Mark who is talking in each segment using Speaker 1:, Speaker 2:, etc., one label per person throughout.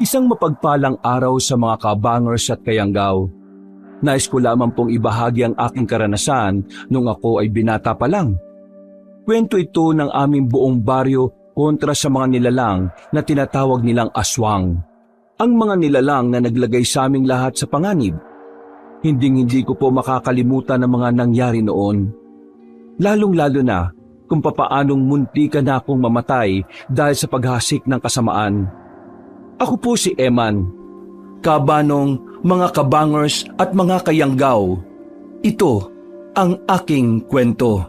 Speaker 1: Isang mapagpalang araw sa mga kabangers at kayanggaw. Nais ko lamang pong ibahagi ang aking karanasan nung ako ay binata pa lang. Kwento ito ng aming buong baryo kontra sa mga nilalang na tinatawag nilang aswang. Ang mga nilalang na naglagay sa aming lahat sa panganib. Hinding-hindi ko po makakalimutan ang mga nangyari noon. Lalong-lalo na kung papaanong muntikan na akong mamatay dahil sa paghasik ng kasamaan. Ako po si Eman, kabanong, mga kabangers at mga kayanggaw. Ito ang aking kwento.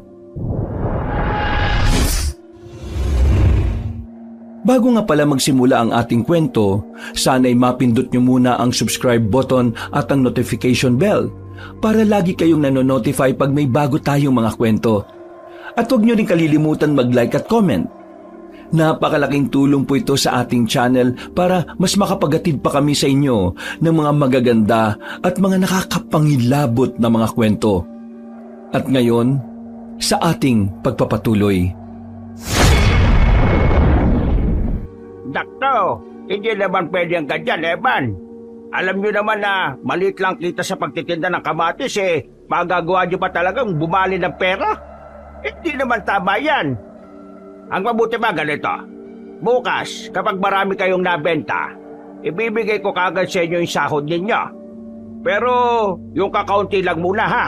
Speaker 1: Bago nga pala magsimula ang ating kwento, sana'y mapindot nyo muna ang subscribe button at ang notification bell para lagi kayong nanonotify pag may bago tayong mga kwento. At huwag nyo rin kalilimutan mag-like at comment. Napakalaking tulong po ito sa ating channel para mas makapagatid pa kami sa inyo ng mga magaganda at mga nakakapangilabot na mga kwento. At ngayon, sa ating pagpapatuloy.
Speaker 2: Dakto, hindi naman pwede ang ganyan, Evan. Alam nyo naman na maliit lang kita sa pagtitinda ng kamatis magagawa nyo pa talagang bumali ng pera? Hindi naman tama yan. Ang mabuti ba ganito? Bukas, kapag marami kayong nabenta, ibibigay ko kagad sa inyo yung sahod ninyo. Pero yung kakaunti lang muna ha.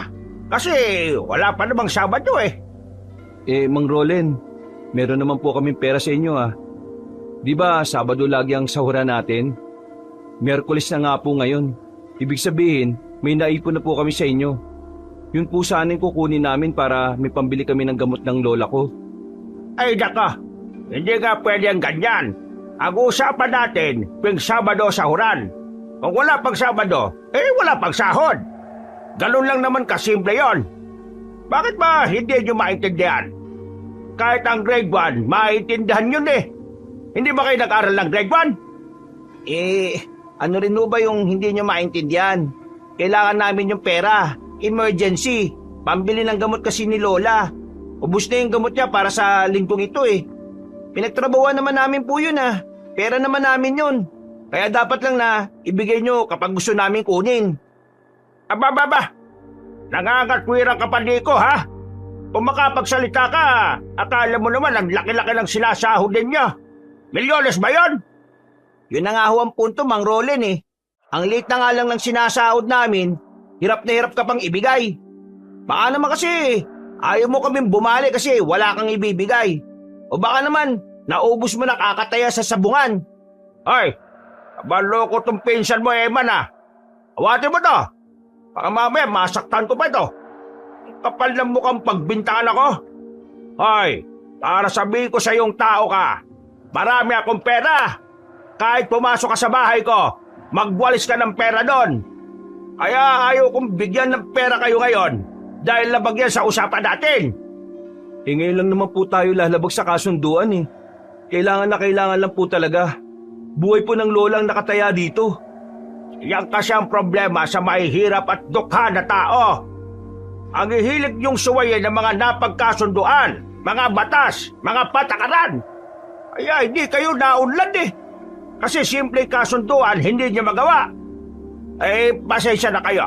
Speaker 2: Kasi wala pa namang Sabado
Speaker 1: Mang Rolen, meron naman po kaming pera sa inyo Di ba Sabado lagi ang sahuran natin? Miyerkules na nga po ngayon. Ibig sabihin, may naipon na po kami sa inyo. Yun po sana yung kukunin namin para may pambili kami ng gamot ng lola ko.
Speaker 2: Ay daka, hindi nga pwede ang ganyan. Ang usapan natin, tuwing Sabado sahuran. Kung wala pang Sabado, wala pang sahod. Ganun lang naman kasimple yon. Bakit ba hindi nyo maintindihan? Kahit ang grade 1, maintindihan yun Hindi ba kayo nag-aral ng grade 1?
Speaker 3: Ano rin ba yung hindi nyo maintindihan? Kailangan namin yung pera. Emergency. Pambili ng gamot kasi ni Lola. Ubus na yung gamot niya para sa linggong ito Pinagtrabahuan naman namin po yun Pera naman namin yun. Kaya dapat lang na ibigay nyo kapag gusto namin kunin.
Speaker 2: Aba. Nangangatwirang ka pa Nico ha? Kung makapagsalita ka, akala mo naman ang laki-laki ng sinasahod ninyo. Milyones ba yun?
Speaker 3: Yun na nga ho ang punto, Mang Rolen Ang late na nga lang ng sinasahod namin, hirap na hirap ka pang ibigay. Baka naman kasi, ayaw mo kaming bumali kasi wala kang ibibigay. O baka naman, naubos mo na kakataya sa sabungan.
Speaker 2: Ay, kabaloko tong pinsan mo Eman Awatin mo to. Baka mamaya masaktan ko pa ito. Kapal ng mukhang pagbintangan ako. Ay, para sabihin ko sa iyong tao ka, marami akong pera. Kahit pumasok ka sa bahay ko, magwalis ka ng pera doon. Kaya ayaw kong bigyan ng pera kayo ngayon dahil labag yan sa usapan natin.
Speaker 1: Ngayon lang naman po tayo lalabag sa kasunduan Kailangan lang po talaga. Buhay po ng lola ang nakataya dito.
Speaker 2: Yan kasi ang problema sa mahihirap at dukha na tao. Ang hihilig niyong suwayin ng mga napagkasunduan, mga batas, mga patakaran. Kaya hindi kayo naunlad Kasi simple kasunduan, hindi niyo magawa. Pasensya na kayo.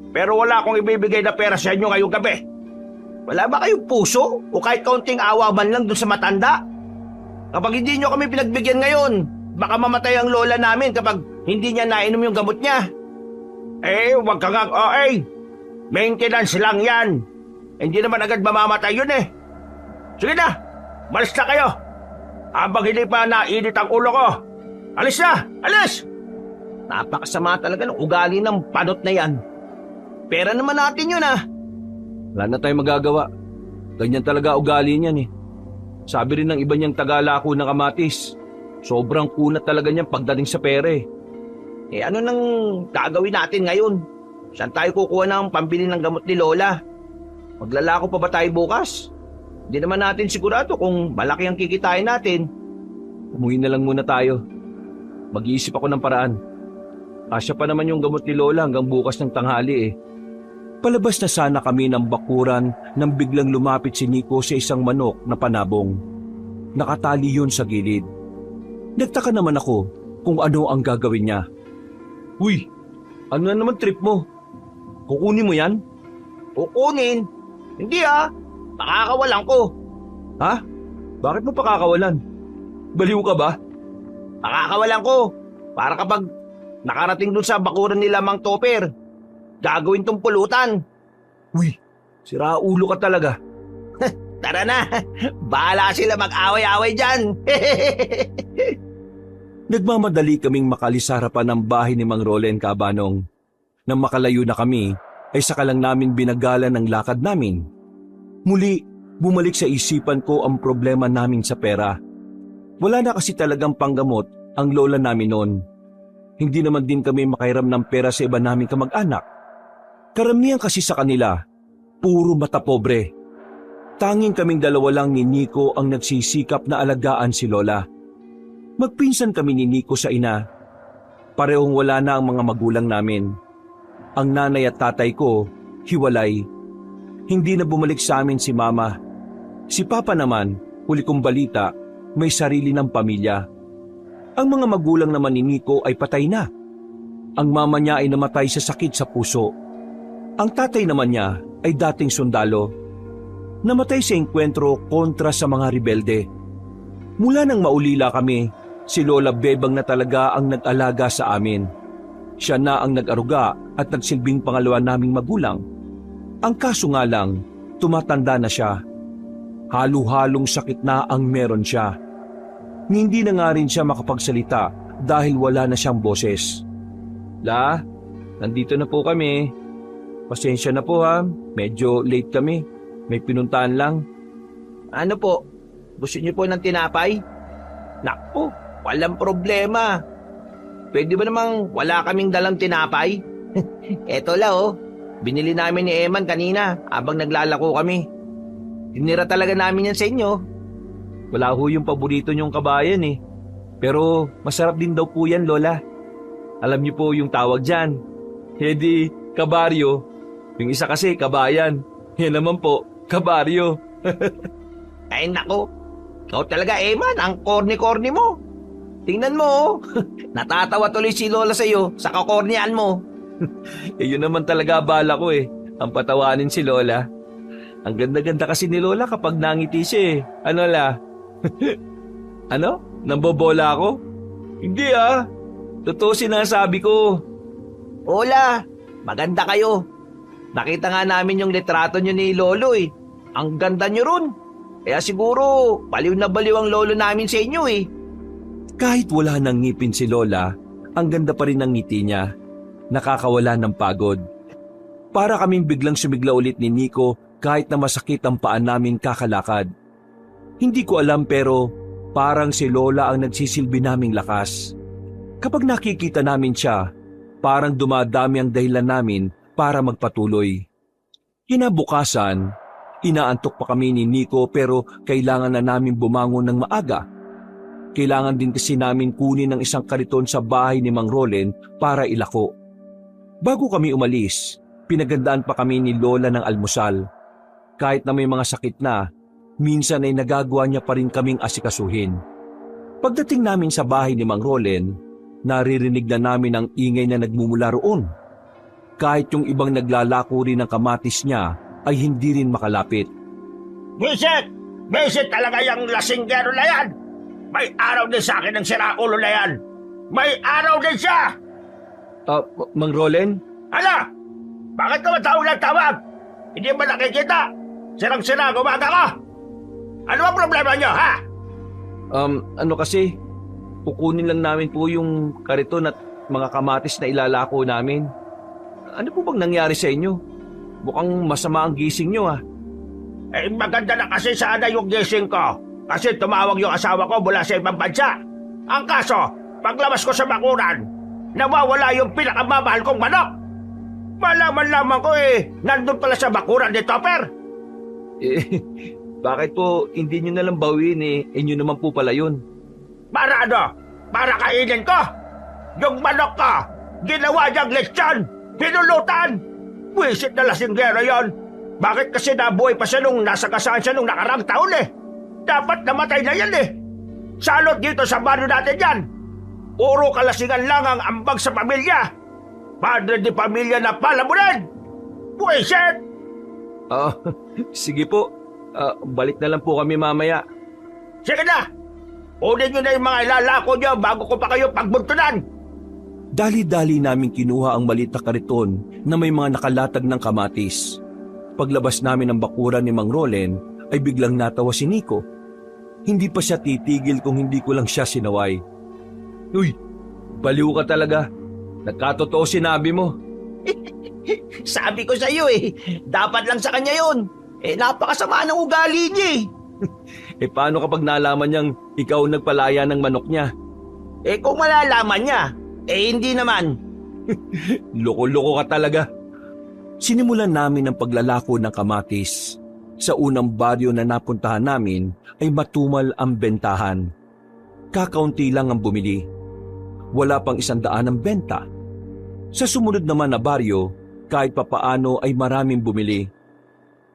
Speaker 2: Pero wala akong ibibigay na pera sa inyo ngayong gabi.
Speaker 3: Wala ba kayong puso? O kahit kaunting awa man lang dun sa matanda? Kapag hindi nyo kami pinagbigyan ngayon, baka mamatay ang lola namin kapag hindi niya nainom yung gamot niya.
Speaker 2: Wag ka nga, maintenance lang yan. Hindi naman agad mamamatay yun Sige na, malis na kayo. Habang hindi pa nainit ang ulo ko. Alis na! Alis!
Speaker 3: Napakasama talaga ng ugali ng panot na yan. Pera naman natin yun
Speaker 1: Wala na tayong magagawa. Ganyan talaga ugali niyan Sabi rin ng iba niyang tagalako ng kamatis. Sobrang kunat talaga niyan pagdating sa pera
Speaker 3: Ano nang gagawin natin ngayon? Saan tayo kukuha ng pambili ng gamot ni Lola? Maglalako pa ba tayo bukas? Hindi naman natin sigurado kung malaki ang kikitain natin.
Speaker 1: Umuwi na lang muna tayo. Mag-iisip ako ng paraan. Asya pa naman yung gamot ni Lola hanggang bukas ng tanghali Palabas na sana kami ng bakuran nang biglang lumapit si Nico sa isang manok na panabong. Nakatali yun sa gilid. Nagtaka naman ako kung ano ang gagawin niya. Uy, ano na naman trip mo? Kukunin mo yan?
Speaker 3: Kukunin? Hindi pakakawalan ko.
Speaker 1: Ha? Bakit mo pakakawalan? Baliw ka ba?
Speaker 3: Pakakawalan ko. Para kapag nakarating dun sa bakuran nila Mang Topper, gagawin tong pulutan.
Speaker 1: Uy, sira ulo ka talaga.
Speaker 3: Tara na, bahala sila mag-away-away dyan.
Speaker 1: Nagmamadali kaming makalis sa harapan ng bahay ni Mang Rolen, Kabanong. Nang makalayo na kami, ay saka lang namin binagalan ang lakad namin. Muli, bumalik sa isipan ko ang problema namin sa pera. Wala na kasi talagang panggamot ang lola namin noon. Hindi naman din kami makairam ng pera sa iba naming kamag-anak. Karamihan kasi sa kanila, puro mata pobre. Tanging kaming dalawa lang ni Nico ang nagsisikap na alagaan si Lola. Magpinsan kami ni Nico sa ina. Parehong wala na ang mga magulang namin. Ang nanay at tatay ko, hiwalay. Hindi na bumalik sa amin si Mama. Si Papa naman, huli kong balita, may sarili ng pamilya. Ang mga magulang naman ni Nico ay patay na. Ang mama niya ay namatay sa sakit sa puso. Ang tatay naman niya ay dating sundalo. Namatay sa engkwentro kontra sa mga rebelde. Mula nang maulila kami, si Lola Bebang na talaga ang nag-alaga sa amin. Siya na ang nag-aruga at nagsilbing pangalawa naming magulang. Ang kaso nga lang, tumatanda na siya. Halo-halong sakit na ang meron siya. Hindi na nga rin siya makapagsalita dahil wala na siyang boses. La, nandito na po kami. Pasensya na po ha, medyo late kami. May pinuntahan lang.
Speaker 3: Ano po? Gusto niyo po ng tinapay? Naku, walang problema. Pwede ba namang wala kaming dalang tinapay? Eto la binili namin ni Eman kanina habang naglalako kami. Tinira talaga namin yan sa inyo.
Speaker 1: Wala ho yung paborito niyong kabayan eh. Pero masarap din daw po yan, Lola. Alam niyo po yung tawag dyan. Hedi, kabaryo. Yung isa kasi, kabayan. Yan naman po, kabaryo.
Speaker 3: Ay nako, ikaw talaga Eman, ang corny-corny mo. Tingnan mo natatawa tuloy si Lola sa'yo sa kakornian mo.
Speaker 1: Yun naman talaga bala ko eh, ang patawanin si Lola. Ang ganda-ganda kasi ni Lola kapag nangiti siya eh. Ano la? Ano? Nambobola ako? Hindi totoo sinasabi ko.
Speaker 3: Hola, maganda kayo. Nakita nga namin yung litrato nyo ni Lolo eh. Ang ganda nyo ron. Kaya siguro, baliw na baliw ang lolo namin sa inyo eh.
Speaker 1: Kahit wala nang ngipin si Lola, ang ganda pa rin ng ngiti niya. Nakakawala ng pagod. Para kaming biglang sumigla ulit ni Nico kahit na masakit ang paan namin kakalakad. Hindi ko alam pero parang si Lola ang nagsisilbi naming lakas. Kapag nakikita namin siya, parang dumadami ang dahilan namin para magpatuloy. Kinabukasan, inaantok pa kami ni Nico pero kailangan na namin bumangon ng maaga. Kailangan din kasi namin kunin ng isang kariton sa bahay ni Mang Rolen para ilako. Bago kami umalis, pinagandaan pa kami ni Lola ng almusal. Kahit na may mga sakit na, minsan ay nagagawa niya pa rin kaming asikasuhin. Pagdating namin sa bahay ni Mang Rolen, naririnig na namin ang ingay na nagmumula roon. Kahit yung ibang naglalako rin ng kamatis niya ay hindi rin makalapit.
Speaker 2: Visit! Visit talaga yung lasinggero na yan! May araw din sa akin ng siraulo na yan! May araw din siya!
Speaker 1: Mang Rolen?
Speaker 2: Hala! Bakit ka matawag ng tawag? Hindi ba nakikita? Sirang-sira, gumaga ka! Ano ang problema niyo, ha?
Speaker 1: Ano kasi, kukunin lang namin po yung kariton at mga kamatis na ilalako namin. Ano po bang nangyari sa inyo? Mukhang masama ang gising nyo
Speaker 2: Eh, maganda na kasi sana yung gising ko. Kasi tumawag yung asawa ko mula sa ibang bansa. Ang kaso, paglabas ko sa bakuran, nawawala yung pinakamamahal kong manok. Malaman-laman ko nandun pala sa bakuran ni Topper.
Speaker 1: Bakit po hindi nyo nalang bawiin inyo naman po pala yun?
Speaker 2: Para ano? Para kainin ko? Yung manok ko, ginawa niyang lechon, pinulutan. Wisit na lasinggero yon. Bakit kasi nabuhay pa siya nung nasa kasaan siya nung nakarang taon Dapat namatay na yan Salot dito sa baryo natin yan. Puro kalasingan lang ang ambag sa pamilya. Padre di pamilya na palamunan! Buwisit!
Speaker 1: Ah, sige po. Balik na lang po kami mamaya.
Speaker 2: Sige na! Unin nyo na yung mga ilalako nyo bago ko pa kayo pagbuntunan!
Speaker 1: Dali-dali namin kinuha ang maliit na kariton na may mga nakalatag ng kamatis. Paglabas namin ng bakuran ni Mang Rolen ay biglang natawa si Nico. Hindi pa siya titigil kung hindi ko lang siya sinaway. Uy, baliw ka talaga. Nagkatotoo sinabi mo.
Speaker 3: Sabi ko sa iyo dapat lang sa kanya yun. Napakasama ng ugali niya
Speaker 1: Paano kapag nalaman niyang ikaw nagpalaya ng manok niya?
Speaker 3: Kung malalaman niya, hindi naman.
Speaker 1: Loko-loko ka talaga. Sinimulan namin ang paglalako ng kamatis. Sa unang baryo na napuntahan namin ay matumal ang bentahan. Kakaunti lang ang bumili. Wala pang 100 ang benta. Sa sumunod naman na baryo, kahit papaano ay maraming bumili.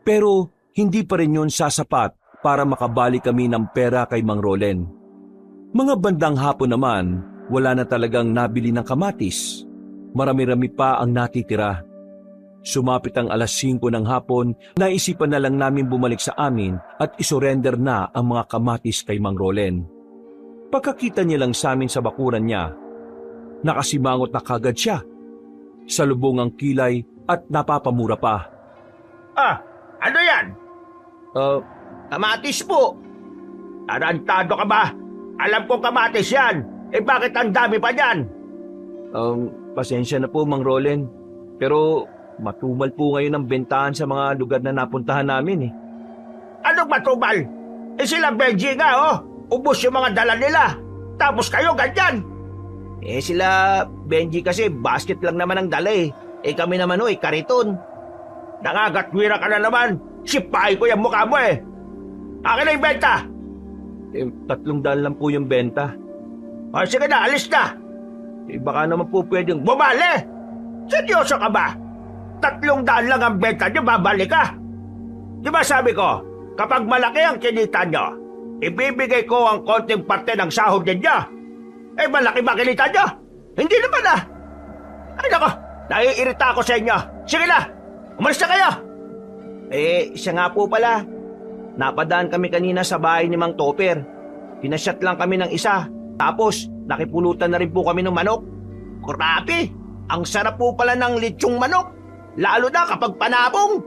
Speaker 1: Pero hindi pa rin yun sasapat para makabali kami ng pera kay Mang Rolen. Mga bandang hapon naman, wala na talagang nabili ng kamatis. Marami-rami pa ang natitira. Sumapit ang alas 5 ng hapon, naisipan na lang namin bumalik sa amin at isurrender na ang mga kamatis kay Mang Rolen. Pagkakita niya lang sa amin sa bakuran niya, nakasimangot na kagad siya. Salubong ang kilay at napapamura pa.
Speaker 2: Ano yan?
Speaker 3: Kamatis po.
Speaker 2: Tarantado ka ba? Alam ko kamatis yan. Bakit ang dami pa yan?
Speaker 1: Pasensya na po, Mang Rolen. Pero matumal po ngayon ang bentahan sa mga lugar na napuntahan namin
Speaker 2: Anong matumal? Sila Benji nga ubos yung mga dala nila. Tapos kayo ganyan.
Speaker 3: Sila Benji kasi basket lang naman ang dala kami naman kariton.
Speaker 2: Nangagatwira ka na naman. Sipahin ko yung mukha mo Akin na yung benta.
Speaker 1: 300 lang po yung benta.
Speaker 2: Sige na, alis na.
Speaker 1: Baka naman po pwedeng...
Speaker 2: Bumali! Seryoso ka ba? 300 lang ang benta niyo, babalik ka. Di ba sabi ko, kapag malaki ang kinita niyo, ibibigay ko ang konting parte ng sahod ninyo. Malaki ba kinita niyo? Hindi naman Ay nako, naiirita ako sa inyo. Sige na, umalis na kayo.
Speaker 3: Siya nga po pala. Napadaan kami kanina sa bahay ni Mang Topper. Pinasyat lang kami ng isa. Tapos, nakipulutan na rin po kami ng manok. Grabe! Ang sarap po pala ng lechong manok. Lalo na kapag panabong.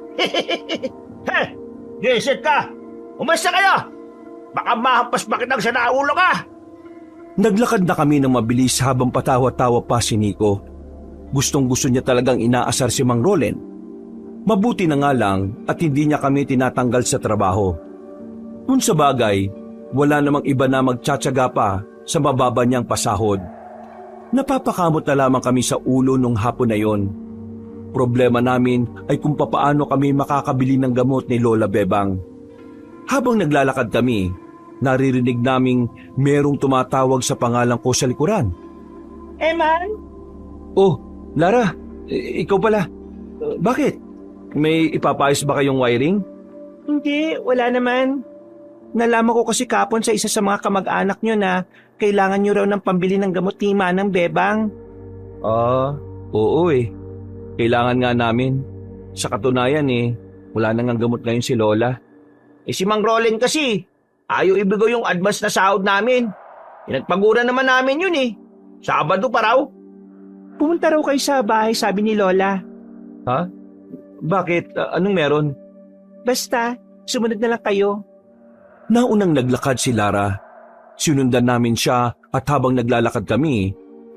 Speaker 2: Visit ka! Umalis na kayo! Baka mahampas pa kitang sa naulo ka!
Speaker 1: Naglakad na kami ng mabilis habang patawa-tawa pa si Nico. Gustong-gusto niya talagang inaasar si Mang Rolen. Mabuti na nga lang at hindi niya kami tinatanggal sa trabaho. Kung sa bagay, wala namang iba na magtsatsaga pa sa mababa niyang pasahod. Napapakamot na lamang kami sa ulo nung hapon na yon. Problema namin ay kung papaano kami makakabili ng gamot ni Lola Bebang. Habang naglalakad kami, naririnig naming merong tumatawag sa pangalan ko sa likuran.
Speaker 3: Eman?
Speaker 1: Oh, Lara, ikaw pala. Bakit? May ipapayos ba kayong wiring?
Speaker 3: Hindi, wala naman. Nalaman ko kasi kapon sa isa sa mga kamag-anak nyo na kailangan nyo raw ng pambili ng gamot ni Manang Bebang.
Speaker 1: Oo Kailangan nga namin. Sa katunayan wala nang ang gamot ngayon si Lola.
Speaker 3: Si Mang Rolen kasi, ayaw ibigay yung advance na sahod namin. Pinagpaguran naman namin yun Sabado pa raw. Pumunta raw kayo sa bahay, sabi ni Lola.
Speaker 1: Ha? Bakit? Anong meron?
Speaker 3: Basta, sumunod na lang kayo.
Speaker 1: Naunang naglakad si Lara. Sinundan namin siya at habang naglalakad kami,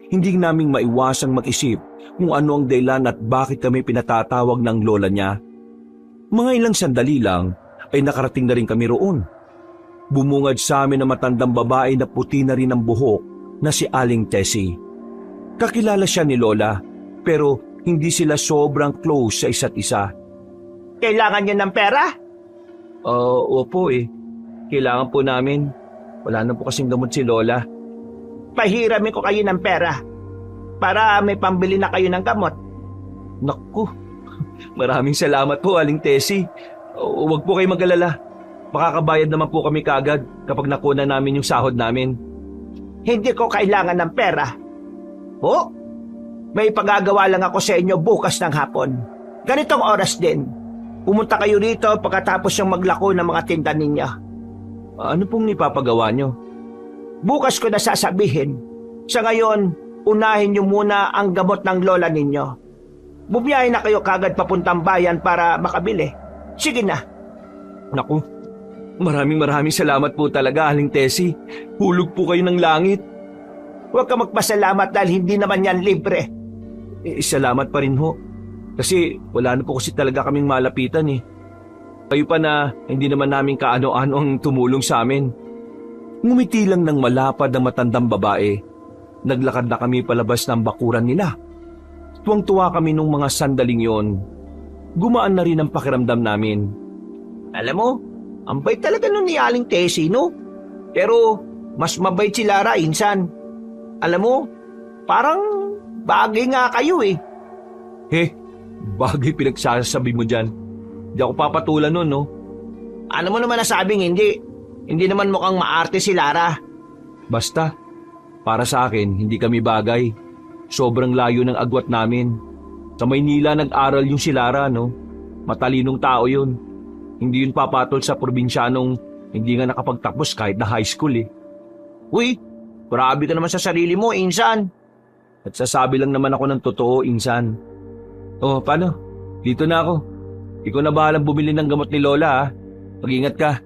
Speaker 1: hindi naming maiwasang mag-isip kung ano ang dahilan at bakit kami pinatatawag ng lola niya. Mga ilang sandali lang ay nakarating na rin kami roon. Bumungad sa amin na matandang babae na puti na rin ang buhok na si Aling Tessie. Kakilala siya ni Lola pero hindi sila sobrang close sa isa't isa.
Speaker 3: Kailangan niyo ng pera?
Speaker 1: Opo Kailangan po namin. Wala na po kasing gamot si Lola.
Speaker 3: Pahiramin ko kayo ng pera para may pambili na kayo ng gamot.
Speaker 1: Naku, maraming salamat po, Aling Tessie. Huwag po kayo mag-alala. Makakabayad naman po kami kaagad kapag nakuna namin yung sahod namin.
Speaker 3: hindi ko kailangan ng pera. Oh, may pagagawa lang ako sa inyo bukas ng hapon. Ganitong oras din. Pumunta kayo rito pagkatapos yung maglako ng mga tinda ninyo.
Speaker 1: Ano pong ipapagawa nyo?
Speaker 3: Bukas ko na sasabihin. Sa ngayon, unahin niyo muna ang gamot ng lola ninyo. Bumiyahe na kayo kagad papuntang bayan para makabili. Sige na.
Speaker 1: Naku, maraming salamat po talaga, Aling Tessie. Hulog po kayo ng langit.
Speaker 3: Huwag ka magpasalamat dahil hindi naman yan libre.
Speaker 1: Salamat pa rin ho. Kasi wala na po kasi talaga kaming malapitan eh. Kayo pa na hindi naman namin kaano-ano ang tumulong sa amin. Ngumiti lang ng malapad ang matandang babae. Naglakad na kami palabas ng bakuran nila. Tuwang-tuwa kami nung mga sandaling yon. Gumaan na rin ang pakiramdam namin.
Speaker 3: Alam mo, ang bait talaga nun ni Aling Tessie, no? Pero mas mabait si Lara, insan. Alam mo, parang bagay nga kayo eh.
Speaker 1: Bagay pinagsasabi mo dyan. Di ako papatulan nun, no?
Speaker 3: Ano mo naman nasabing hindi? Hindi naman mukhang maarte si Lara.
Speaker 1: Basta, para sa akin, hindi kami bagay. Sobrang layo ng agwat namin. Sa Maynila nag-aral yung si Lara, no? Matalinong tao yun. Hindi yun papatol sa probinsyanong hindi nga nakapagtapos kahit na high school eh.
Speaker 3: Uy, grabe ka naman sa sarili mo, insan.
Speaker 1: At sasabi lang naman ako ng totoo, insan. Oh, paano? Dito na ako. Ikaw na bahalang bumili ng gamot ni Lola, ha? Mag-ingat ka.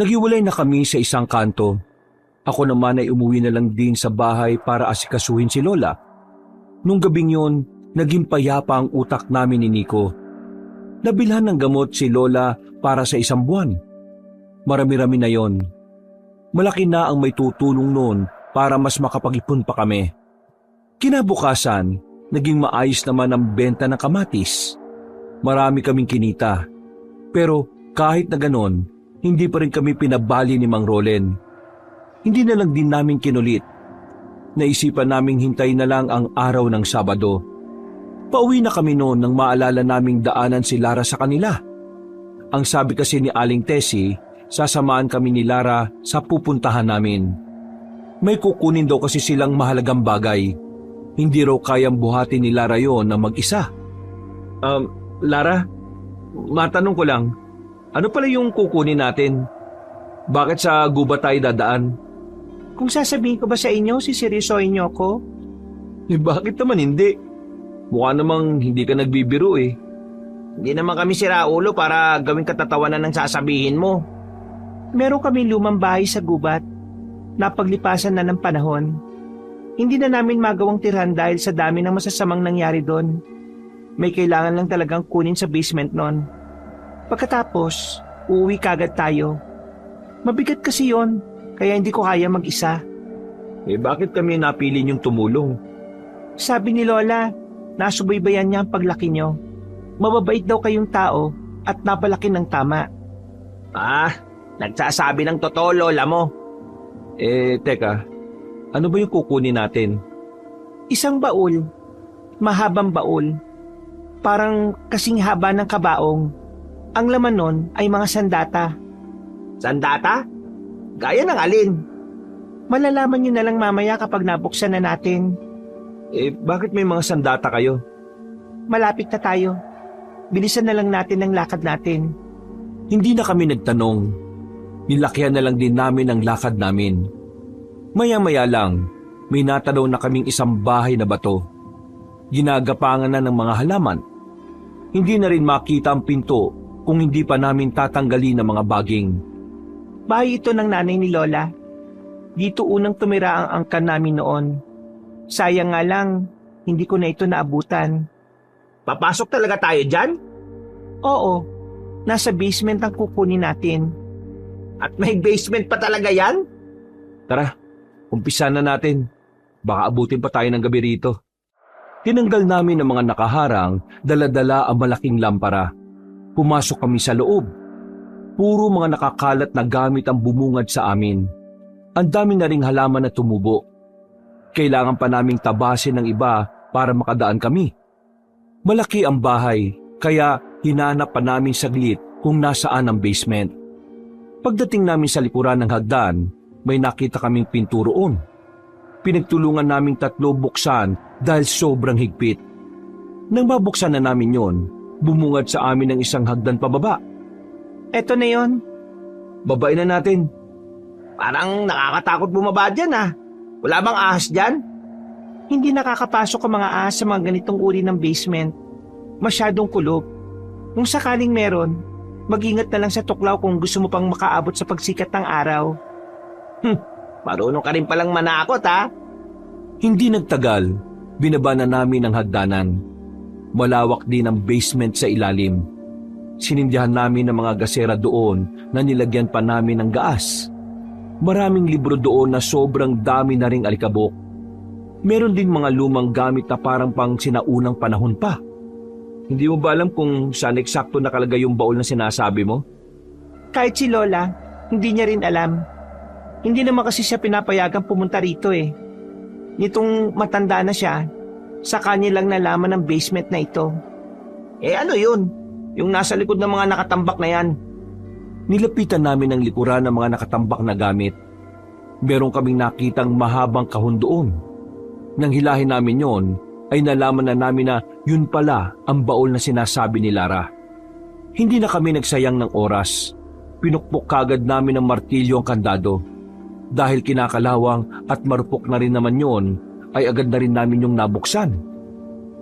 Speaker 1: Naghiwalay na kami sa isang kanto. Ako naman ay umuwi na lang din sa bahay para asikasuhin si Lola. Nung gabing yun, naging payapa ang utak namin ni Nico. Nabilhan ng gamot si Lola para sa 1 buwan. Marami-rami na yon. Malaki na ang may tutulong noon para mas makapag-ipon pa kami. Kinabukasan, naging maayos naman ang benta ng kamatis. Marami kaming kinita. Pero kahit na ganon, hindi pa rin kami pinabali ni Mang Rolen. Hindi na lang din namin kinulit. Naisipan naming hintay na lang ang araw ng Sabado. Pauwi na kami noon nang maalala naming daanan si Lara sa kanila. Ang sabi kasi ni Aling Tessie, sasamaan kami ni Lara sa pupuntahan namin. May kukunin daw kasi silang mahalagang bagay. Hindi raw kayang buhatin ni Lara yon na mag-isa. Lara, matanong ko lang, ano pala yung kukunin natin? Bakit sa gubat tayo dadaan?
Speaker 3: Kung sasabihin ko ba sa inyo, siseryosohin niyo ako?
Speaker 1: Bakit naman hindi? Mukha namang hindi ka nagbibiro eh.
Speaker 3: Hindi naman kami siraulo para gawing katatawanan ng sasabihin mo. Meron kami lumang bahay sa gubat. Napaglipasan na ng panahon. Hindi na namin magawang tirhan dahil sa dami ng masasamang nangyari doon. May kailangan lang talagang kunin sa basement nun. Pagkatapos, uuwi kagad tayo. Mabigat kasi yon, kaya hindi ko kaya mag-isa.
Speaker 1: Bakit kami napili niyong tumulong?
Speaker 3: Sabi ni Lola, nasubaybayan niya ang paglaki niyo. Mababait daw kayong tao at napalaki ng tama. Nagsasabi ng totoo, Lola mo.
Speaker 1: Teka, ano ba yung kukunin natin?
Speaker 3: Isang baul. Mahabang baul. Parang kasing haba ng kabaong. Ang laman nun ay mga sandata. Sandata? Gaya ng alin? Malalaman niyo na lang mamaya kapag nabuksan na natin.
Speaker 1: Bakit may mga sandata kayo?
Speaker 3: Malapit na tayo. Bilisan na lang natin ang lakad natin.
Speaker 1: Hindi na kami nagtanong. Nilakyan na lang din namin ang lakad namin. Maya-maya lang, may natanaw na kaming isang bahay na bato. Ginagapangan na ng mga halaman. Hindi na rin makita ang pinto kung hindi pa namin tatanggalin ang mga baging.
Speaker 3: Bahay ito ng nanay ni Lola. Dito unang tumira ang angkan namin noon. Sayang nga lang, hindi ko na ito naabutan. Papasok talaga tayo dyan? Oo, nasa basement ang kukunin natin. At may basement pa talaga yan?
Speaker 1: Tara, umpisa na natin. Baka abutin pa tayo ng gabi rito. Tinanggal namin ang mga nakaharang, dala-dala ang malaking lampara. Pumasok kami sa loob. Puro mga nakakalat na gamit ang bumungad sa amin. Ang dami na ring halaman na tumubo. Kailangan pa naming tabasin ng iba para makadaan kami. Malaki ang bahay, kaya hinanap pa namin saglit kung nasaan ang basement. Pagdating namin sa likuran ng hagdan, may nakita kaming pinto roon. Pinagtulungan naming tatlo buksan dahil sobrang higpit. Nang mabuksan na namin yon, bumungad sa amin ng isang hagdan pababa.
Speaker 3: Eto na yon.
Speaker 1: Babain na natin.
Speaker 3: Parang nakakatakot bumaba dyan ah. Wala bang ahas dyan? Hindi nakakapasok ang mga ahas sa mga ganitong uri ng basement. Masyadong kulob. Kung sakaling meron, mag-ingat na lang sa tuklaw kung gusto mo pang makaabot sa pagsikat ng araw. Marunong ka rin palang manakot ha?
Speaker 1: Hindi nagtagal, binaba na namin ang hagdanan. Malawak din ang basement sa ilalim. Sinindihan namin ang mga gasera doon na nilagyan pa namin ng gaas. Maraming libro doon na sobrang dami na ring alikabok. Meron din mga lumang gamit na parang pang sinaunang panahon pa. Hindi mo ba alam kung saan eksakto nakalagay yung baul na sinasabi mo?
Speaker 3: Kahit si Lola, hindi niya rin alam. Hindi naman kasi siya pinapayagang pumunta rito eh. Nitong matanda na siya, sa kanya lang nalaman ng basement na ito. Eh ano yun? Yung nasa likod ng mga nakatambak na yan.
Speaker 1: Nilapitan namin ang likuran ng mga nakatambak na gamit. Meron kaming nakitang mahabang kahon doon. Nang hilahin namin yon, ay nalaman na namin na yun pala ang baul na sinasabi ni Lara. Hindi na kami nagsayang ng oras. Pinukpok kagad namin ng martilyo ang kandado. Dahil kinakalawang at marupok na rin naman yon, ay agad na rin namin yung nabuksan.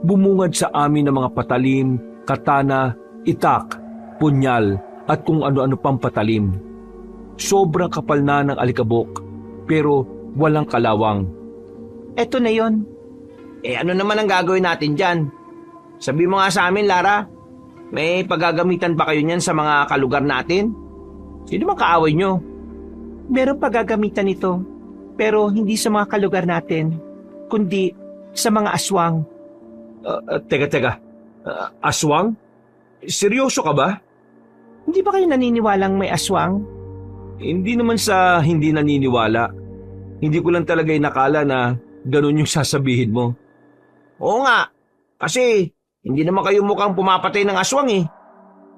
Speaker 1: Bumungad sa amin ng mga patalim, katana, itak, punyal, at kung ano-ano pang patalim. Sobrang kapal na ng alikabok, pero walang kalawang.
Speaker 3: Eto na yon. Eh ano naman ang gagawin natin dyan? Sabi mo nga sa amin, Lara, may paggagamitan ba kayo niyan sa mga kalugar natin? Sino bang kaaway nyo? Meron paggagamitan ito, pero hindi sa mga kalugar natin, kundi sa mga aswang.
Speaker 1: Teka. Aswang? Seryoso ka ba?
Speaker 3: Hindi ba kayo naniniwalang may aswang?
Speaker 1: Hindi naman sa hindi naniniwala. Hindi ko lang talaga inakala na ganun yung sasabihin mo.
Speaker 3: Oo nga, kasi hindi naman kayo mukhang pumapatay ng aswang eh.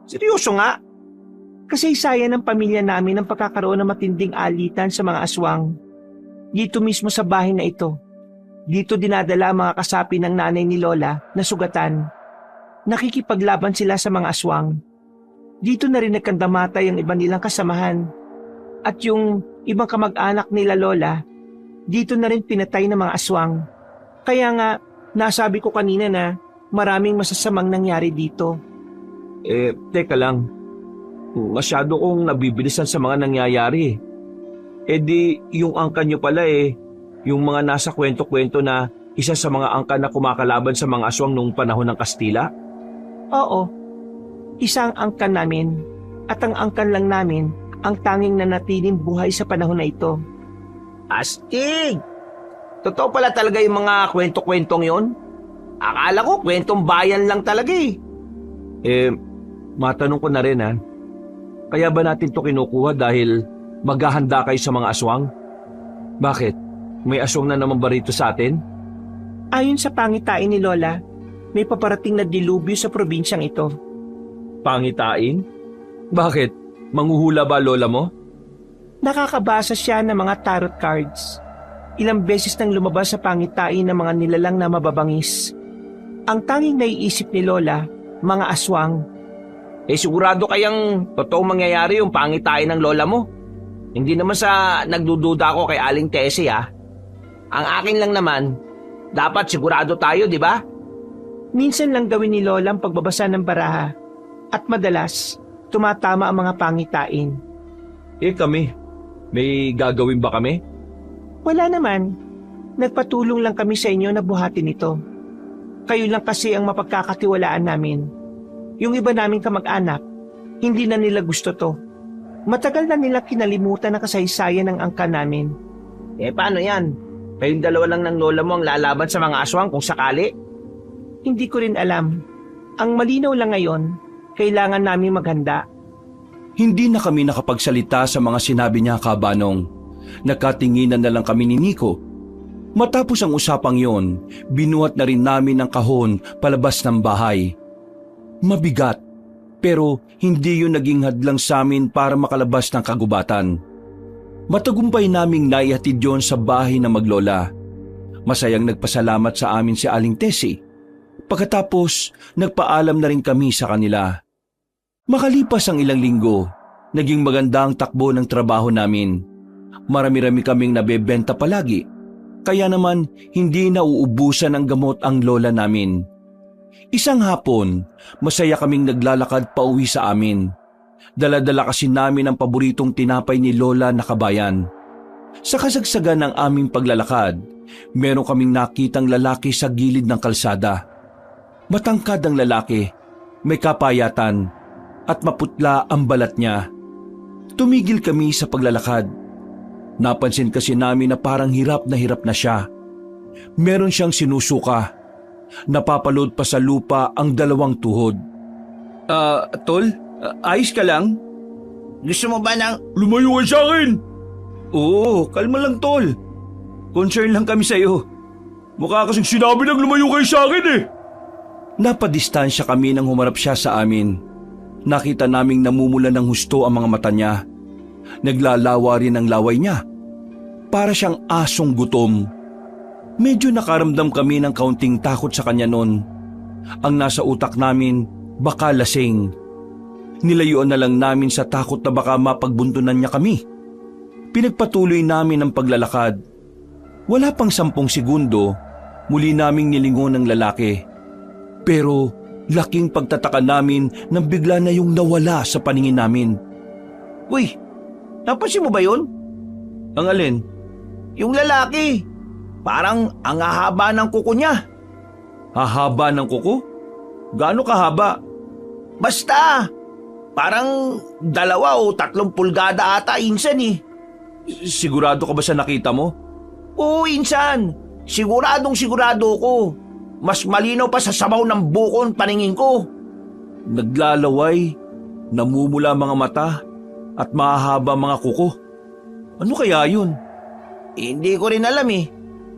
Speaker 3: Seryoso nga. Kasaysayan ng pamilya namin ang pagkakaroon ng matinding alitan sa mga aswang. Dito mismo sa bahay na ito. Dito dinadala ang mga kasapi ng nanay ni Lola na sugatan. Nakikipaglaban sila sa mga aswang. Dito na rin nagkandamatay ang iba nilang kasamahan. At yung ibang kamag-anak nila Lola, dito na rin pinatay ng mga aswang. Kaya nga, nasabi ko kanina na maraming masasamang nangyari dito.
Speaker 1: Teka lang. Masyado kong nabibilisan sa mga nangyayari. Di, yung angkan nyo pala yung mga nasa kwento-kwento na isa sa mga angkan na kumakalaban sa mga aswang noong panahon ng Kastila?
Speaker 3: Oo. Isang angkan namin at ang angkan lang namin ang tanging nanatiling buhay sa panahon na ito. Astig! Totoo pala talaga yung mga kwento-kwentong yon? Akala ko kwentong bayan lang talaga eh.
Speaker 1: Matanong ko na rin ha. Kaya ba natin to kinukuha dahil maghahanda kayo sa mga aswang? Bakit? May aswang na naman ba rito sa atin?
Speaker 3: Ayon sa pangitain ni Lola, may paparating na dilubyo sa probinsyang ito.
Speaker 1: Pangitain? Bakit? Manghuhula ba lola mo?
Speaker 3: Nakakabasa siya ng mga tarot cards. Ilang beses nang lumabas sa pangitain ng mga nilalang na mababangis. Ang tanging naiisip ni Lola, mga aswang. Sigurado kayang totoong mangyayari yung pangitain ng lola mo. Hindi naman sa nagdududa ako kay Aling Tessie ha. Ang akin lang naman, dapat sigurado tayo, di ba? Minsan lang gawin ni Lola ang pagbabasa ng baraha. At madalas, tumatama ang mga pangitain.
Speaker 1: Kami, may gagawin ba kami?
Speaker 3: Wala naman. Nagpatulong lang kami sa inyo na buhatin ito. Kayo lang kasi ang mapagkakatiwalaan namin. Yung iba naming kamag-anak, hindi na nila gusto to. Matagal na nila kinalimutan ang kasaysayan ng angkan namin. Paano yan? Kayong dalawa lang ng lola mo ang lalaban sa mga aswang kung sakali? Hindi ko rin alam. Ang malinaw lang ngayon, kailangan namin maghanda.
Speaker 1: Hindi na kami nakapagsalita sa mga sinabi niya, Kabanong. Nakatinginan na lang kami ni Nico. Matapos ang usapang yon, binuhat na rin namin ang kahon palabas ng bahay. Mabigat, pero hindi yun naging hadlang sa amin para makalabas ng kagubatan. Matagumpay naming naihatid yon sa bahay na maglola Masayang nagpasalamat sa amin si Aling Tessie. Pagkatapos, nagpaalam na rin kami sa kanila. Makalipas ang ilang linggo, naging maganda ang takbo ng trabaho namin. Marami-rami kaming nabebenta palagi. Kaya naman, hindi nauubusan ng gamot ang lola namin. Isang hapon, masaya kaming naglalakad pauwi sa amin. Dala-dala kasi namin ang paboritong tinapay ni Lola na kabayan. Sa kasagsagan ng aming paglalakad, meron kaming nakitang lalaki sa gilid ng kalsada. Matangkad ang lalaki, may kapayatan, at maputla ang balat niya. Tumigil kami sa paglalakad. Napansin kasi namin na parang hirap na siya. Meron siyang sinusuka. Napapalod pa sa lupa ang dalawang tuhod. Tol? Ayos ka lang?
Speaker 3: Gusto mo ba ng...
Speaker 2: Lumayo ka sa akin!
Speaker 1: Oo, kalma lang tol. Concern lang kami sa'yo.
Speaker 2: Mukha kasing sinabi lang lumayo kayo sa akin eh!
Speaker 1: Napadistansya kami nang humarap siya sa amin. Nakita naming namumula ng husto ang mga mata niya. Naglalawa rin ang laway niya. Para siyang asong gutom. Medyo nakaramdam kami ng kaunting takot sa kanya noon. Ang nasa utak namin, baka lasing. Nilayuan na lang namin sa takot na baka mapagbuntunan niya kami. Pinagpatuloy namin ang paglalakad. Wala pang 10 segundo, muli naming nilingon ng lalaki. Pero laking pagtataka namin nang bigla na yung nawala sa paningin namin.
Speaker 3: Uy, napansin mo ba yun?
Speaker 1: Ang alin?
Speaker 3: Yung lalaki. Parang ang hahaba ng kuko niya.
Speaker 1: Hahaba ng kuko? Gaano kahaba?
Speaker 3: Basta, parang 2 o 3 pulgada ata insan eh.
Speaker 1: Sigurado ka ba sa nakita mo?
Speaker 3: Oo, insan. Sigurado ko. Mas malinaw pa sa sabaw ng bukon paningin ko.
Speaker 1: Naglalaway, namumula mga mata, at mahahaba mga kuko. Ano kaya yun?
Speaker 3: Hindi ko rin alam eh.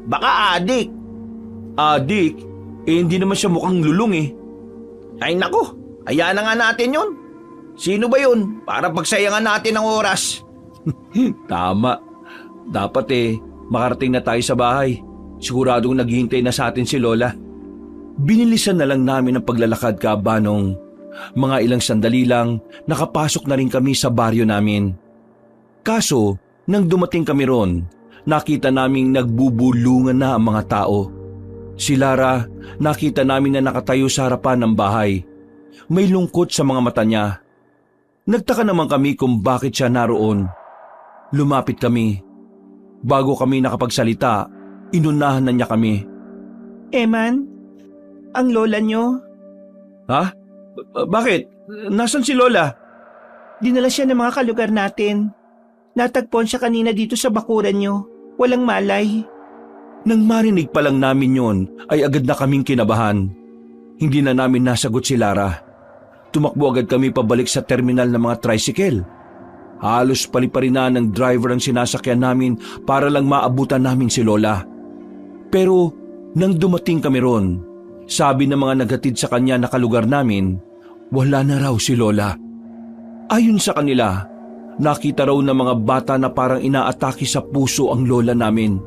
Speaker 3: Baka adik.
Speaker 1: Adik? Hindi naman siya mukhang lulong eh.
Speaker 3: Ay nako, hayaan na nga natin yun. Sino ba yun? Para pagsayangan natin ang oras.
Speaker 1: Tama. Dapat makarating na tayo sa bahay. Siguradong naghihintay na sa atin si Lola. Binilisan na lang namin ang paglalakad kabanong. Mga ilang sandali lang, nakapasok na rin kami sa baryo namin. Kaso, nang dumating kami ron, nakita naming nagbubulungan na ang mga tao. Si Lara, nakita namin na nakatayo sa harapan ng bahay. May lungkot sa mga mata niya. Nagtaka naman kami kung bakit siya naroon. Lumapit kami. Bago kami nakapagsalita, inunahan na niya kami.
Speaker 3: Eman, ang lola niyo.
Speaker 1: Ha? Bakit? Nasaan si Lola?
Speaker 3: Dinala siya ng mga kalugar natin. Natagpuan siya kanina dito sa bakuran niyo. Walang malay.
Speaker 1: Nang marinig pa lang namin yon, ay agad na kaming kinabahan. Hindi na namin nasagot si Lara. Tumakbo agad kami pabalik sa terminal ng mga tricycle. Halos paliparina ng driver ang sinasakyan namin para lang maabutan namin si Lola. Pero nang dumating kami ron, sabi ng mga naghatid sa kanya na kalugar namin, wala na raw si Lola. Ayon sa kanila, nakita raw ng mga bata na parang inaatake sa puso ang lola namin.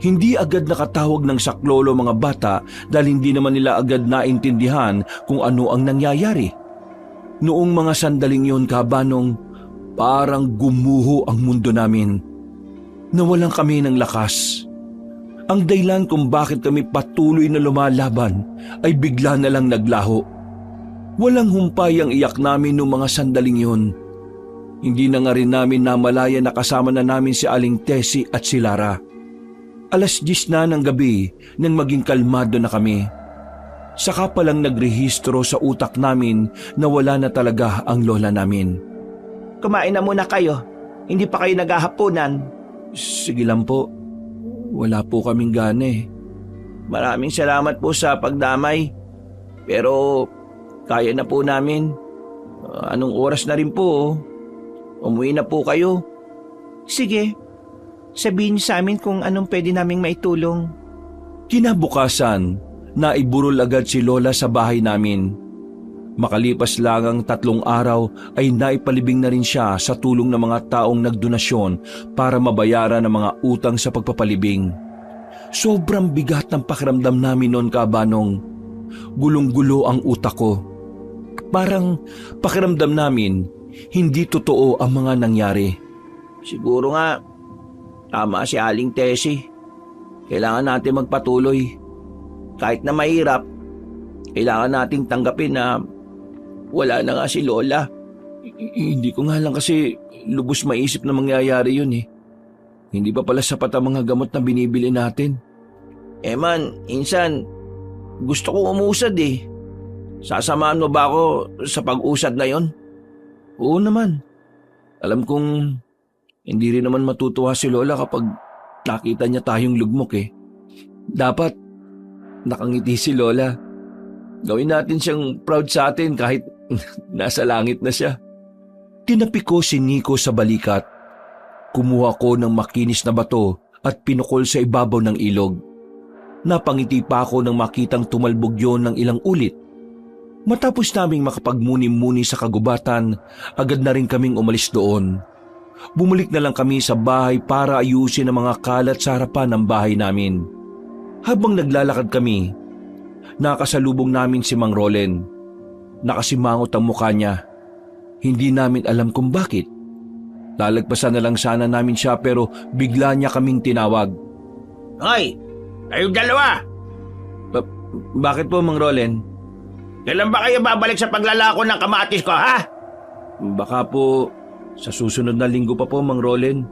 Speaker 1: Hindi agad nakatawag ng saklolo mga bata dahil hindi naman nila agad naintindihan kung ano ang nangyayari. Noong mga sandaling yon kabanong, parang gumuho ang mundo namin. Nawalan kami ng lakas. Ang dahilan kung bakit kami patuloy na lumalaban ay bigla na lang naglaho. Walang humpay ang iyak namin noong mga sandaling yon. Hindi na nga rin namin namalaya na kasama na namin si Aling Tessie at si Lara. 10:00 na ng gabi nang maging kalmado na kami. Saka palang nagrehistro sa utak namin na wala na talaga ang lola namin.
Speaker 3: Kumain na muna kayo. Hindi pa kayo naghahaponan.
Speaker 1: Sige lang po. Wala po kaming gana eh.
Speaker 3: Maraming salamat po sa pagdamay. Pero kaya na po namin. Anong oras na rin po. Umuwi na po kayo. Sige. Sabihin niyo sa amin kung anong pwede naming maitulong.
Speaker 1: Kinabukasan, naiburol agad si Lola sa bahay namin. Makalipas lang ang 3 araw ay naipalibing na rin siya sa tulong ng mga taong nagdonasyon para mabayaran ang mga utang sa pagpapalibing. Sobrang bigat ng pakiramdam namin noon, Kabanong. Gulong-gulo ang utak ko. Parang pakiramdam namin hindi totoo ang mga nangyari.
Speaker 3: Siguro nga, tama si Aling Tessie. Kailangan natin magpatuloy. Kahit na mahirap, kailangan nating tanggapin na wala na nga si Lola.
Speaker 1: Hindi ko nga lang kasi lubos maisip na mangyayari yun eh. Hindi pa pala sapat ang mga gamot na binibili natin.
Speaker 3: Man, insan, gusto ko umusad eh. Sasamahan mo ba ako sa pag-usad na yon?
Speaker 1: Oo naman. Alam kong hindi rin naman matutuwa si Lola kapag nakita niya tayong lugmok eh. Dapat nakangiti si Lola. Gawin natin siyang proud sa atin kahit nasa langit na siya. Tinapi ko si Nico sa balikat. Kumuha ko ng makinis na bato at pinukol sa ibabaw ng ilog. Napangiti pa ako nang makitang tumalbog yon ng ilang ulit. Matapos naming makapagmuni-muni sa kagubatan, agad na rin kaming umalis doon. Bumalik na lang kami sa bahay para ayusin ang mga kalat sa harapan ng bahay namin. Habang naglalakad kami, nakasalubong namin si Mang Rolen. Nakasimangot ang mukha niya. Hindi namin alam kung bakit. Lalagpasan na lang sana namin siya pero bigla niya kaming tinawag.
Speaker 2: Hoy! Kayong dalawa!
Speaker 1: Bakit po, Mang Rolen?
Speaker 2: Kailan ba kayo babalik sa paglalako ng kamatis ko, ha?
Speaker 1: Baka po sa susunod na linggo pa po, Mang Rolen.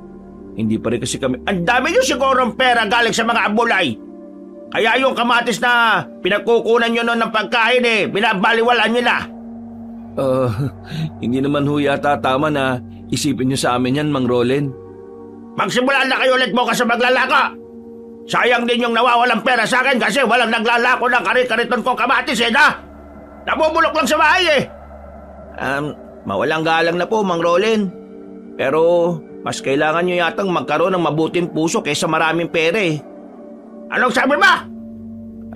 Speaker 1: Hindi pa rin kasi kami...
Speaker 2: Ang dami nyo sigurong pera galing sa mga abulay. Kaya yung kamatis na pinagkukunan nyo noon ng pagkain binabaliwalaan nyo na.
Speaker 1: Hindi naman ho yata tama na isipin nyo sa amin yan, Mang Rolen.
Speaker 2: Magsimula na kayo ulit bukas sa maglalako. Sayang din yung nawawalang pera sa akin kasi walang naglalako ng kari-kariton kong kamatis na. Nabubulok lang sa bahay
Speaker 3: Mawalang galang na po, Mang Rolen. Pero mas kailangan nyo yatang magkaroon ng mabuting puso kaysa maraming pera eh.
Speaker 2: Anong sabi ba?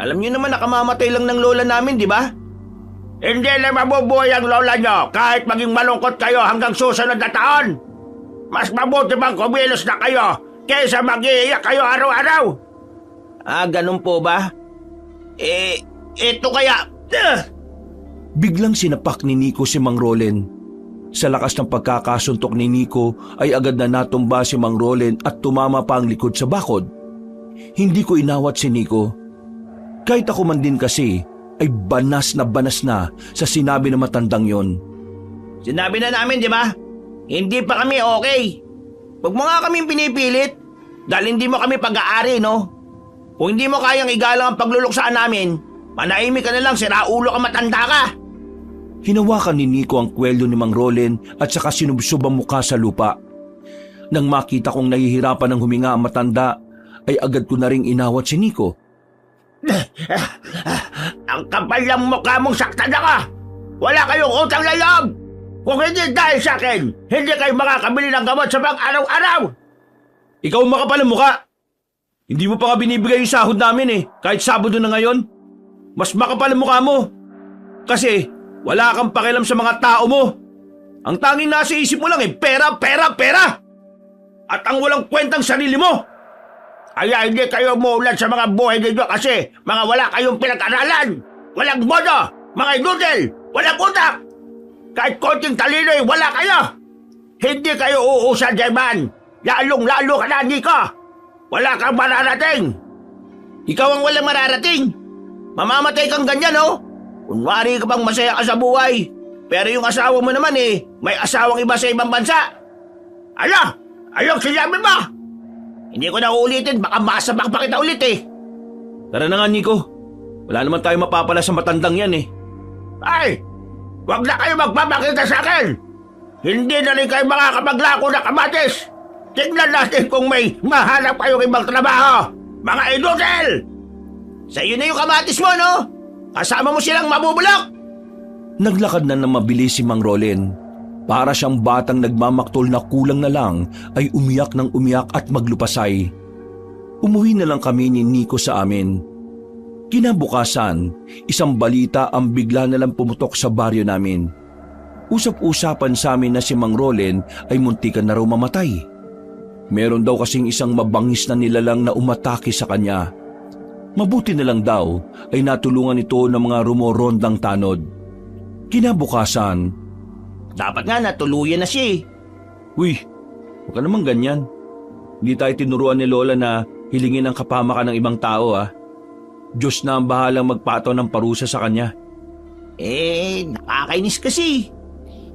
Speaker 3: Alam nyo naman nakamamatay lang ng lola namin, di ba?
Speaker 2: Hindi na mabubuhay ang lola nyo kahit maging malungkot kayo hanggang susunod na taon. Mas mabuti bang kumilos na kayo kaysa mag-iiyak kayo araw-araw?
Speaker 3: Ganun po ba? Ito kaya...
Speaker 1: Biglang sinapak ni Nico si Mang Rolen. Sa lakas ng pagkakasuntok ni Nico ay agad na natumba si Mang Rolen at tumama pa ang likod sa bakod. Hindi ko inawat si Nico. Kahit ako man din kasi ay banas na sa sinabi ng matandang yon.
Speaker 3: Sinabi na namin, di ba? Hindi pa kami okay. Huwag mo nga kaming pinipilit dahil hindi mo kami pag-aari, no? Kung hindi mo kayang igalang ang pagluluksaan namin, manahimik ka na lang, siraulo ka, matanda ka.
Speaker 1: Hinawakan ni Nico ang kwelyo ni Mang Rolen at saka sinubsob ang mukha sa lupa. Nang makita kong nahihirapan ng huminga ang matanda, ay agad ko na ring inawat si Nico.
Speaker 2: Ang kapal ng mukha mong saktan ka! Wala kayong utang na loob! Kung hindi dahil sa akin, hindi kayo makakabili ng gamot sa pang-araw-araw!
Speaker 1: Ikaw ang makapal ang mukha! Hindi mo pa nga binibigay yung sahod namin kahit Sabado na ngayon. Mas makapal ang mukha mo. Kasi wala kang pakialam sa mga tao mo. Ang tanging nasa isip mo lang pera, pera, pera! At ang walang kwentang sarili mo!
Speaker 2: Kaya hindi kayo umuulan sa mga buhay ninyo kasi mga wala kayong pinag-aralan! Walang modo! Mga idudel! Walang utak! Kahit konting talino wala kayo! Hindi kayo uusad, Jayman! Lalong-lalo ka na, Nico! Wala kang mararating!
Speaker 3: Ikaw ang walang mararating! Mamamatay kang ganyan, oh! Kunwari ka bang masaya ka sa buhay. Pero yung asawa mo naman may asawang iba sa ibang bansa.
Speaker 2: Ano? Ayong sinabi mo?
Speaker 3: Hindi ko na uulitin, baka masabak pa kita ulit
Speaker 1: Tara na nga, Nico. Wala naman tayo mapapala sa matandang yan
Speaker 2: Ay! Huwag na kayo magpapakita sa akin! Hindi na rin kayo makakapaglako na kamatis! Tignan natin kung may mahanap kayong ibang trabaho! Mga idudel!
Speaker 3: Sa iyo na yung kamatis mo, no? Kasama mo silang mabubulok!
Speaker 1: Naglakad na mabilis si Mang Rolen. Para siyang batang nagmamaktol na kulang na lang ay umiyak ng umiyak at maglupasay. Umuwi na lang kami ni Nico sa amin. Kinabukasan, isang balita ang bigla na lang pumutok sa baryo namin. Usap-usapan sa amin na si Mang Rolen ay muntikan na raw mamatay. Meron daw kasing isang mabangis na nilalang na umatake sa kanya. Mabuti na lang daw ay natulungan ito ng mga rumorondang tanod. Kinabukasan,
Speaker 3: Dapat nga natuluyan na siya eh.
Speaker 1: "Uy, huwag ka naman ganyan. Hindi tayo tinuruan ni Lola na hilingin ang kapamakan ng ibang tao ah. Diyos na ang bahalang magpataw ng parusa sa kanya."
Speaker 3: Nakakainis kasi.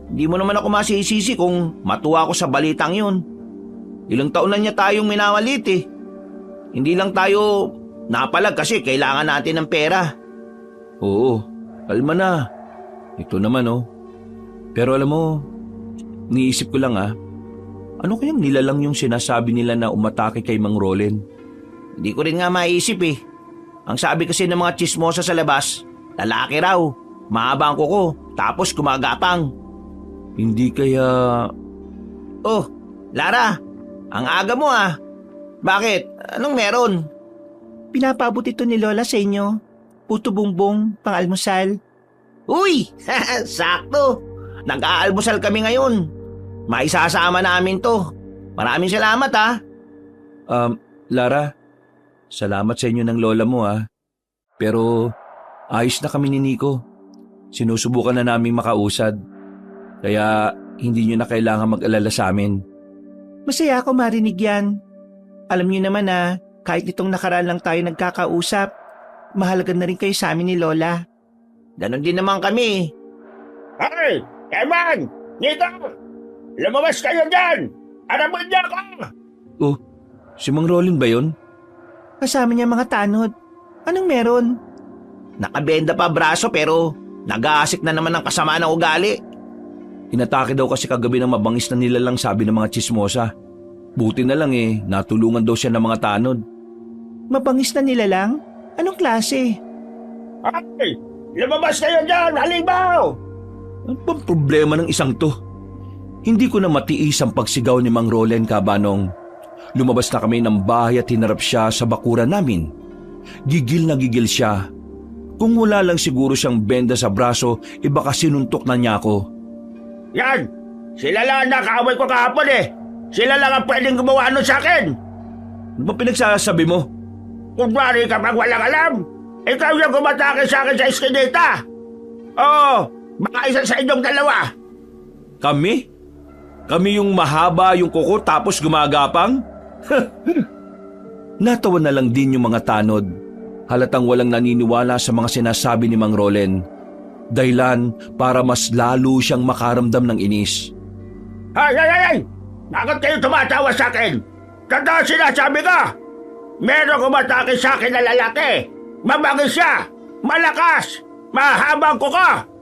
Speaker 3: Hindi mo naman ako masisisi kung matuwa ako sa balitang yun. Ilang taon na niya tayong minawalit eh. Hindi lang tayo napalag kasi kailangan natin ng pera.
Speaker 1: Oo, kalma na. Ito naman oh. Pero alam mo, niisip ko lang ano kayang nilalang yung sinasabi nila na umatake kay Mang Rolen?
Speaker 3: Hindi ko rin nga maisip eh. Ang sabi kasi ng mga tsismosa sa labas, lalaki raw, mahaba ang kuko, tapos gumagapang.
Speaker 1: Hindi kaya...
Speaker 3: Oh, Lara, ang aga mo ah. Bakit? Anong meron? Pinapabot ito ni Lola sa inyo. Puto bumbong, pang-almusal. Uy! Sakto! Nag-aalmusal kami ngayon. Maisasama namin to. Maraming salamat ha.
Speaker 1: Lara, salamat sa inyo ng lola mo Pero ayos na kami ni Nico. Sinusubukan na naming makausad. Kaya hindi nyo na kailangan mag-alala sa amin.
Speaker 3: Masaya ako marinig yan. Alam niyo naman kahit itong nakaraan lang tayo nagkakausap, mahalaga na rin kayo sa amin ni Lola. Ganon din naman kami.
Speaker 2: Hey! Eman! Nito! Lumabas kayo dyan! Araman niya ako!
Speaker 1: Oh, si Mang Rolen ba yun?
Speaker 3: Kasama niya mga tanod. Anong meron? Nakabenda pa braso pero nag-aasik na naman ng kasama ng ugali.
Speaker 1: Inatake daw kasi kagabi ng mabangis na nilalang sabi ng mga tsismosa. Buti na lang natulungan daw siya ng mga tanod.
Speaker 3: Mabangis na nilalang? Anong klase?
Speaker 2: Hey! Lumabas kayo dyan! Halimaw!
Speaker 1: Ano bang problema ng isang to? Hindi ko na matiis ang pagsigaw ni Mang Rolen, Kabanong. Lumabas na kami ng bahay at hinarap siya sa bakuran namin. Gigil na gigil siya. Kung wala lang siguro siyang benda sa braso, baka sinuntok na niya ako.
Speaker 2: Yan! Sila lang ang nakaaway ko kahapon eh! Sila lang ang pwedeng gumawa nun sa akin!
Speaker 1: Ano ba pinagsasabi mo?
Speaker 2: Kunwari kapag walang alam, ikaw yung gumatake sa akin sa eskinita! Oo! Baka isa sa inyong dalawa!
Speaker 1: Kami? Kami yung mahaba yung kuko tapos gumagapang? Natawa na lang din yung mga tanod. Halatang walang naniniwala sa mga sinasabi ni Mang Rolen. Dahilan para mas lalo siyang makaramdam ng inis.
Speaker 2: Ay! Bakit kayo tumatawa sa akin? Tanda sinasabi ko! Meron kumatake sa akin na lalaki! Mabangis siya! Malakas! Mahabang kuko!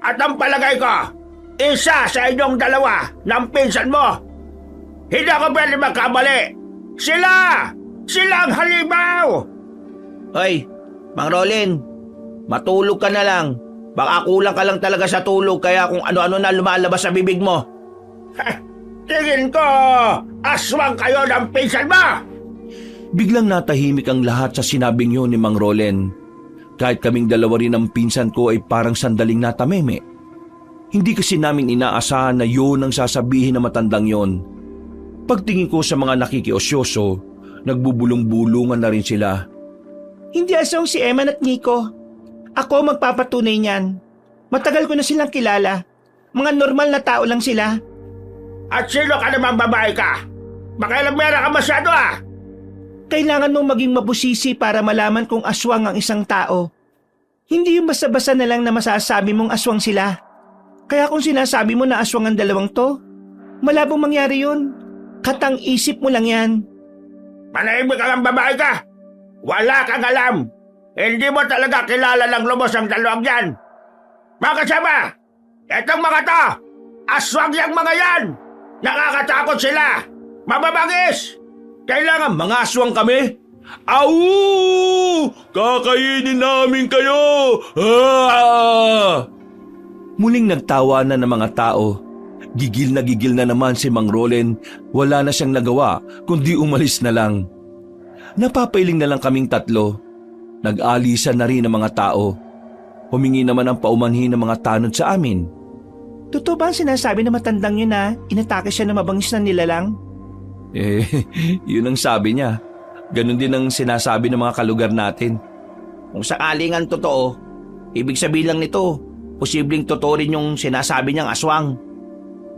Speaker 2: At ang palagay ko, isa sa inyong dalawa ng pinsan mo. Hindi ako pwede magkamali. Sila! Sila ang halimaw!
Speaker 3: Hoy, Mang Rolen, matulog ka na lang. Baka kulang ka lang talaga sa tulog kaya kung ano-ano na lumalabas sa bibig mo.
Speaker 2: Tingin ko, aswang kayo ng pinsan mo!
Speaker 1: Biglang natahimik ang lahat sa sinabing yun ni Mang Rolen. Kahit kaming dalawa rin ang pinsan ko ay parang sandaling natameme. Hindi kasi namin inaasahan na yun ang sasabihin ng matandang yon. Pagtingin ko sa mga nakikiosyoso, nagbubulong-bulungan na rin sila.
Speaker 3: Hindi asong si Eman at Nico. Ako magpapatunay niyan. Matagal ko na silang kilala. Mga normal na tao lang sila.
Speaker 2: At sino ka naman babae ka? Makailamera ka masyado
Speaker 3: Kailangan mong maging mabusisi para malaman kung aswang ang isang tao. Hindi yung basta-basta na lang na masasabi mong aswang sila. Kaya kung sinasabi mo na aswang ang dalawang to, malabong mangyari yun. Katang isip mo lang yan.
Speaker 2: Manahimik ka ng babae ka! Wala kang alam! Hindi mo talaga kilala ng lubos ang dalawang yan! Mga kasama! Etong mga to! Aswang yung mga yan! Nakakatakot sila! Mababangis!
Speaker 1: Kailangan mga aswang kami? Au! Kakainin namin kayo! Ah! Muling nagtawanan ng mga tao. Gigil na naman si Mang Rolen. Wala na siyang nagawa kundi umalis na lang. Napapailing na lang kaming tatlo. Nag-alisan na rin ang mga tao. Humingi naman ang paumanhin ng mga tanod sa amin.
Speaker 3: Totoo ba ang sinasabi na matandang yun na inatake siya na mabangis na nilalang?
Speaker 1: Yun ang sabi niya. Ganon din ang sinasabi ng mga kalugar natin.
Speaker 3: Kung sakaling ang totoo, ibig sabihin lang nito, posibleng totoo rin yung sinasabi niyang aswang.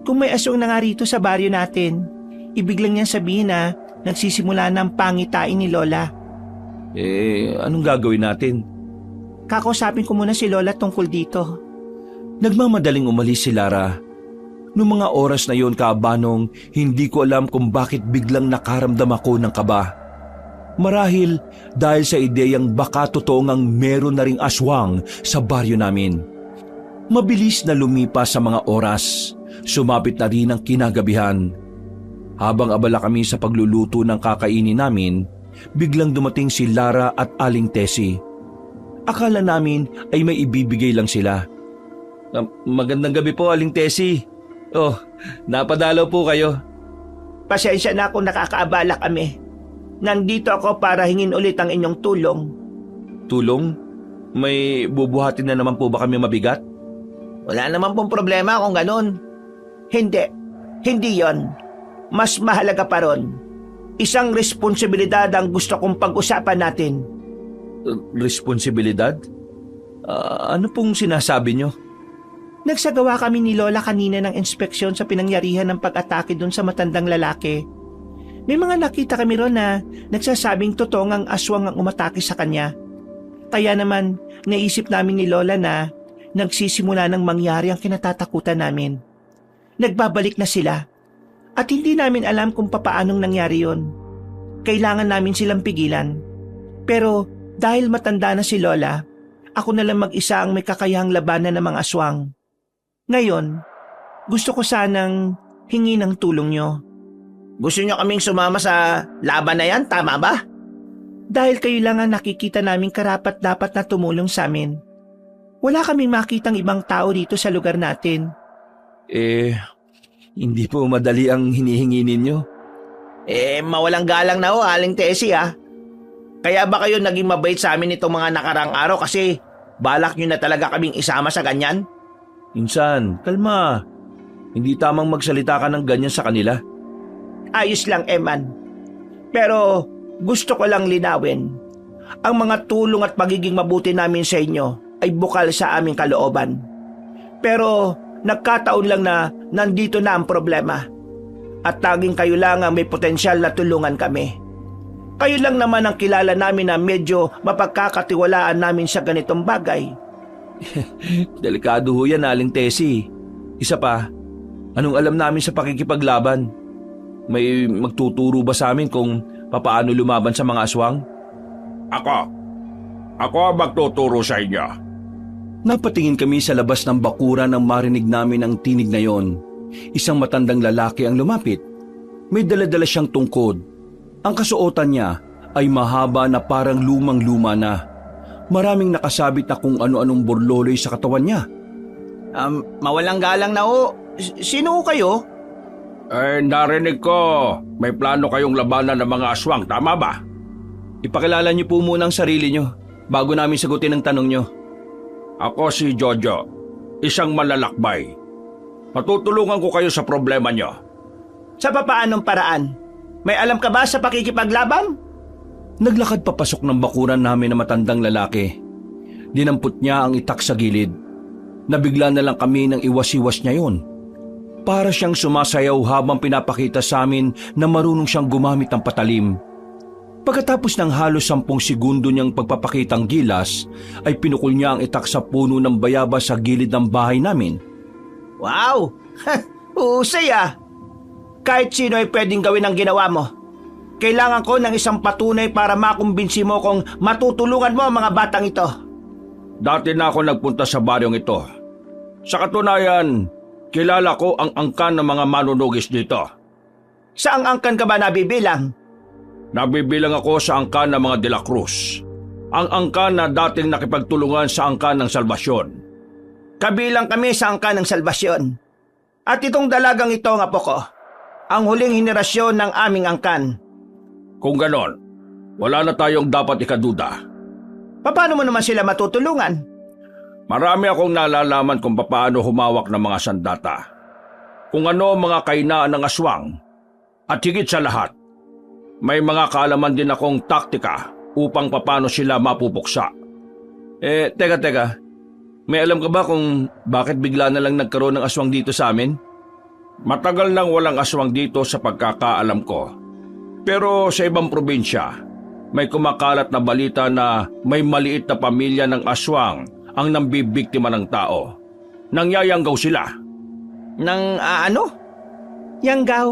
Speaker 3: Kung may aswang na nga rito sa baryo natin, ibig lang niyang sabihin na nagsisimula ng pangitain ni Lola.
Speaker 1: Anong gagawin natin?
Speaker 3: Kakausapin ko muna si Lola tungkol dito.
Speaker 1: Nagmamadaling umalis si Lara. Noong mga oras na yon, Kaabanong, hindi ko alam kung bakit biglang nakaramdam ako ng kaba. Marahil dahil sa ideyang baka totoo ngang meron na ring aswang sa baryo namin. Mabilis na lumipas sa mga oras. Sumapit na rin ang kinagabihan. Habang abala kami sa pagluluto ng kakainin namin, biglang dumating si Lara at Aling Tessie. Akala namin ay may ibibigay lang sila. Magandang gabi po, Aling Tessie. Oh, napadalaw po kayo.
Speaker 3: Pasensya na kung nakakaabala kami. Nandito ako para hingin ulit ang inyong tulong.
Speaker 1: Tulong? May bubuhatin na naman po ba kami mabigat?
Speaker 3: Wala naman pong problema kung ganun. Hindi yon. Mas mahalaga pa ron. Isang responsibilidad ang gusto kong pag-usapan natin.
Speaker 1: Responsibilidad? Ano pong sinasabi nyo?
Speaker 3: Nagsagawa kami ni Lola kanina ng inspeksyon sa pinangyarihan ng pag-atake dun sa matandang lalaki. May mga nakita kami ron na nagsasabing totoo ang aswang ang umatake sa kanya. Kaya naman, naisip namin ni Lola na nagsisimula ng mangyari ang kinatatakutan namin. Nagbabalik na sila. At hindi namin alam kung papaanong nangyari yon. Kailangan namin silang pigilan. Pero dahil matanda na si Lola, ako na lang mag-isa ang may kakayahang labanan ng mga aswang. Ngayon, gusto ko sanang hingi ng tulong nyo. Gusto nyo kaming sumama sa laban na yan, tama ba? Dahil kayo lang ang nakikita naming karapat-dapat na tumulong sa amin. Wala kaming makitang ibang tao dito sa lugar natin.
Speaker 1: Hindi po madali ang hinihingi ninyo.
Speaker 3: Mawalang galang na Aling Tessie ah. Kaya ba kayo naging mabait sa amin itong mga nakarang araw kasi balak nyo na talaga kaming isama sa ganyan?
Speaker 1: Insan, kalma. Hindi tamang magsalita ka ng ganyan sa kanila.
Speaker 3: Ayos lang, Eman. Pero gusto ko lang linawin. Ang mga tulong at pagiging mabuti namin sa inyo ay bukal sa aming kalooban. Pero nagkataon lang na nandito na ang problema. At taging kayo lang ang may potensyal na tulungan kami. Kayo lang naman ang kilala namin na medyo mapagkakatiwalaan namin sa ganitong bagay.
Speaker 1: Delikado ho yan, Aling Tessie. Isa pa, anong alam namin sa pakikipaglaban? May magtuturo ba sa amin kung papaano lumaban sa mga aswang?
Speaker 2: Ako ang magtuturo sa inyo.
Speaker 1: Napatingin kami sa labas ng bakuran nang marinig namin ang tinig na yon. Isang matandang lalaki ang lumapit. May dala-dala siyang tungkod. Ang kasuotan niya ay mahaba na parang lumang-luma na. Maraming nakasabit na kung ano-anong burloloy sa katawan niya.
Speaker 3: Mawalang galang na Sino kayo?
Speaker 2: Narinig ko, may plano kayong labanan ng mga aswang, tama ba?
Speaker 1: Ipakilala niyo po muna ang sarili niyo bago namin sagutin ang tanong niyo.
Speaker 2: Ako si Jojo, isang malalakbay. Matutulungan ko kayo sa problema niyo.
Speaker 3: Sa papaanong paraan? May alam ka ba sa pakikipaglaban?
Speaker 1: Naglakad papasok ng bakuran namin na matandang lalaki. Dinampot niya ang itak sa gilid. Nabigla na lang kami nang iwas-iwas niya yon. Para siyang sumasayaw habang pinapakita sa amin na marunong siyang gumamit ng patalim. Pagkatapos ng halos 10 segundo niyang pagpapakitang gilas, ay pinukol niya ang itak sa puno ng bayabas sa gilid ng bahay namin.
Speaker 3: Wow! Husay ah! Kahit sino ay pwedeng gawin ang ginawa mo. Kailangan ko ng isang patunay para makumbinsi mo kung matutulungan mo ang mga batang ito.
Speaker 2: Dati na ako nagpunta sa baryong ito. Sa katunayan, kilala ko ang angkan ng mga manunugis dito.
Speaker 3: Saang angkan ka ba nabibilang?
Speaker 2: Nabibilang ako sa angkan ng mga De La Cruz. Ang angkan na dating nakipagtulungan sa angkan ng Salvasyon.
Speaker 3: Kabilang kami sa angkan ng Salvasyon. At itong dalagang ito ang apo ko. Ang huling henerasyon ng aming angkan.
Speaker 2: Kung ganon, wala na tayong dapat ikaduda.
Speaker 3: Paano mo naman sila matutulungan?
Speaker 2: Marami akong nalalaman kung paano humawak ng mga sandata. Kung ano ang mga kainaan ng aswang. At higit sa lahat, May mga kaalaman din akong taktika upang papano sila mapupuksa.
Speaker 1: Teka. May alam ka ba kung bakit bigla na lang nagkaroon ng aswang dito sa amin?
Speaker 2: Matagal nang walang aswang dito sa pagkakaalam ko. Pero sa ibang probinsya, may kumakalat na balita na may maliit na pamilya ng aswang ang nambibiktima ng tao. Nangyayanggaw sila.
Speaker 3: Ano? Yanggaw.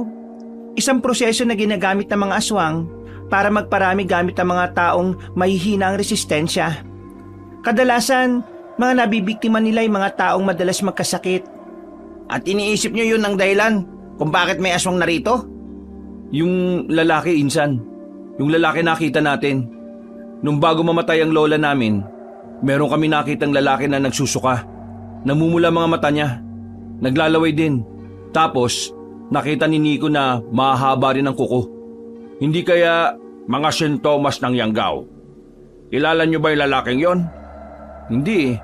Speaker 3: Isang proseso na ginagamit ng mga aswang para magparami gamit ang mga taong mahihina ang resistensya. Kadalasan, mga nabibiktima nila ay mga taong madalas magkasakit. At iniisip nyo yun ang dahilan kung bakit may aswang narito?
Speaker 1: Yung lalaki, Insan. Yung lalaki nakita natin. Nung bago mamatay ang lola namin, meron kami nakitang lalaki na nagsusuka. Namumula mga mata niya. Naglalaway din. Tapos, nakita ni Nico na mahaba rin ang kuko.
Speaker 2: Hindi kaya mga sintomas ng yanggaw? Kilala nyo ba yung lalaking yon?
Speaker 1: Hindi eh.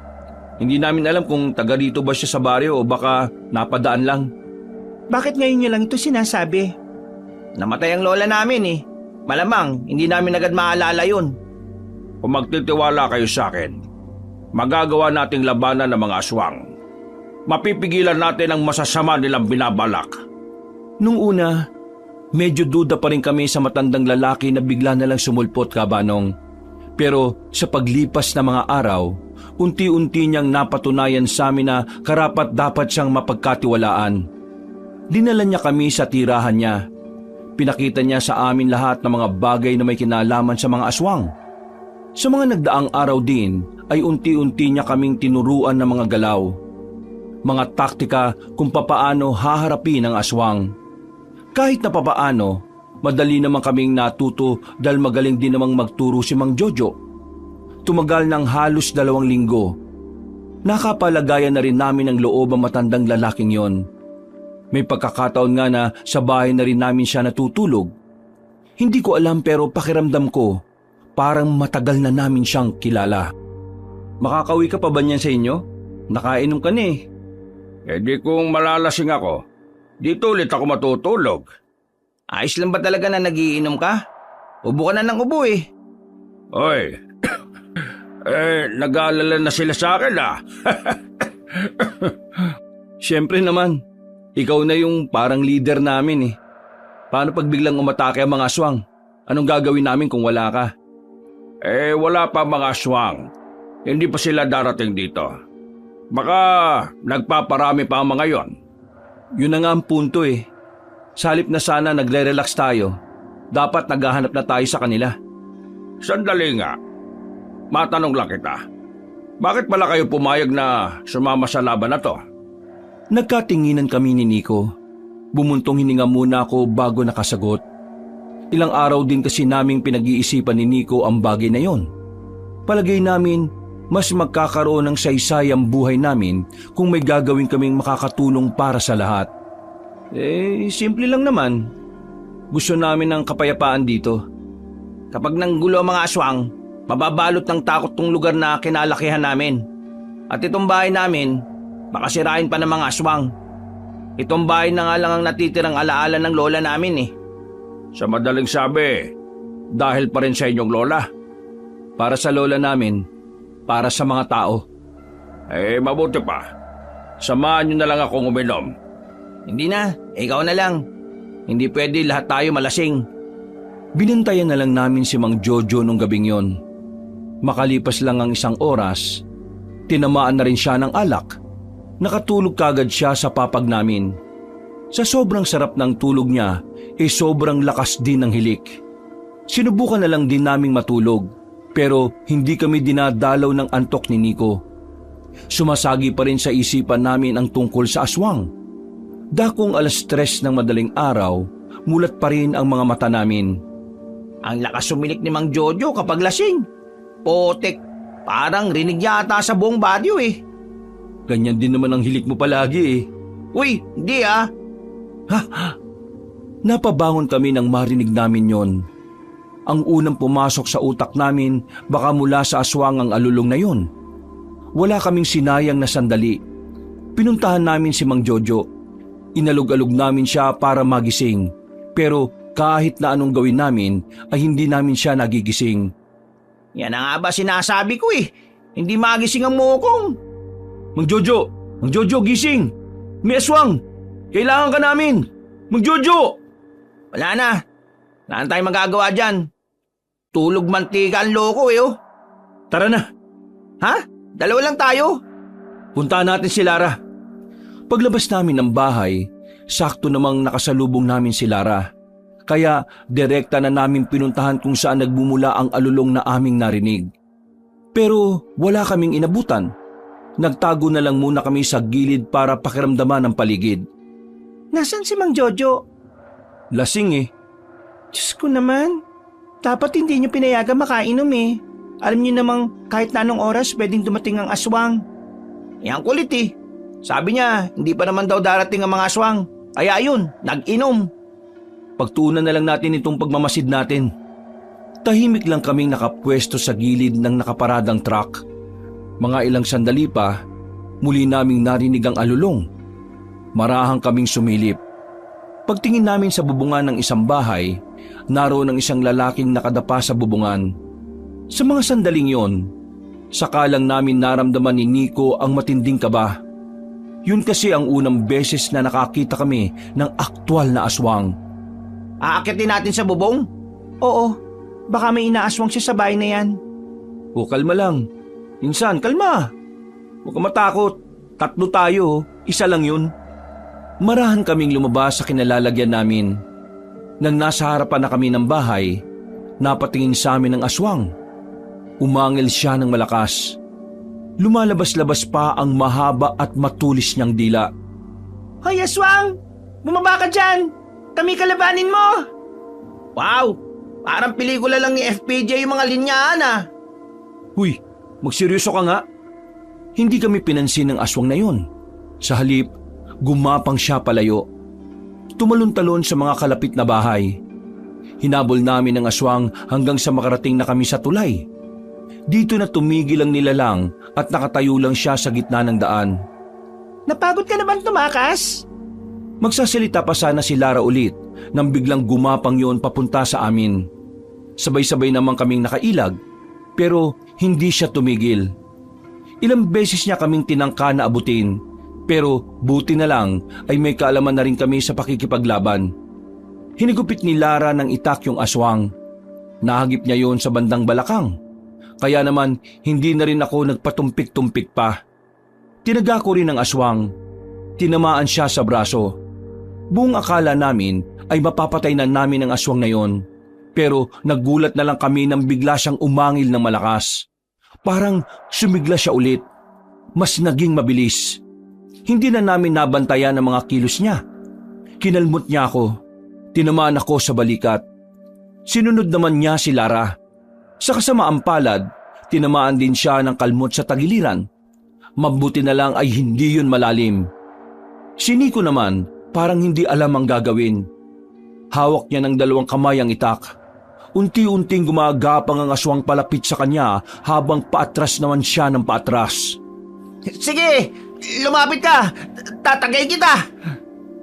Speaker 1: Hindi namin alam kung taga rito ba siya sa baryo o baka napadaan lang.
Speaker 3: Bakit ngayon nyo lang ito sinasabi? Namatay ang lola namin eh. Malamang, hindi namin agad maalala yun.
Speaker 2: Kung magtitiwala kayo sa akin, magagawa nating labanan ng mga aswang. Mapipigilan natin ang masasama nilang binabalak.
Speaker 1: Nung una, medyo duda pa rin kami sa matandang lalaki na bigla na lang sumulpot, Kabanong. Pero sa paglipas ng mga araw, unti-unti niyang napatunayan sa amin na karapat dapat siyang mapagkatiwalaan. Dinala niya kami sa tirahan niya. Pinakita niya sa amin lahat ng mga bagay na may kinalaman sa mga aswang. Sa mga nagdaang araw din ay unti-unti niya kaming tinuruan ng mga galaw. Mga taktika kung papaano haharapin ang aswang. Kahit na papaano, madali naman kaming natuto dahil magaling din namang magturo si Mang Jojo. Tumagal ng halos 2 linggo. Nakapalagayan na rin namin ang loob ang matandang lalaking yon. May pagkakataon nga na sa bahay na rin namin siya natutulog. Hindi ko alam pero pakiramdam ko, parang matagal na namin siyang kilala. Makakauwi ka pa ba niyan sa inyo? Nakainom ka na eh.
Speaker 2: Di kung malalasing ako, dito ulit ako matutulog.
Speaker 3: Ayos lang ba talaga na nagiinom ka? Ubo ka na ng ubo eh.
Speaker 2: Oy, nag-aalala na sila sa akin ah.
Speaker 1: Siyempre naman, ikaw na yung parang leader namin eh. Paano pag biglang umatake ang mga aswang? Anong gagawin namin kung wala ka?
Speaker 2: Wala pa mga aswang. Hindi pa sila darating dito. Baka nagpaparami pa ang mga yon.
Speaker 1: Yun na nga ang punto eh. Sa halip na sana nagre-relax tayo, dapat naghahanap na tayo sa kanila.
Speaker 2: Sandali nga. Matanong lang kita. Bakit pala kayo pumayag na sumama sa laban na to?
Speaker 1: Nagkatinginan kami ni Nico. Bumuntong hininga muna ako bago nakasagot. Ilang araw din kasi naming pinag-iisipan ni Nico ang bagay na yon. Palagay namin, mas magkakaroon ng saysay ang buhay namin kung may gagawin kaming makakatulong para sa lahat. Simple lang naman. Gusto namin ng kapayapaan dito.
Speaker 3: Kapag nanggulo ang mga aswang, mababalot ng takot tong lugar na kinalakihan namin. At itong bahay namin, baka sirain pa ng mga aswang. Itong bahay na nga lang ang natitirang alaala ng lola namin eh.
Speaker 2: Sa madaling sabi, dahil pa rin sa inyong lola.
Speaker 1: Para sa lola namin, para sa mga tao.
Speaker 2: Mabuti pa. Samahan niyo na lang akong uminom.
Speaker 3: Hindi na, ikaw na lang. Hindi pwede lahat tayo malasing.
Speaker 1: Binantayan na lang namin si Mang Jojo nung gabing yon. Makalipas lang ang 1 oras, tinamaan na rin siya ng alak. Nakatulog kagad siya sa papag namin. Sa sobrang sarap ng tulog niya, sobrang lakas din ng hilik. Sinubukan na lang din naming matulog, pero hindi kami dinadalaw ng antok ni Nico. Sumasagi pa rin sa isipan namin ang tungkol sa aswang. Dakong 3:00 ng madaling araw, mulat pa rin ang mga mata namin.
Speaker 3: Ang lakas sumilik ni Mang Jojo kapag lasing. Potek, parang rinig yata sa buong badyo eh.
Speaker 1: Ganyan din naman ang hilik mo palagi eh.
Speaker 3: Uy, hindi ah.
Speaker 1: Napabangon kami nang marinig namin yon. Ang unang pumasok sa utak namin baka mula sa aswang ang alulong na yon. Wala kaming sinayang na sandali. Pinuntahan namin si Mang Jojo. Inalog-alog namin siya para magising. Pero kahit na anong gawin namin ay hindi namin siya nagigising.
Speaker 3: Yan na nga ba sinasabi ko eh. Hindi magising ang mukong.
Speaker 1: Mang Jojo, gising! May aswang! Kailangan ka namin! Mang Jojo!
Speaker 3: Wala na. Wala na tayong magagawa dyan. Tulog mantika ang loko eh oh.
Speaker 1: Tara na,
Speaker 3: Ha? Dalawa lang tayo?
Speaker 1: puntahan natin si Lara. Paglabas namin ng bahay, sakto namang nakasalubong namin si Lara. Kaya direkta na namin pinuntahan kung saan nagmumula ang alulong na aming narinig. Pero wala kaming inabutan. Nagtago na lang muna kami sa gilid para pakiramdaman ang paligid.
Speaker 3: Nasaan si Mang Jojo?
Speaker 1: Lasing eh.
Speaker 3: Diyos ko naman. Dapat hindi niyo pinayagan makainom eh. Alam niyo namang kahit na anong oras pwedeng dumating ang aswang. Yan kulit eh. Sabi niya, hindi pa naman daw darating ang mga aswang. Kaya yun, nag-inom.
Speaker 1: Pagtuunan na lang natin itong pagmamasid natin. Tahimik lang kaming nakapwesto sa gilid ng nakaparadang truck. Mga ilang sandali pa, muli naming narinig ang alulong. Marahang kaming sumilip. Pagtingin namin sa bubungan ng isang bahay, naroon ang isang lalaking nakadapa sa bubungan. Sa mga sandaling yon, saka lang namin naramdaman ni Nico ang matinding kaba. Yun kasi ang unang beses na nakakita kami ng aktwal na aswang.
Speaker 3: Aakitin natin sa bubong? Oo, baka may inaaswang siya sa bahay na yan.
Speaker 1: O kalma lang. Insan, kalma. Huwag ka matakot. 3 tayo, isa lang yun. Marahan kaming lumabas sa kinalalagyan namin. Nang nasa harapan na kami ng bahay, napatingin sa amin ang aswang. Umangil siya ng malakas. Lumalabas-labas pa ang mahaba at matulis niyang dila.
Speaker 3: Hoy aswang! Bumaba ka dyan! Kami kalabanin mo! Wow! Parang pelikula lang ni FPJ yung mga linyaan ah!
Speaker 1: Huy, magseryoso ka nga. Hindi kami pinansin ng aswang na yun. Sa halip, gumapang siya palayo. Tumalon-talon sa mga kalapit na bahay. Hinabol namin ang aswang hanggang sa makarating na kami sa tulay. Dito na tumigil ang nilalang at nakatayo lang siya sa gitna ng daan.
Speaker 3: Napagod ka na bang tumakas?
Speaker 1: Magsasalita pa sana si Lara ulit nang biglang gumapang yon papunta sa amin. Sabay-sabay naman kaming nakailag pero hindi siya tumigil. Ilang beses niya kaming tinangka na abutin pero buti na lang ay may kaalaman na rin kami sa pakikipaglaban. Hinigupit ni Lara ng itak yung aswang. Nahagip niya yon sa bandang balakang. Kaya naman hindi na rin ako nagpatumpik-tumpik pa. Tinaga ko rin ang aswang. Tinamaan siya sa braso. Buong akala namin ay mapapatay na namin ang aswang na yon. Pero naggulat na lang kami nang bigla siyang umangil ng malakas. Parang sumigla siya ulit. Mas naging mabilis. Hindi na namin nabantayan ang mga kilos niya. Kinalmot niya ako. Tinamaan ako sa balikat. Sinunod naman niya si Lara. Sa kasamaang palad, tinamaan din siya ng kalmot sa tagiliran. Mabuti na lang ay hindi yun malalim. Si Nico naman parang hindi alam ang gagawin. Hawak niya ng 2 kamay ang itak. Unti-unting gumagapang ang aswang palapit sa kanya habang paatras naman siya ng paatras.
Speaker 3: Sige! Lumapit ka! Tatagay kita!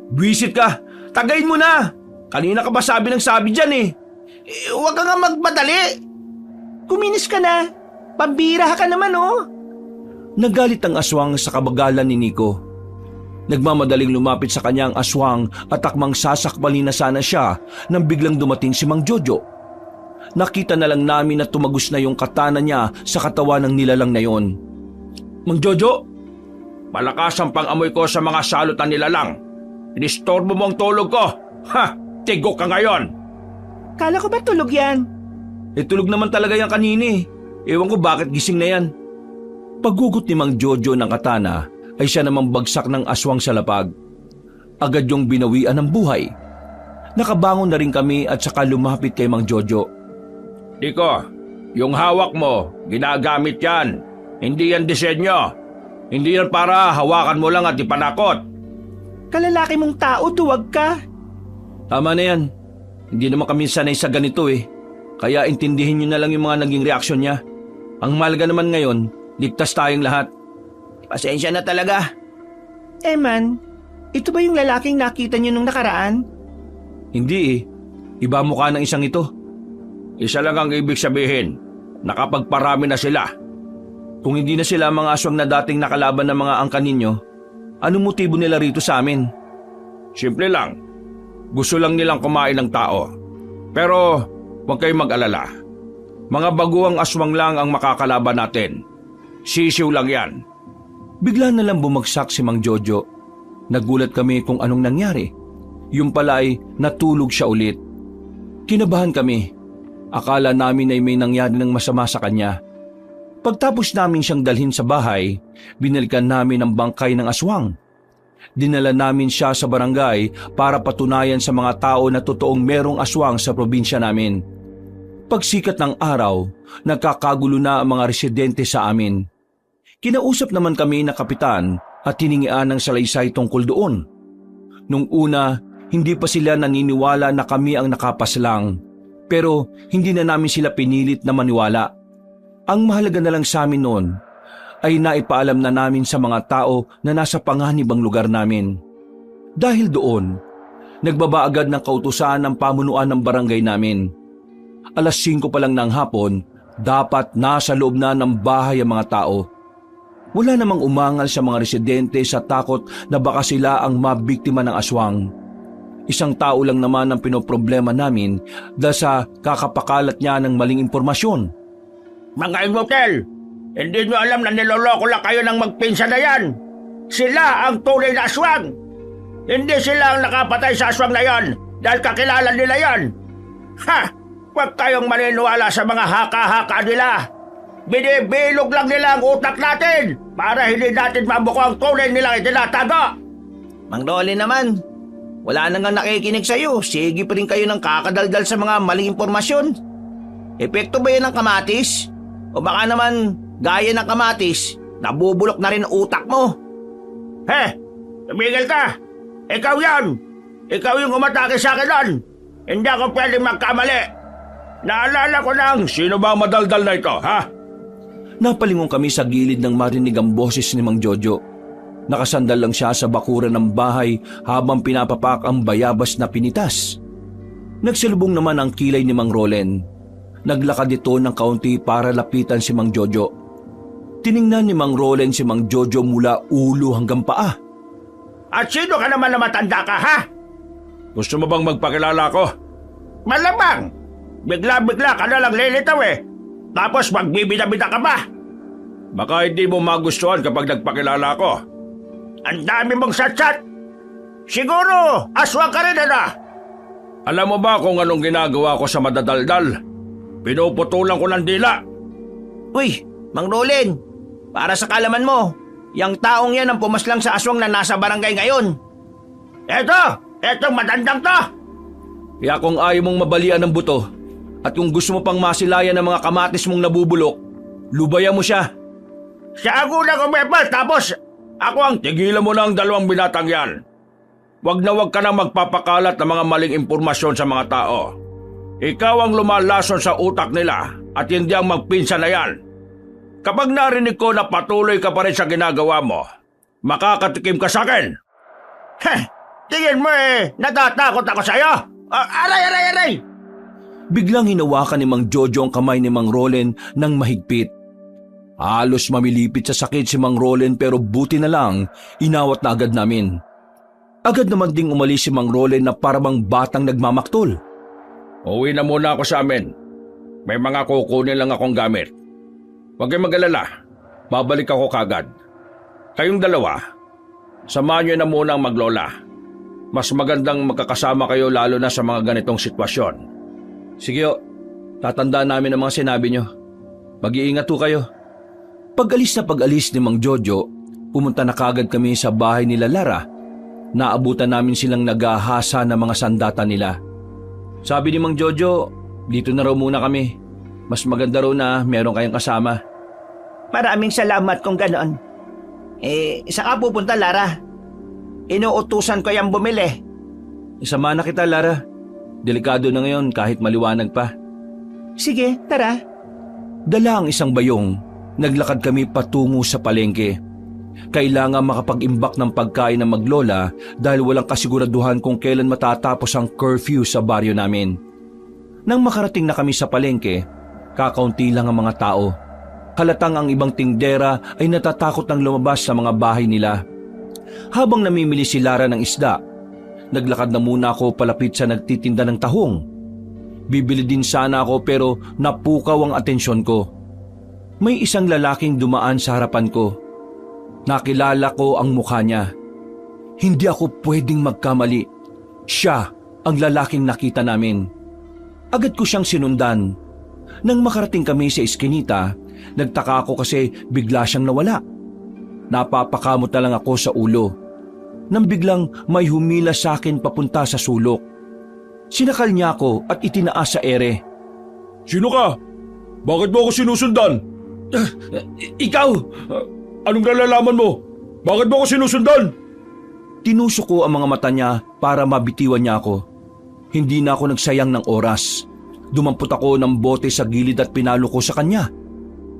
Speaker 1: Buwisit ka! Tagayin mo na! Kanina ka ba sabi ng sabi dyan eh?
Speaker 3: Huwag ka nga magmadali! Kuminis ka na! Pambira ka naman oh!
Speaker 1: Nagalit ang aswang sa kabagalan ni Nico. Nagmamadaling lumapit sa kanya ang aswang at takmang sasakbalin na sana siya nang biglang dumating si Mang Jojo. Nakita na lang namin na tumagos na yung katana niya sa katawan ng nilalang na yon.
Speaker 2: Mang Jojo, malakas ang pang-amoy ko sa mga salutan nilalang. Inistorbo mo ang tulog ko. Ha! Tigok ka ngayon!
Speaker 3: Kala ko ba tulog yan?
Speaker 1: Tulog naman talaga yan kanina eh. Ewan ko bakit gising na yan. Paggugot ni Mang Jojo ng katana ay siya namang bagsak ng aswang sa lapag. Agad yung binawian ng buhay. Nakabangon na rin kami at saka lumapit kay Mang Jojo.
Speaker 2: Nico, yung hawak mo, ginagamit yan. Hindi yan disenyo. Hindi yan para hawakan mo lang at ipanakot.
Speaker 3: Kalalaki mong tao, duwag ka.
Speaker 1: Tama na yan. Hindi naman kami sanay sa ganito eh. Kaya intindihin niyo na lang yung mga naging reaksyon niya. Ang mahalaga naman ngayon, ligtas tayong lahat.
Speaker 3: Pasensya na talaga. Man, ito ba yung lalaking nakita niyo nung nakaraan?
Speaker 1: Hindi eh. Iba mukha ng isang ito.
Speaker 2: Isa lang ang ibig sabihin, nakapagparami na sila.
Speaker 1: Kung hindi na sila mga aswang na dating nakalaban ng mga angkan ninyo, anong motibo nila rito sa amin?
Speaker 2: Simple lang, gusto lang nilang kumain ng tao. Pero huwag kayong mag-alala. Mga baguang aswang lang ang makakalaban natin. Sisiw lang yan.
Speaker 1: Bigla na lang bumagsak si Mang Jojo. Nagulat kami kung anong nangyari. Yung pala ay natulog siya ulit. Kinabahan kami. Akala namin ay may nangyari ng masama sa kanya. Pagtapos namin siyang dalhin sa bahay, binalikan namin ang bangkay ng aswang. Dinala namin siya sa barangay para patunayan sa mga tao na totoong merong aswang sa probinsya namin. Pagsikat ng araw, nagkakagulo na ang mga residente sa amin. Kinausap naman kami na kapitan at tiningian ng salaysay tungkol doon. Nung una, hindi pa sila naniniwala na kami ang nakapaslang, pero hindi na namin sila pinilit na maniwala. Ang mahalaga na lang sa amin noon ay naipaalam na namin sa mga tao na nasa panganib ang lugar namin. Dahil doon, nagbaba agad ng kautusan ng pamunuan ng barangay namin. 5:00 pa lang ng hapon, dapat nasa loob na ng bahay ang mga tao. Wala namang umangal sa mga residente sa takot na baka sila ang mabiktima ng aswang. Isang tao lang naman ang pinoproblema namin dahil sa kakapakalat niya ng maling impormasyon.
Speaker 2: Mga immortal, hindi nyo alam na niloloko lang kayo ng magpinsan na yan. Sila ang tunay na aswang. Hindi sila ang nakapatay sa aswang na yan dahil kakilala nila yan. Ha! Huwag kayong maniniwala sa mga haka-haka nila. Binibilog lang nila ang utak natin para hindi natin mabuko ang tunay nilang itinatago.
Speaker 3: Mang Rolin naman, wala na nga nakikinig sa'yo. Sige pa rin kayo ng kakadaldal sa mga maling impormasyon. Epekto ba yan ng kamatis? O baka naman, gaya ng kamatis, nabubulok na rin ang utak mo.
Speaker 2: Tumigil ka! Ikaw yan! Ikaw yung umatake sa akin doon! Hindi ako pwedeng magkamali! Naalala ko lang, sino ba ang madaldal na ito, ha?
Speaker 1: Napalingon kami sa gilid ng marinig ang boses ni Mang Jojo. Nakasandal lang siya sa bakuran ng bahay habang pinapapak ang bayabas na pinitas. Nagsalubong naman ang kilay ni Mang Rolen. Naglakad ito ng kaunti para lapitan si Mang Jojo. Tiningnan ni Mang Rolen si Mang Jojo mula ulo hanggang paa.
Speaker 2: At sino ka naman na matanda ka, ha? Gusto mo bang magpakilala ko? Malamang! Bigla-bigla ka na lang lilitaw eh. Tapos magbibida-bida ka pa. Baka hindi mo magustuhan kapag nagpakilala ko. Ang dami mong satsat. Siguro, aswang ka rin na. Alam mo ba kung anong ginagawa ko sa madadaldal? Pinuputulan ko ng dila.
Speaker 3: Uy, Mang Rolin, para sa kalaman mo, yang taong yan ang pumaslang sa aswang na nasa barangay ngayon.
Speaker 2: Etong matandang to.
Speaker 1: Kaya kung ayaw mong mabalian ng buto at kung gusto mo pang masilayan ng mga kamatis mong nabubulok, lubayan mo siya.
Speaker 2: Siya ang unang umepal, tapos ako ang tigilan mo na ang dalawang binatang yan. Wag na wag ka nang magpapakalat ng mga maling impormasyon sa mga tao. Ikaw ang lumalason sa utak nila at hindi ang magpinsan na yan. Kapag narinig ko na patuloy ka pa rin sa ginagawa mo, makakatikim ka sa akin. Tingin mo natatakot ako sa'yo? Aray!
Speaker 1: Biglang hinawakan ni Mang Jojo ang kamay ni Mang Rolen ng mahigpit. Halos mamilipit sa sakit si Mang Rolen pero buti na lang, inawat na agad namin. Agad naman ding umalis si Mang Rolen na parang batang nagmamaktol.
Speaker 2: Uwi na muna ako sa amin. May mga kukunin lang akong gamit. Huwag kayong mag-alala. Babalik ako kagad. Kayong dalawa, samahan nyo na muna ang maglola. Mas magandang magkakasama kayo lalo na sa mga ganitong sitwasyon.
Speaker 1: Sige o, tatandaan namin ang mga sinabi nyo. Mag-iingat ho kayo. Pag-alis ni Mang Jojo, pumunta na kagad kami sa bahay nila Lara. Naabutan namin silang naghahasa ng mga sandata nila. Sabi ni Mang Jojo, dito na raw muna kami. Mas maganda raw na meron kayong kasama.
Speaker 3: Maraming salamat kung ganoon. Saan ka pupunta, Lara? Inuutusan ko yung bumili.
Speaker 1: Isama na kita, Lara. Delikado na ngayon kahit maliwanag pa.
Speaker 3: Sige, tara.
Speaker 1: Dala ang isang bayong, naglakad kami patungo sa palengke. Kailangan makapag-imbak ng pagkain ng maglola dahil walang kasiguraduhan kung kailan matatapos ang curfew sa baryo namin. Nang makarating na kami sa palengke, kakaunti lang ang mga tao. Halatang ang ibang tindera ay natatakot ng lumabas sa mga bahay nila. Habang namimili si Lara ng isda, naglakad na muna ako palapit sa nagtitinda ng tahong. Bibili din sana ako pero napukaw ang atensyon ko. May isang lalaking dumaan sa harapan ko. Nakilala ko ang mukha niya. Hindi ako pwedeng magkamali. Siya ang lalaking nakita namin. Agad ko siyang sinundan. Nang makarating kami sa iskinita, nagtaka ako kasi bigla siyang nawala. Napapakamot na lang ako sa ulo. Nang biglang may humila sa akin papunta sa sulok. Sinakal niya ako at itinaas sa ere.
Speaker 2: Sino ka? Bakit mo ako sinusundan?
Speaker 1: Ikaw!
Speaker 2: Anong nalalaman mo? Bakit mo ako sinusundan?
Speaker 1: Tinusok ko ang mga mata niya para mabitiwan niya ako. Hindi na ako nagsayang ng oras. Dumampot ako ng bote sa gilid at pinalo ko sa kanya.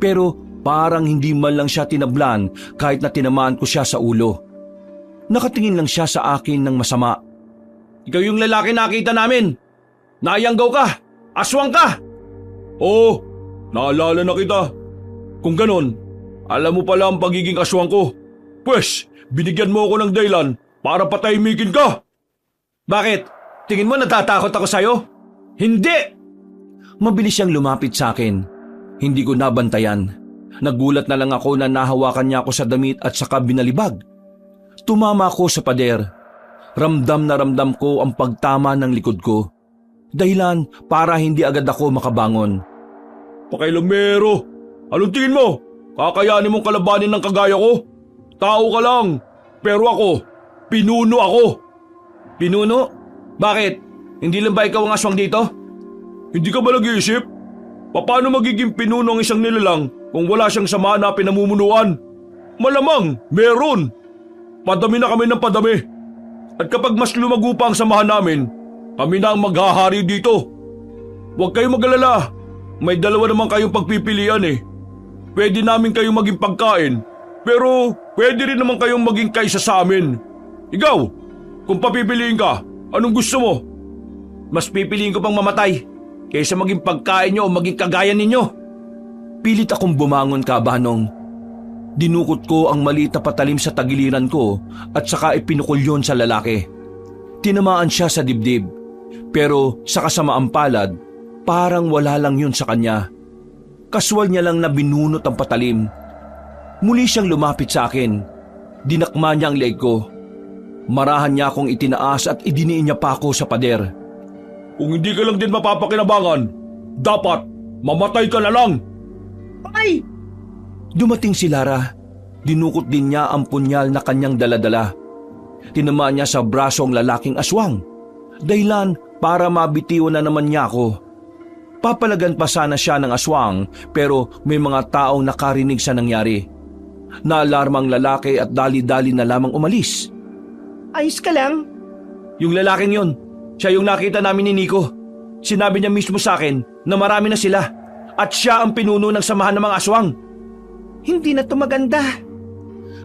Speaker 1: Pero parang hindi man lang siya tinablan kahit na tinamaan ko siya sa ulo. Nakatingin lang siya sa akin ng masama.
Speaker 2: Ikaw yung lalaki nakita namin. Nayanggaw ka. Aswang ka. Oo, naalala na kita. Kung ganon, alam mo pala ang pagiging aswang ko. Pwes, binigyan mo ako ng dahilan para patahimikin ka.
Speaker 1: Bakit? Tingin mo natatakot ako sa'yo? Hindi! Mabilis siyang lumapit sa akin. Hindi ko nabantayan. Nagulat na lang ako na nahawakan niya ako sa damit at saka binalibag. Tumama ako sa pader. Ramdam na ramdam ko ang pagtama ng likod ko. Dahilan para hindi agad ako makabangon.
Speaker 2: Pakailamero, anong tingin mo? Kakayanin mong kalabanin ng kagaya ko? Tao ka lang, pero ako, pinuno ako.
Speaker 1: Pinuno? Bakit? Hindi lang ba ikaw ang aswang dito?
Speaker 2: Hindi ka ba nag-iisip? Paano magiging pinuno ang isang nilalang kung wala siyang samahan na pinamumunuan? Malamang, meron. Padami na kami ng padami. At kapag mas lumago pa ang samahan namin, kami na ang maghahari dito. Huwag kayong mag-alala. May dalawa naman kayong pagpipilian eh. Pwede namin kayong maging pagkain, pero pwede rin naman kayong maging kaysa sa amin. Ikaw, kung papipiliin ka, anong gusto mo?
Speaker 1: Mas pipiliin ko pang mamatay kaysa maging pagkain niyo o maging kagaya ninyo. Pilit akong bumangon, Kabanong. Dinukot ko ang maliit na patalim sa tagiliran ko at saka ipinukol yon sa lalaki. Tinamaan siya sa dibdib, pero sa kasamaang palad, parang wala lang yun sa kanya. Kaswal niya lang na binunot ang patalim. Muli siyang lumapit sa akin. Dinakma niya ang leeg ko. Marahan niya akong itinaas at idiniin niya pa ako sa pader.
Speaker 2: Kung hindi ka lang din mapapakinabangan, dapat mamatay ka na lang.
Speaker 3: Ay!
Speaker 1: Dumating si Lara. Dinukot din niya ang punyal na kanyang daladala. Tinamaan niya sa braso ang lalaking aswang. Dahilan para mabitiwan na naman niya ako. Papalagan pa sana siya ng aswang pero may mga taong nakarinig sa nangyari. Naalarma ang lalaki at dali-dali na lamang umalis.
Speaker 3: Ayos ka lang?
Speaker 1: Yung lalaking yun, siya yung nakita namin ni Nico. Sinabi niya mismo sa akin na marami na sila at siya ang pinuno ng samahan ng mga aswang.
Speaker 3: Hindi na to maganda.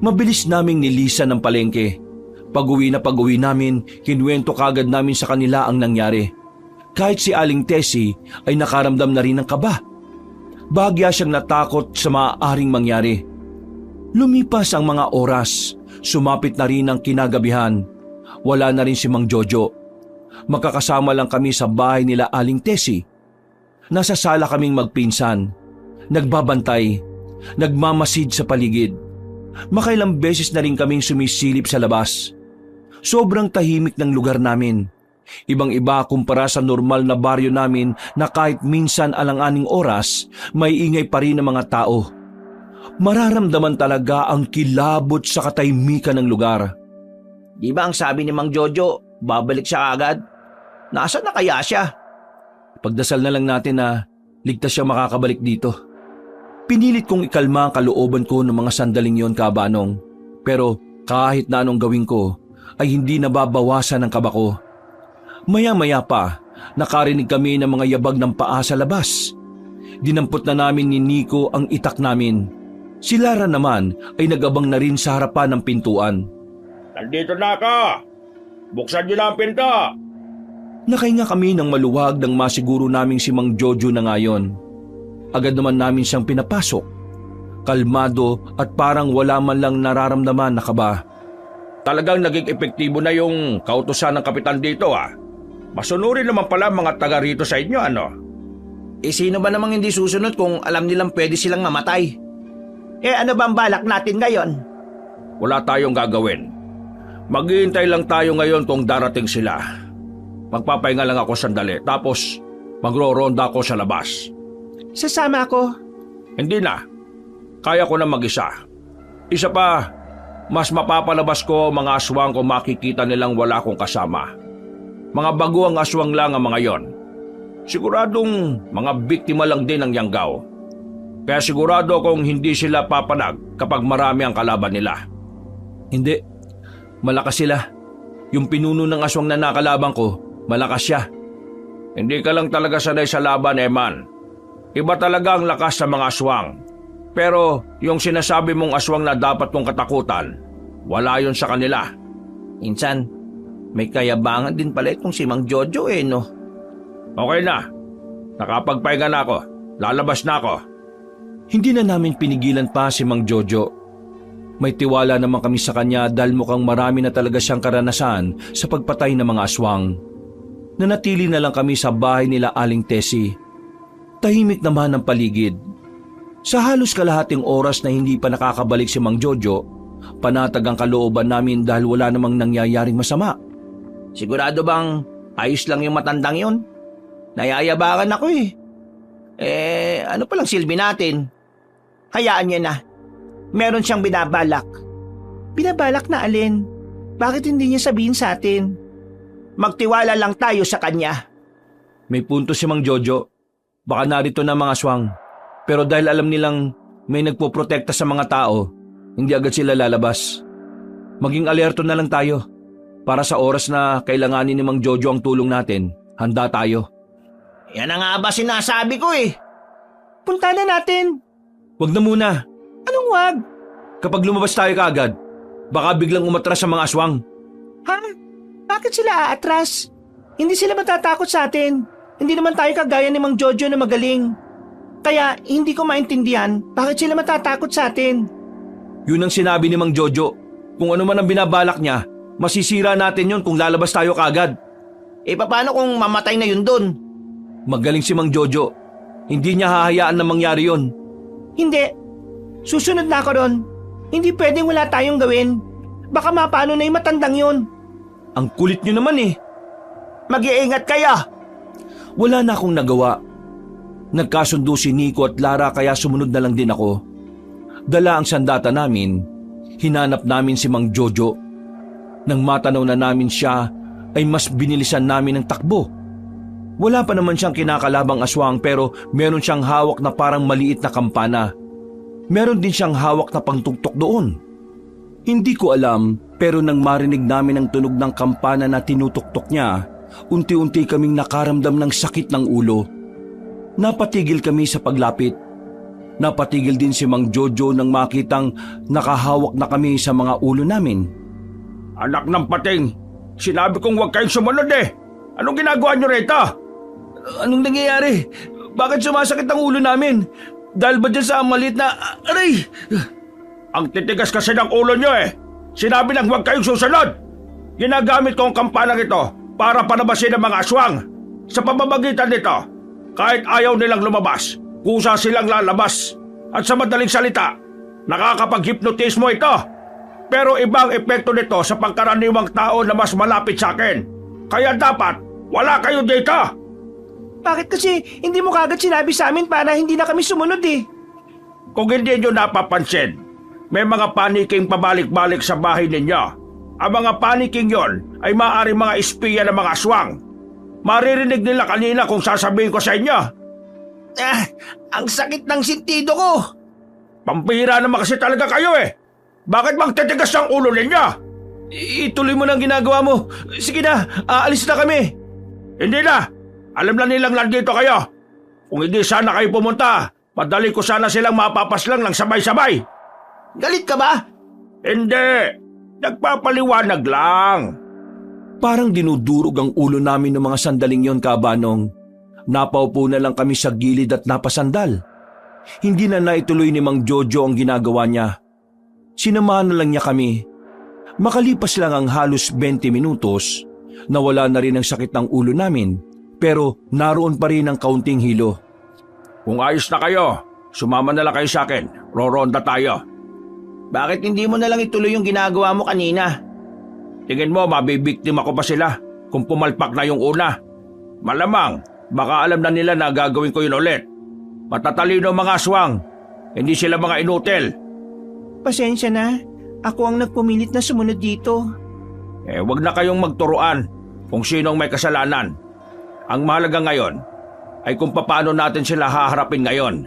Speaker 1: Mabilis naming nilisan ng palengke. Pag-uwi namin, kinuwento kagad namin sa kanila ang nangyari. Kahit si Aling Tessie ay nakaramdam na rin ng kaba. Bahagya siyang natakot sa maaaring mangyari. Lumipas ang mga oras, sumapit na rin ang kinagabihan. Wala na rin si Mang Jojo. Makakasama lang kami sa bahay nila Aling Tessie. Nasa sala kaming magpinsan. Nagbabantay, nagmamasid sa paligid. Makailang beses na rin kaming sumisilip sa labas. Sobrang tahimik ng lugar namin. Ibang-iba kumpara sa normal na baryo namin na kahit minsan alang-aning oras, may ingay pa rin ng mga tao. Mararamdaman talaga ang kilabot sa katahimikan ng lugar.
Speaker 3: Di ba ang sabi ni Mang Jojo, babalik siya agad? Nasaan na kaya siya?
Speaker 1: Pagdasal na lang natin na ligtas siya makakabalik dito. Pinilit kong ikalma ang kalooban ko ng mga sandaling yon, Kabanong. Pero kahit na anong gawin ko, ay hindi nababawasan ang kaba ko. Maya-maya pa, nakarinig kami ng mga yabag ng paa sa labas. Dinampot na namin ni Nico ang itak namin. Si Lara naman ay nag-abang na rin sa harapan ng pintuan.
Speaker 2: Nandito na ako! Buksan niyo na ang pinto!
Speaker 1: Nakahinga kami ng maluwag nang masiguro naming si Mang Jojo na ngayon. Agad naman namin siyang pinapasok. Kalmado at parang wala man lang nararamdaman na kaba.
Speaker 2: Talagang naging epektibo na yung kautusan ng kapitan dito ah. Masunurin naman pala mga taga rito sa inyo ano?
Speaker 3: Sino ba namang hindi susunod kung alam nilang pwede silang mamatay? Ano ba ang balak natin ngayon?
Speaker 2: Wala tayong gagawin. Maghihintay lang tayo ngayon kung darating sila. Magpapahinga lang ako sandali tapos magro-ronda ako sa labas.
Speaker 3: Sasama ako.
Speaker 2: Hindi na. Kaya ko na mag-isa. Isa pa, mas mapapalabas ko mga aswang kung makikita nilang wala akong kasama. Mga baguang aswang lang ang mga yon. Siguradong mga biktima lang din ng Yanggaw. Kaya sigurado kung hindi sila papanag kapag marami ang kalaban nila.
Speaker 1: Hindi. Malakas sila. Yung pinuno ng aswang na nakalaban ko, malakas siya.
Speaker 2: Hindi ka lang talaga sanay sa laban, Eman. Iba talaga ang lakas sa mga aswang. Pero yung sinasabi mong aswang na dapat kong katakutan, wala yon sa kanila.
Speaker 3: Insan, may kayabangan din pala itong si Mang Jojo no?
Speaker 2: Okay na. Nakapagpahinga na ako. Lalabas na ako.
Speaker 1: Hindi na namin pinigilan pa si Mang Jojo. May tiwala naman kami sa kanya dahil mukhang marami na talaga siyang karanasan sa pagpatay ng mga aswang. Nanatili na lang kami sa bahay nila Aling Tessie. Tahimik naman ang paligid. Sa halos kalahating oras na hindi pa nakakabalik si Mang Jojo, panatag ang kalooban namin dahil wala namang nangyayaring masama.
Speaker 3: Sigurado bang ayos lang yung matandang yun? Nayayabangan ako ano palang silbi natin? Hayaan niya na. Meron siyang binabalak. Binabalak na alin? Bakit hindi niya sabihin sa atin? Magtiwala lang tayo sa kanya.
Speaker 1: May punto si Mang Jojo. Baka narito na mga aswang. Pero dahil alam nilang may nagpoprotekta sa mga tao, hindi agad sila lalabas. Maging alerto na lang tayo. Para sa oras na kailanganin ni Mang Jojo ang tulong natin, handa tayo.
Speaker 3: Yan ang nga ba sinasabi ko Punta na natin.
Speaker 1: Wag na muna.
Speaker 3: Anong wag?
Speaker 1: Kapag lumabas tayo kaagad, baka biglang umatras sa mga aswang.
Speaker 3: Ha? Bakit sila aatras? Hindi sila matatakot sa atin. Hindi naman tayo kagaya ni Mang Jojo na magaling. Kaya hindi ko maintindihan bakit sila matatakot sa atin.
Speaker 1: Yun ang sinabi ni Mang Jojo. Kung ano man ang binabalak niya, masisira natin yun kung lalabas tayo kaagad.
Speaker 3: Paano kung mamatay na yun dun?
Speaker 1: Magaling si Mang Jojo. Hindi niya hahayaan na mangyari yun.
Speaker 3: Hindi. Susunod na ako ron. Hindi pwedeng wala tayong gawin. Baka mapano na yung matandang yun.
Speaker 1: Ang kulit niyo naman
Speaker 3: Mag-iingat kayo.
Speaker 1: Wala na akong nagawa. Nagkasundo si Nico at Lara kaya sumunod na lang din ako. Dala ang sandata namin. Hinanap namin si Mang Jojo. Nang matanaw na namin siya, ay mas binilisan namin ang takbo. Wala pa naman siyang kinakalabang aswang pero meron siyang hawak na parang maliit na kampana. Meron din siyang hawak na pangtugtok doon. Hindi ko alam pero nang marinig namin ang tunog ng kampana na tinutuktok niya, unti-unti kaming nakaramdam ng sakit ng ulo. Napatigil kami sa paglapit. Napatigil din si Mang Jojo nang makitang nakahawak na kami sa mga ulo namin.
Speaker 2: Anak ng pating, sinabi kong huwag kayong sumunod Anong ginagawa niyo rito?
Speaker 1: Anong nangyayari? Bakit sumasakit ang ulo namin? Dahil ba dyan sa maliit na... Aray!
Speaker 2: Ang titigas kasi ng ulo niyo Sinabi lang huwag kayong susunod. Ginagamit ko ang kampanang ito para panabasin ang mga aswang. Sa pamamagitan nito, kahit ayaw nilang lumabas, kusa silang lalabas. At sa madaling salita, nakakapag-hipnotismo ito. Pero ibang epekto nito sa pangkaraniwang tao na mas malapit sa akin. Kaya dapat, wala kayo dito.
Speaker 3: Bakit kasi hindi mo kagad sinabi sa amin para hindi na kami sumunod
Speaker 2: Kung hindi nyo napapansin, may mga paniking pabalik-balik sa bahay ninyo. Ang mga paniking yon ay maaaring mga espiya ng mga aswang. Maririnig nila kanina kung sasabihin ko sa inyo.
Speaker 3: Ang sakit ng sintido ko.
Speaker 2: Pampira naman kasi talaga kayo Bakit bang titigas ang ulo ninyo?
Speaker 1: Ituloy mo na ang ginagawa mo. Sige na, aalis na kami.
Speaker 2: Hindi na. Alam na nilang nandito kayo. Kung hindi sana kayo pumunta, madali ko sana silang mapapaslang ng sabay-sabay.
Speaker 3: Galit ka ba?
Speaker 2: Hindi, nagpapaliwanag lang.
Speaker 1: Parang dinudurog ang ulo namin ng mga sandaling yon, Kabanong. Napaupo na lang kami sa gilid at napasandal. Hindi na naituloy ni Mang Jojo ang ginagawa niya. Sinamahan na lang niya kami. Makalipas lang ang halos 20 minutos, nawala na rin ang sakit ng ulo namin, pero naroon pa rin ang kaunting hilo.
Speaker 2: Kung ayos na kayo, sumama na lang kayo sa akin. Roronda tayo.
Speaker 3: Bakit hindi mo na lang ituloy yung ginagawa mo kanina?
Speaker 2: Tingin mo mabibiktima ko pa sila kung pumalpak na yung una? Malamang, baka alam na nila na gagawin ko yun ulit. Matatalino mga aswang, hindi sila mga inutil.
Speaker 3: Pasensya na. Ako ang nagpumilit na sumunod dito.
Speaker 2: Wag na kayong magturuan kung sinong may kasalanan. Ang mahalaga ngayon ay kung paano natin sila haharapin ngayon.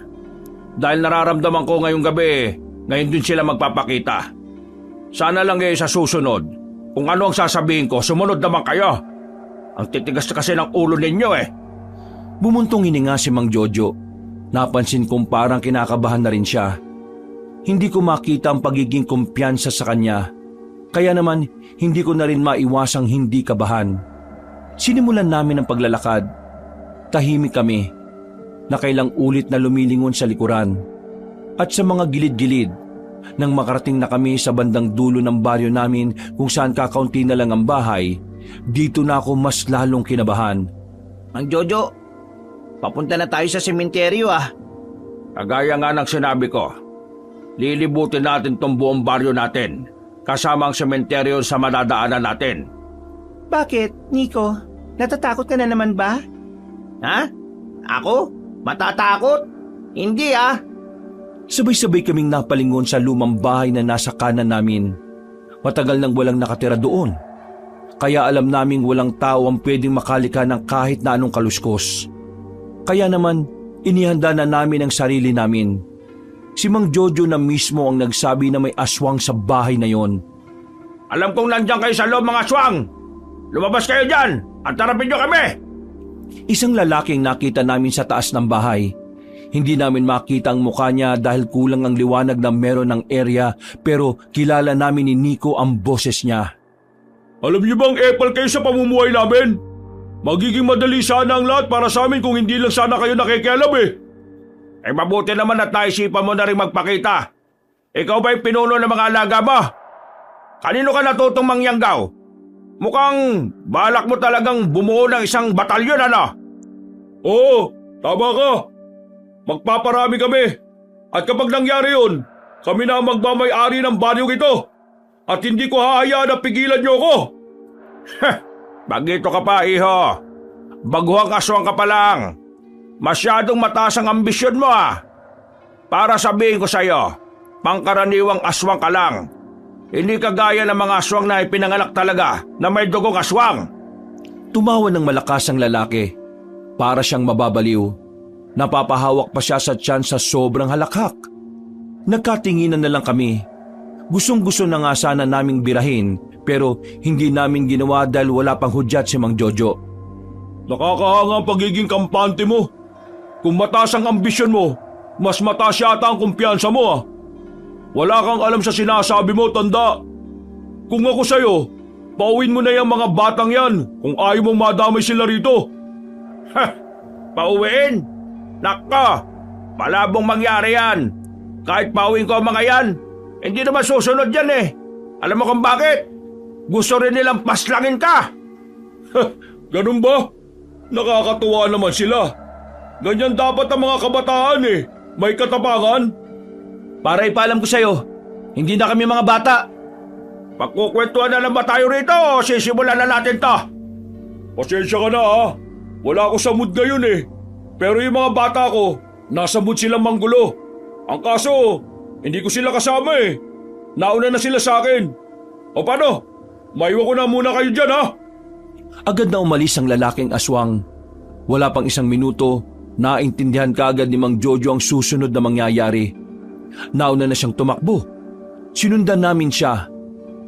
Speaker 2: Dahil nararamdaman ko ngayong gabi, ngayon din sila magpapakita. Sana lang sa susunod, kung ano ang sasabihin ko, sumunod naman kayo. Ang titigas kasi ng ulo ninyo
Speaker 1: Bumuntong hininga si Mang Jojo. Napansin kong parang kinakabahan na rin siya. Hindi ko makita ang pagiging kumpiyansa sa kanya. Kaya naman, hindi ko na rin maiwasang hindi kabahan. Sinimulan namin ang paglalakad. Tahimik kami. Nakailang ulit na lumilingon sa likuran. At sa mga gilid-gilid, nang makarating na kami sa bandang dulo ng baryo namin kung saan kakaunti na lang ang bahay, dito na ako mas lalong kinabahan.
Speaker 3: Mang Jojo, papunta na tayo sa sementeryo
Speaker 2: Kagaya nga ng sinabi ko, lilibutin natin tong buong baryo natin, kasama ang sementeryo sa madadaanan natin.
Speaker 3: Bakit, Nico? Natatakot ka na naman ba? Ha? Ako? Matatakot? Hindi
Speaker 1: Sabay-sabay kaming napalingon sa lumang bahay na nasa kanan namin. Matagal nang walang nakatira doon. Kaya alam naming walang tao ang pwedeng makalika ng kahit na anong kaluskos. Kaya naman, inihanda na namin ang sarili namin. Si Mang Jojo na mismo ang nagsabi na may aswang sa bahay na yon.
Speaker 2: Alam kong nandiyan kayo sa loob mga aswang! Lumabas kayo dyan at harapin nyo kami!
Speaker 1: Isang lalaking nakita namin sa taas ng bahay. Hindi namin makita ang mukha niya dahil kulang ang liwanag na meron ng area, pero kilala namin ni Nico ang boses niya.
Speaker 2: Alam niyo bang epal kayo sa pamumuhay namin? Magiging madali sana ang lahat para sa amin kung hindi lang sana kayo nakikialam mabuti naman at naisipan mo na rin magpakita. Ikaw ba yung pinuno ng mga alaga mo? Kanino ka natutong mangyanggaw? Mukhang balak mo talagang bumuo ng isang batalyon Oo, tama ka. Magpaparami kami. At kapag nangyari yun, kami na ang magmamay-ari ng baryong ito. At hindi ko hahayaan na pigilan niyo ako. Bagito ka pa, iho. Baguhang aswang ka pa lang. Masyadong mataas ang ambisyon mo Para sabihin ko sa'yo, pangkaraniwang aswang ka lang. Hindi kagaya ng mga aswang na ipinanganak talaga na may dugong aswang.
Speaker 1: Tumawa ng malakas ang lalaki. Para siyang mababaliw. Napapahawak pa siya sa tiyan sa sobrang halakhak. Nagkatinginan na lang kami. Gustong-gusto na nga sana naming birahin, pero hindi namin ginawa dahil wala pang hudyat si Mang Jojo.
Speaker 2: Nakakahanga ang pagiging kampante mo. Kung mataas ang ambisyon mo, mas mataas yata ang kumpiyansa mo Wala kang alam sa sinasabi mo, tanda. Kung ako sa'yo, pauwin mo na yung mga batang yan kung ayaw mong madamay sila rito. Pauwiin? Naka, malabong mangyari yan. Kahit pauwiin ko ang mga yan, hindi naman susunod yan Alam mo kung bakit? Gusto rin nilang paslangin ka. Ganun ba? Nakakatuwa naman sila. Ganyan dapat ang mga kabataan May katapangan.
Speaker 1: Para ipaalam ko sa'yo, hindi na kami mga bata.
Speaker 2: Pagkukwentuhan na lang ba tayo rito o sisimulan na natin to? Pasensya ka na Wala ako sa mood ngayon Pero yung mga bata ko, nasa mood silang manggulo. Ang kaso, hindi ko sila kasama Nauna na sila sa akin. O paano? Maiwan ko na muna kayo dyan
Speaker 1: Agad na umalis ang lalaking aswang. Wala pang isang minuto, naintindihan kaagad ni Mang Jojo ang susunod na mangyayari. Nauna na siyang tumakbo. Sinundan namin siya.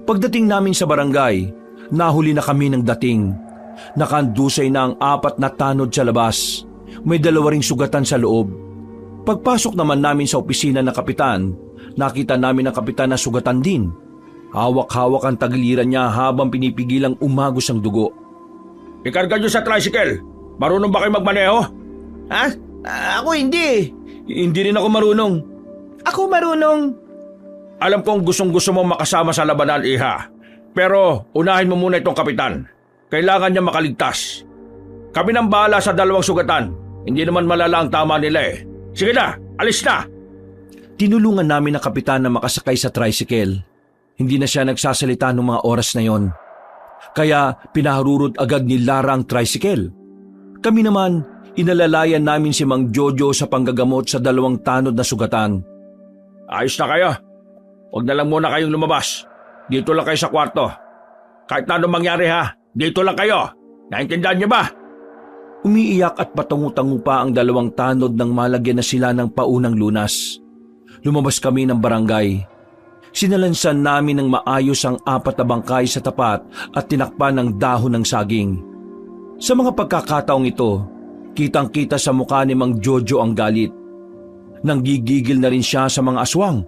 Speaker 1: Pagdating namin sa barangay, nahuli na kami ng dating. Nakandusay na ang 4 na tanod sa labas. May 2 ring sugatan sa loob. Pagpasok naman namin sa opisina ng kapitan, nakita namin ang kapitan na sugatan din. Hawak-hawak ang tagiliran niya habang pinipigilang umagos ang dugo.
Speaker 2: Ikarga niyo sa tricycle. Marunong ba kayo magmaneho?
Speaker 3: Ha? Ako hindi.
Speaker 1: Hindi rin ako marunong.
Speaker 3: Ako marunong.
Speaker 2: Alam kong gustong-gusto mong makasama sa labanan, Iha. Pero unahin mo muna itong kapitan. Kailangan niya makaligtas. Kami nang bahala sa dalawang sugatan. Hindi naman malala ang tama nila eh. Sige na, alis na!
Speaker 1: Tinulungan namin ang kapitan na makasakay sa tricycle. Hindi na siya nagsasalita noong mga oras na yon. Kaya pinaharurot agad ni Lara ang tricycle. Kami naman, inalalayan namin si Mang Jojo sa panggagamot sa dalawang tanod na sugatan.
Speaker 2: Ayos na kayo. Huwag na lang muna kayong lumabas. Dito lang kayo sa kwarto. Kahit na anong mangyari ha, dito lang kayo. Naintindihan niyo ba?
Speaker 1: Umiiyak at patungu-tangu pa ang dalawang tanod nang malagyan na sila ng paunang lunas. Lumabas kami ng barangay. Sinalansan namin ng maayos ang 4 na bangkay sa tapat at tinakpan ng dahon ng saging. Sa mga pagkakataong ito, kitang-kita sa mukha ni Mang Jojo ang galit. Nanggigigil na rin siya sa mga aswang.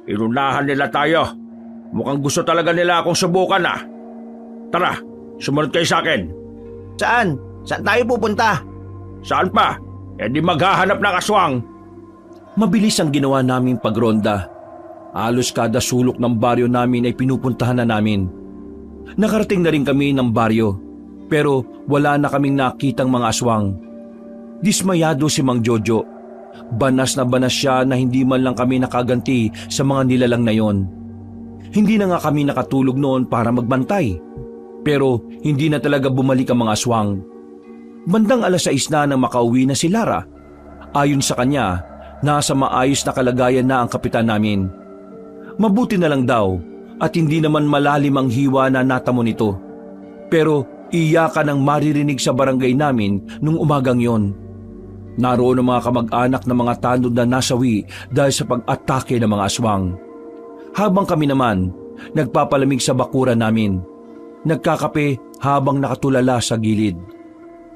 Speaker 2: Inunahan nila tayo. Mukhang gusto talaga nila akong subukan ah. Tara, sumunod kayo sa akin.
Speaker 3: Saan? Saan tayo pupunta?
Speaker 2: Saan pa? E di maghahanap ng aswang.
Speaker 1: Mabilis ang ginawa naming pagronda. Halos kada sulok ng baryo namin ay pinupuntahan na namin. Nakarating na rin kami ng baryo, pero wala na kaming nakitang mga aswang. Dismayado si Mang Jojo. Banas na banas siya na hindi man lang kami nakaganti sa mga nilalang na yon. Hindi na nga kami nakatulog noon para magbantay. Pero hindi na talaga bumalik ang mga aswang. Bandang 6:00 na nang makauwi na si Lara. Ayon sa kanya, nasa maayos na kalagayan na ang kapitan namin. Mabuti na lang daw at hindi naman malalim ang hiwa na natamo nito. Pero iyakan ang maririnig sa barangay namin nung umagang yon. Naroon ang mga kamag-anak ng mga tanod na nasawi dahil sa pag-atake ng mga aswang. Habang kami naman, nagpapalamig sa bakuran namin. Nagkakape habang nakatulala sa gilid.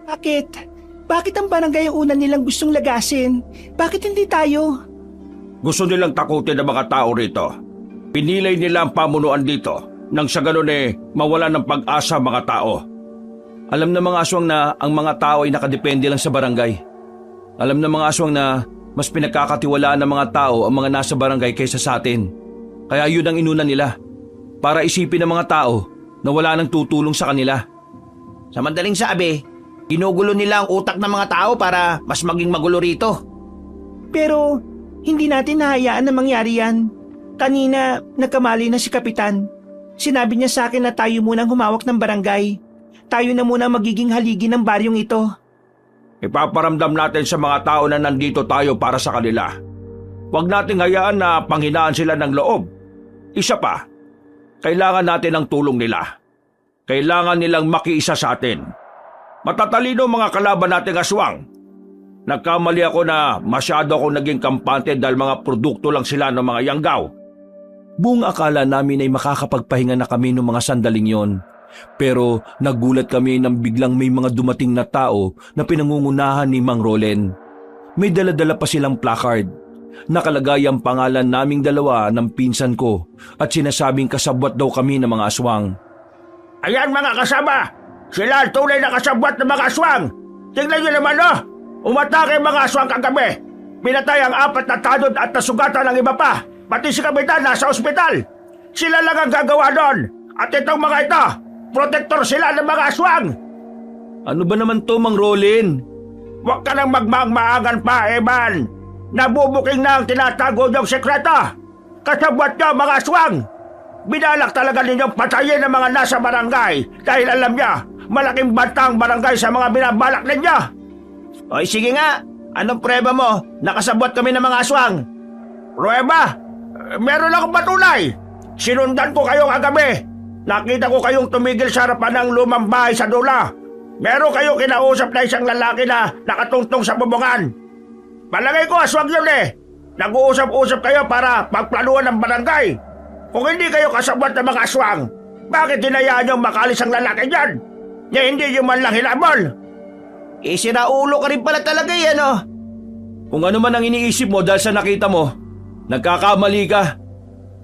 Speaker 3: Bakit? Bakit ang barangay ang una nilang gustong lagasin? Bakit hindi tayo?
Speaker 2: Gusto nilang takutin ang mga tao rito. Pinilay nila ang pamunuan dito nang sa ganun mawala ng pag-asa ang mga tao.
Speaker 1: Alam ng mga aswang na ang mga tao ay nakadepende lang sa barangay. Alam ng mga aswang na mas pinagkakatiwalaan ng mga tao ang mga nasa barangay kaysa sa atin. Kaya yun ang inuna nila. Para isipin ng mga tao na wala nang tutulong sa kanila.
Speaker 3: Sa madaling sabi, ginugulo nila ang utak ng mga tao para mas maging magulo rito. Pero hindi natin nahayaan na mangyari yan. Kanina, nagkamali na si Kapitan. Sinabi niya sa akin na tayo munang humawak ng barangay. Tayo na muna magiging haligi ng baryong ito.
Speaker 2: Ipaparamdam natin sa mga tao na nandito tayo para sa kanila. Huwag nating hayaan na panghinaan sila ng loob. Isa pa, kailangan natin ang tulong nila. Kailangan nilang makiisa sa atin. Matatalino mga kalaban nating aswang. Nagkamali ako na masyado akong naging kampante dahil mga produkto lang sila ng mga yanggaw.
Speaker 1: Buong akala namin ay makakapagpahinga na kami ng mga sandaling yon. Pero nagulat kami nang biglang may mga dumating na tao na pinangungunahan ni Mang Rolen. May dala-dala pa silang placard. Nakalagay ang pangalan naming dalawa ng pinsan ko at sinasabing kasabwat daw kami ng mga aswang.
Speaker 2: Ayan mga kasama! Sila ang tunay na kasabwat ng mga aswang! Tingnan niyo naman umatake ang mga aswang kagabi! Pinatay ang 4 na tanod at nasugatan ng iba pa! Pati si Kapitan nasa ospital! Sila lang ang gagawa doon! At itong mga ito, protektor sila ng mga aswang!
Speaker 1: Ano ba naman to, Mang Rolen?
Speaker 2: Huwag ka nang magmaang-maangan pa, Eman! Nabubuking na ang tinatago niyong sekreto! Kasabwat niyo mga aswang! Binalak talaga ninyong patayin ang mga nasa barangay dahil alam niya, malaking banta ang barangay sa mga binabalak ninyo!
Speaker 3: Oy, sige nga! Anong prueba mo? Nakasabwat kami ng mga aswang!
Speaker 2: Prueba? Meron akong patunay! Sinundan ko kayo kagabi! Nakita ko kayong tumigil sa harapan ng lumang bahay sa dula! Meron kayong kinausap na isang lalaki na nakatungtong sa bubungan! Palagay ko aswang yun Nag-uusap-usap kayo para pagplanuhan ng barangay! Kung hindi kayo kasabwat ng mga aswang, bakit hinayaan niyong makalis ang lalaki dyan? Niya hindi niyo man lang hinabol!
Speaker 3: Siraulo ka rin pala talaga yan
Speaker 1: Kung ano man ang iniisip mo dahil sa nakita mo, Nagkakamali ka.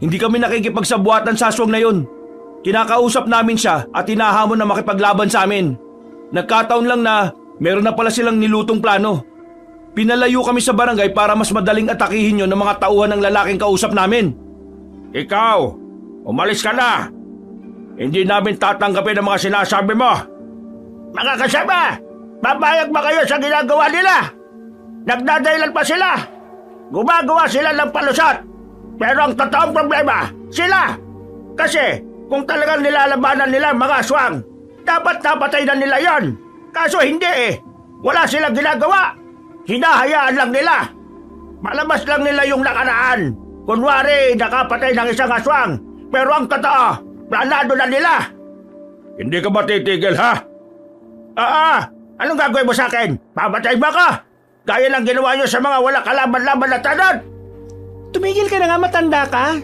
Speaker 1: Hindi kami nakikipagsabuatan sa aswang na yun. Kinakausap namin siya at hinahamon na makipaglaban sa amin. Nagkataon lang na meron na pala silang nilutong plano. Pinalayo kami sa barangay para mas madaling atakihin yun ng mga tauhan ng lalaking kausap namin.
Speaker 2: Ikaw, umalis ka na. Hindi namin tatanggapin ang mga sinasabi mo. Mga kasama, papayag ba kayo sa ginagawa nila? Nagdadahilan pa sila. Gumagawa sila ng palusot. Pero ang totoong problema, sila. Kasi kung talagang nilalabanan nila ang mga aswang, dapat napatay na nila yon. Kaso hindi eh. Wala silang ginagawa. Hinahayaan lang nila. Malabas lang nila yung nakaraan. Kunwari, nakapatay ng isang aswang. Pero ang totoo, planado na nila. Hindi ka ba titigil, ha? Anong gagawin mo sa akin? Papatay ba ka? Gaya lang ginawa nyo sa mga wala kalaban-laban na tanod.
Speaker 3: Tumigil ka na nga, matanda ka.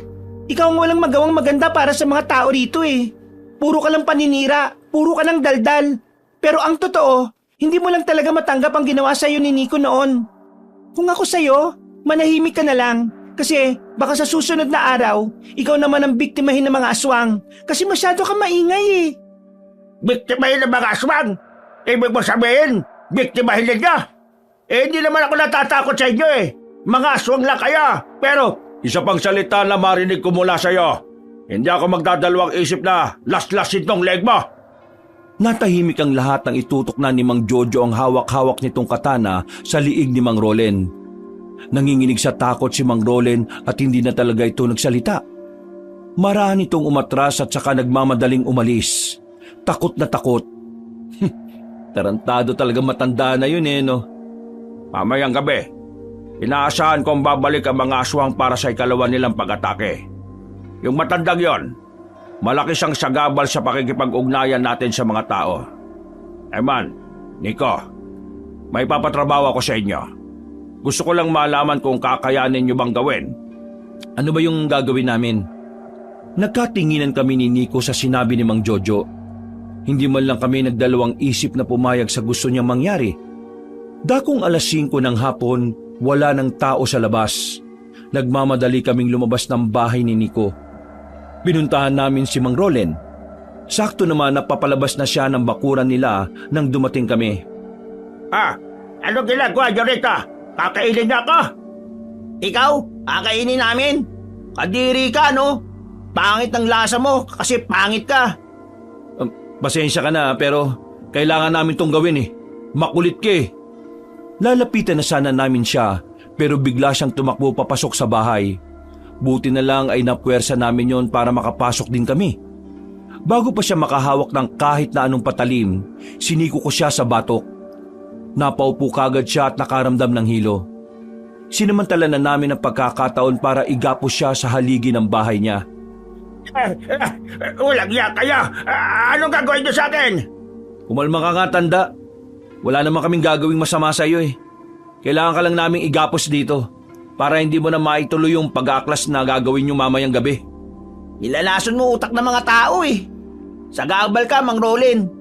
Speaker 3: Ikaw ang walang magawang maganda para sa mga tao rito eh. Puro ka lang paninira, puro ka lang daldal. Pero ang totoo, hindi mo lang talaga matanggap ang ginawa sa'yo ni Nico noon. Kung ako sa'yo, manahimik ka na lang. Kasi baka sa susunod na araw, ikaw naman ang biktimahin ng mga aswang. Kasi masyado ka maingay eh.
Speaker 2: Biktimahin ng mga aswang? Ibig mo sabihin, biktimahin ninyo? Hindi naman ako natatakot sa inyo eh. Mga aswang lang kayo. Pero isa pang salita na marinig ko mula sa'yo. Hindi ako magdadalawang isip na las-lasin tong leg mo.
Speaker 1: Natahimik ang lahat nang itutok na ni Mang Jojo ang hawak-hawak nitong katana sa liig ni Mang Rolen. Nanginginig sa takot si Mang Rolen at hindi na talaga ito nagsalita. Maraan itong umatras at saka nagmamadaling umalis. Takot na takot. Tarantado talaga matanda na yun eh, no?
Speaker 2: Mamayang gabi, inaasahan kong babalik ang mga aswang para sa ikalawa nilang pag-atake. Yung matandang yon, malaki siyang sagabal sa pakikipag-ugnayan natin sa mga tao. Eman, Nico, may papatrabaho ako sa inyo. Gusto ko lang malaman kung kakayanin niyo bang gawin.
Speaker 1: Ano ba yung gagawin namin? Nagkatinginan kami ni Nico sa sinabi ni Mang Jojo. Hindi man lang kami nagdalawang isip na pumayag sa gusto niyang mangyari. Dakong 5:00 ng hapon, wala ng tao sa labas. Nagmamadali kaming lumabas ng bahay ni Nico. Binuntahan namin si Mang Rolen. Sakto naman napapalabas na siya ng bakuran nila nang dumating kami.
Speaker 2: Ano ginagawa niyo rito? Kakainin niyo ako?
Speaker 3: Ikaw, kakainin namin. Kadiri ka, no? Pangit ang lasa mo kasi pangit ka.
Speaker 1: Pasensya ka na pero kailangan namin tong gawin eh. Makulit ka eh. Lalapitan na sana namin siya pero bigla siyang tumakbo papasok sa bahay. Buti na lang ay napuwersa namin yon para makapasok din kami. Bago pa siya makahawak ng kahit na anong patalim, siniko ko siya sa batok. Napaupo kagad siya at nakaramdam ng hilo. Sinamantala na namin ang pagkakataon para igapos siya sa haligi ng bahay niya.
Speaker 2: Walang iya kayo! Anong gagawin niyo sa akin?
Speaker 1: Kumalma ka nga, tanda. Wala naman kaming gagawing masama sa iyo eh. Kailangan ka lang naming igapos dito para hindi mo na maituloy yung pag-aaklas na gagawin nyo mamayang gabi.
Speaker 3: Nilalason mo utak ng mga tao eh. Sagabal ka, Mang Rolen.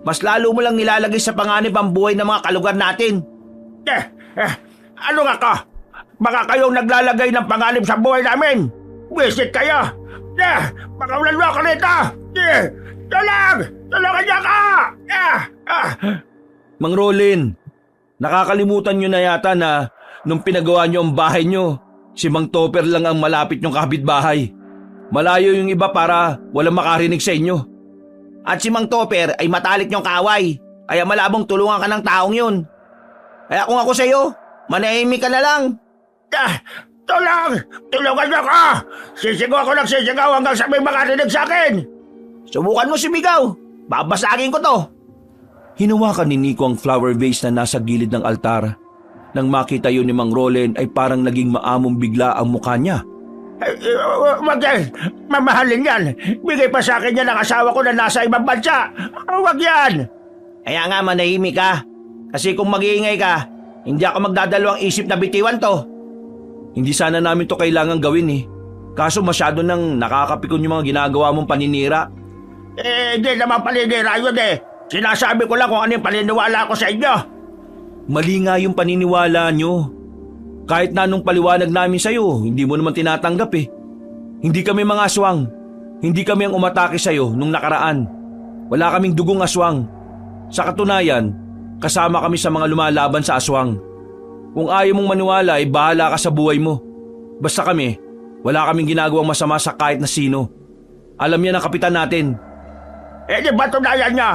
Speaker 3: Mas lalo mo lang nilalagay sa panganib ang buhay ng mga kalugar natin.
Speaker 2: Ano nga ka? Baka kayong naglalagay ng panganib sa buhay namin. Wisit kayo! Pakawalan mo ako rito! Tulungan niyo ka!
Speaker 1: Mang Rolen, nakakalimutan nyo na yata na nung pinagawa nyo ang bahay nyo, si Mang Topper lang ang malapit nyong kapitbahay. Malayo yung iba para walang makarinig sa inyo.
Speaker 3: At si Mang Topper ay matalik niyong kaaway, kaya malabong tulungan ka ng taong yun. Kaya kung ako sa'yo, manahimik ka na lang.
Speaker 2: Tulungan niyo ako! Sisigaw ako ng sisigaw hanggang sa may makarinig sa akin!
Speaker 3: Subukan mo sumigaw, babasagin ko to.
Speaker 1: Hinawakan ni Nico ang flower vase na nasa gilid ng altar. Nang makita yun ni Mang Rolen ay parang naging maamong bigla ang mukha niya.
Speaker 2: Wag yan! Mamahalin yan! Bigay pa sa akin yan ang asawa ko na nasa ibang bansa! Wag yan!
Speaker 3: Kaya nga manahimik ka. Kasi kung mag-iingay ka, hindi ako magdadalawang isip na bitiwan to.
Speaker 1: Hindi sana namin to kailangan gawin eh. Kaso masyado nang nakakapikon yung mga ginagawa mong paninira.
Speaker 2: Hindi naman paninira yun eh. Sinasabi ko lang kung ano yung paniniwala ko sa inyo.
Speaker 1: Mali nga yung paniniwala nyo. Kahit na anong paliwanag namin sa'yo, hindi mo naman tinatanggap eh. Hindi kami mga aswang. Hindi kami ang umatake sa'yo nung nakaraan. Wala kaming dugong aswang. Sa katunayan, kasama kami sa mga lumalaban sa aswang. Kung ayaw mong maniwala ay bahala ka sa buhay mo. Basta kami, wala kaming ginagawang masama sa kahit na sino. Alam niya ng kapitan natin.
Speaker 2: Di patunayan niya.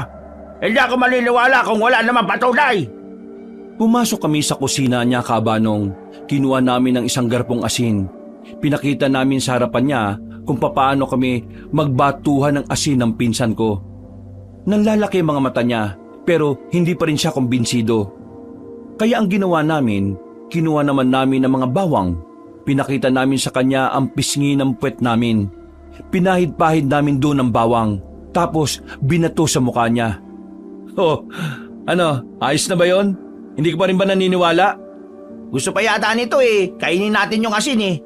Speaker 2: Hindi ako maniniwala kung wala naman patunay.
Speaker 1: Pumasok kami sa kusina niya, Kabanong. Kinuha namin ng isang garpong asin. Pinakita namin sa harapan niya kung papaano kami magbatuhan ng asin ng pinsan ko. Nanlalaki ang mga mata niya pero hindi pa rin siya kumbinsido. Kaya ang ginawa namin, kinuha naman namin ng mga bawang. Pinakita namin sa kanya ang pisngi ng puwet namin. Pinahid-pahid namin doon ang bawang. Tapos binato sa mukha niya. Oh, ano, ayos na ba yon? Hindi ka pa rin ba naniniwala?
Speaker 3: Gusto pa yata nito eh. Kainin natin yung asin eh.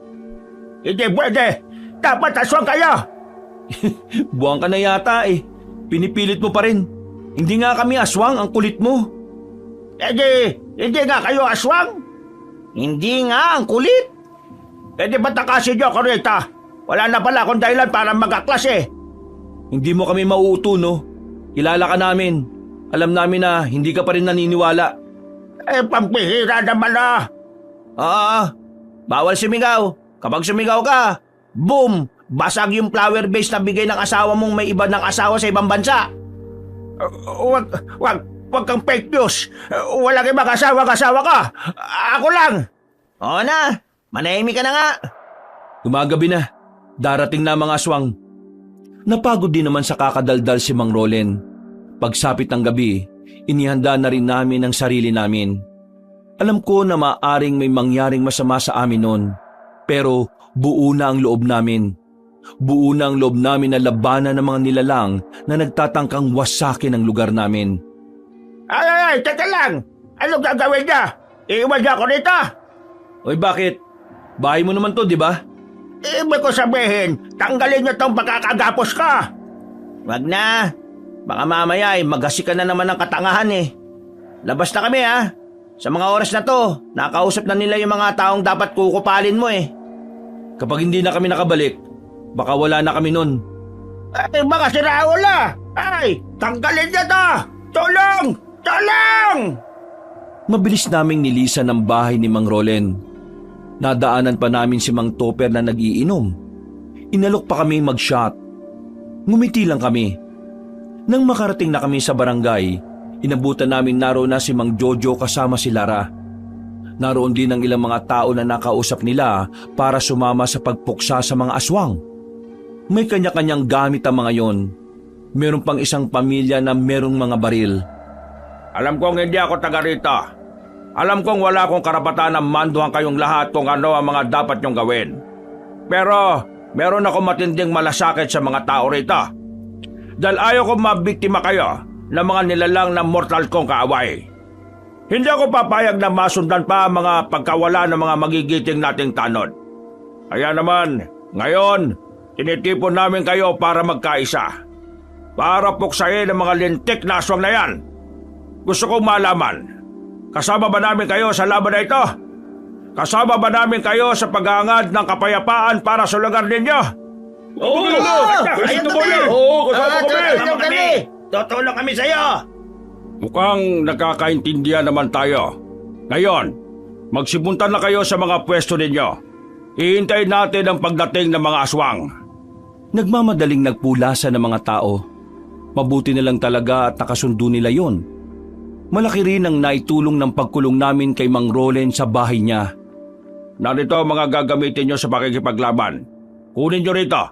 Speaker 2: Hindi pwede. Dapat aswang kayo.
Speaker 1: Buwang ka na yata eh. Pinipilit mo pa rin. Hindi nga kami aswang, ang kulit mo.
Speaker 2: Hindi nga kayo aswang.
Speaker 3: Hindi nga, ang kulit.
Speaker 2: Di ba't nakasin niyo ako rito? Wala na pala akong dahilan para mag-aklas eh.
Speaker 1: Hindi mo kami mauuto, no? Kilala ka namin. Alam namin na hindi ka pa rin naniniwala.
Speaker 2: Pampihira naman na.
Speaker 3: Bawal sumigaw. Kapag sumigaw ka, boom! Basag yung flower vase na bigay ng asawa mong may iba ng asawa sa ibang bansa.
Speaker 2: Wag kang fake news. Walang ibang kasawa ka. Ako lang.
Speaker 3: Oo na, manahimik ka na nga.
Speaker 1: Gumagabi na. Darating na mga aswang. Napagod din naman sa kakadaldal si Mang Rolen. Pagsapit ng gabi, inihanda na rin namin ang sarili namin. Alam ko na maaring may mangyaring masama sa amin noon. Pero buo na ang loob namin. Buo na ang loob namin na labanan ng mga nilalang na nagtatangkang wasakin ang lugar namin.
Speaker 2: Ay, teka lang. Anong gagawin niya? Iiwan niya ako dito?
Speaker 1: Oy, bakit? Bahay mo naman to, di ba?
Speaker 2: Ibig ko sabihin, tanggalin niyo tong pagkakagapos ka.
Speaker 3: Wag na. Baka mamaya ay magasi ka na naman ng katangahan eh. Labas na kami ha. Sa mga oras na to, nakausap na nila yung mga taong dapat kukupalin mo eh.
Speaker 1: Kapag hindi na kami nakabalik, baka wala na kami nun.
Speaker 2: Baka siraulo. Ay, tanggalin niyo to. Tulong!
Speaker 1: Mabilis naming nilisan ang bahay ni Mang Rolen. Nadaanan pa namin si Mang Topper na nag-iinom. Inalok pa kami mag-shot. Ngumiti lang kami. Nang makarating na kami sa barangay, inabutan namin naroon na si Mang Jojo kasama si Lara. Naroon din ang ilang mga tao na nakausap nila para sumama sa pagpuksa sa mga aswang. May kanya-kanyang gamit ang mga yon. Meron pang isang pamilya na merong mga baril.
Speaker 2: Alam kong hindi ako taga rito. Alam kong wala akong karapatan na manduhan kayong lahat kung ano ang mga dapat nyong gawin. Pero meron akong matinding malasakit sa mga tao rito. Dahil ayaw kong mabiktima kayo ng mga nilalang na mortal kong kaaway. Hindi ako papayag na masundan pa ang mga pagkawala ng mga magigiting nating tanod. Kaya naman, ngayon, tinitipon namin kayo para magkaisa. Para puksain ang mga lintik na aswang na yan. Gusto kong malaman, kasama ba namin kayo sa laban na ito? Kasama ba namin kayo sa paghahangad ng kapayapaan para sa lugar ninyo?
Speaker 1: Oo,
Speaker 3: Tutulong kami! Tutulong kami sa'yo!
Speaker 2: Mukhang nakakaintindihan naman tayo. Ngayon, magsibuntan na kayo sa mga pwesto ninyo. Hihintayin natin ang pagdating ng mga aswang.
Speaker 1: Nagmamadaling nagpulasa ng mga tao. Mabuti na lang talaga at nakasundo nila yon. Malaki rin ang naitulong ng pagkulong namin kay Mang Rolen sa bahay niya.
Speaker 2: Narito ang mga gagamitin nyo sa pakikipaglaban. Kunin nyo rito.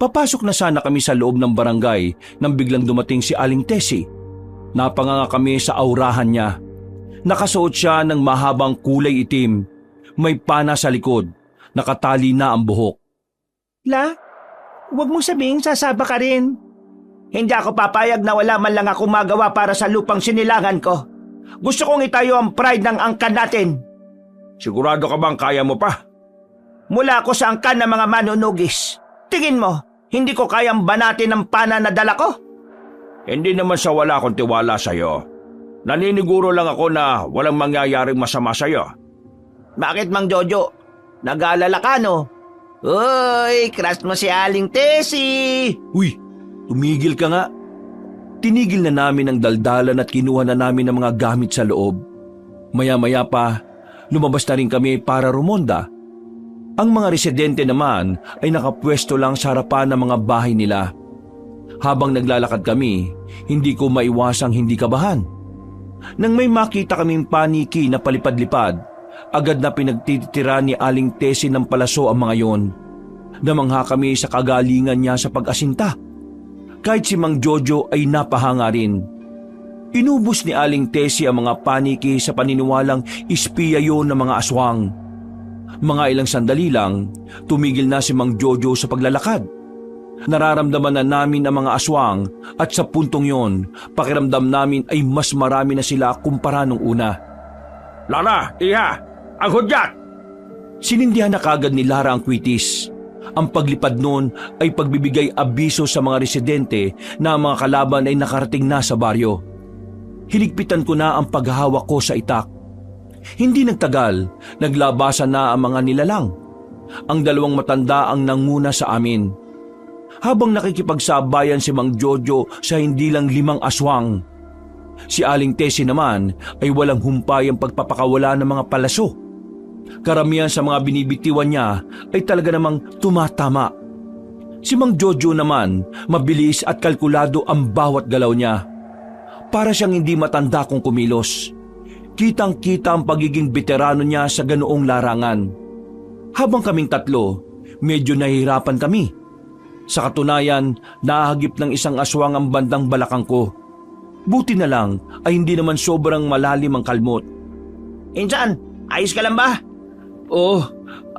Speaker 1: Papasok na sana kami sa loob ng barangay nang biglang dumating si Aling Tessie. Napanganga kami sa aurahan niya. Nakasuot siya ng mahabang kulay itim. May pana sa likod. Nakatali na ang buhok.
Speaker 3: La, huwag mong sabihin sasaba ka rin. Hindi ako papayag na wala man lang ako magawa para sa lupang sinilangan ko. Gusto kong itayo ang pride ng angkan natin.
Speaker 2: Sigurado ka bang kaya mo pa?
Speaker 3: Mula ako sa angkan ng mga manunugis. Tingin mo, hindi ko kayang banatin ang pana na dala ko?
Speaker 2: Hindi naman sa wala akong tiwala sa'yo. Naniniguro lang ako na walang mangyayaring masama sa'yo.
Speaker 3: Bakit, Mang Jojo? Nag-aalala ka, no? Uy, crush mo si Aling Tessie!
Speaker 1: Uy, tumigil ka nga. Tinigil na namin ang daldalan at kinuha na namin ang mga gamit sa loob. Maya-maya pa, lumabas na rin kami para rumonda. Ang mga residente naman ay nakapwesto lang sa harapan ng mga bahay nila. Habang naglalakad kami, hindi ko maiwasang hindi kabahan. Nang may makita kaming paniki na palipad-lipad, agad na pinagtitira ni Aling Tessie ng palaso ang mga yon. Namangha kami sa kagalingan niya sa pag-asinta. Kahit si Mang Jojo ay napahanga rin. Inubos ni Aling Tessie ang mga paniki sa paniniwalang espiya yon ng mga aswang. Mga ilang sandali lang, tumigil na si Mang Jojo sa paglalakad. Nararamdaman na namin ang mga aswang at sa puntong yon, pakiramdam namin ay mas marami na sila kumpara nung una.
Speaker 2: Lara, Iha, ang hudyat!
Speaker 1: Sinindihan na kagad ni Lara ang kwitis. Ang paglipad noon ay pagbibigay abiso sa mga residente na ang mga kalaban ay nakarating na sa baryo. Hiligpitan ko na ang paghahawak ko sa itak. Hindi nagtagal, naglabasan na ang mga nilalang. Ang dalawang matanda ang nanguna sa amin. Habang nakikipagsabayan si Mang Jojo sa hindi lang 5 aswang. Si Aling Tessie naman ay walang humpay ang pagpapakawala ng mga palaso. Karamihan sa mga binibitiwan niya ay talaga namang tumatama. Si Mang Jojo naman, mabilis at kalkulado ang bawat galaw niya. Para siyang hindi matanda kung kumilos. Kitang-kita ang pagiging veterano niya sa ganoong larangan. Habang kaming tatlo, medyo nahihirapan kami. Sa katunayan, nahagip ng isang aswang ang bandang balakang ko. Buti na lang ay hindi naman sobrang malalim ang kalmot.
Speaker 3: Insan, ayos ka lang ba?
Speaker 1: Oo,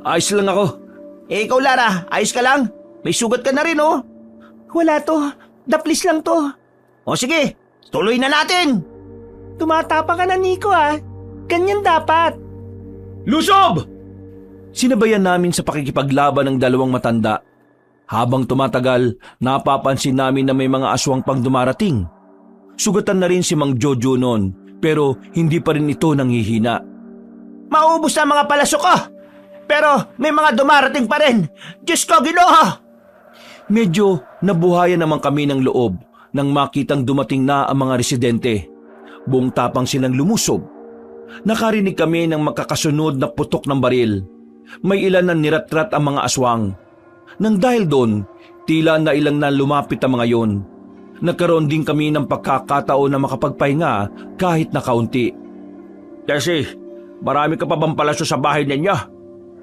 Speaker 1: ayos lang ako.
Speaker 3: Ikaw, Lara, ayos ka lang? May sugat ka na rin, oh. Wala to. Daplis lang to. O sige, tuloy na natin. Tumatapa ka na, Nico, ah. Ganyan dapat.
Speaker 1: Lusob! Sinabayan namin sa pakikipaglaban ng dalawang matanda. Habang tumatagal, napapansin namin na may mga aswang pang dumarating. Sugatan na rin si Mang Jojo noon, pero hindi pa rin ito nanghihina.
Speaker 3: Maubos na mga palaso ko. Pero may mga dumarating pa rin. Diyos ko, Ginoo!
Speaker 1: Medyo nabuhayan naman kami ng loob nang makitang dumating na ang mga residente. Buong tapang silang lumusob. Nakarinig kami ng magkakasunod na putok ng baril. May ilan na niratrat ang mga aswang. Nang dahil doon, tila na ilang na lumapit ang mga yon. Nagkaroon din kami ng pagkakataon na makapagpahinga kahit na kaunti.
Speaker 2: Tessie, marami ka pa bang palaso sa bahay ninyo?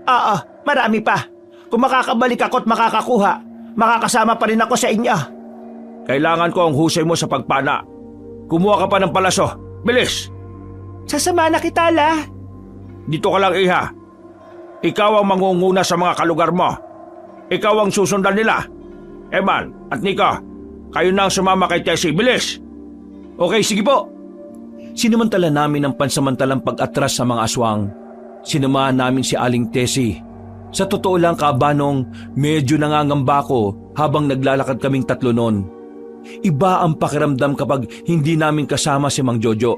Speaker 3: Oo, marami pa. Kung makakabalik ako at makakakuha, makakasama pa rin ako sa inyo.
Speaker 2: Kailangan ko ang husay mo sa pagpana. Kumuha ka pa ng palaso. Bilis!
Speaker 3: Sasama na kita, La.
Speaker 2: Dito ka lang, Iha. Ikaw ang mangunguna sa mga kalugar mo. Ikaw ang susundan nila. Eman at Nico, kayo na ang sumama kay Tessie. Bilis!
Speaker 1: Okay, sige po. Sinamantala namin ang pansamantalang pag-atras sa mga aswang. Sinamahan namin si Aling Tessie. Sa totoo lang, Kabanong, medyo nangangamba ko habang naglalakad kaming tatlo noon. Iba ang pakiramdam kapag hindi namin kasama si Mang Jojo.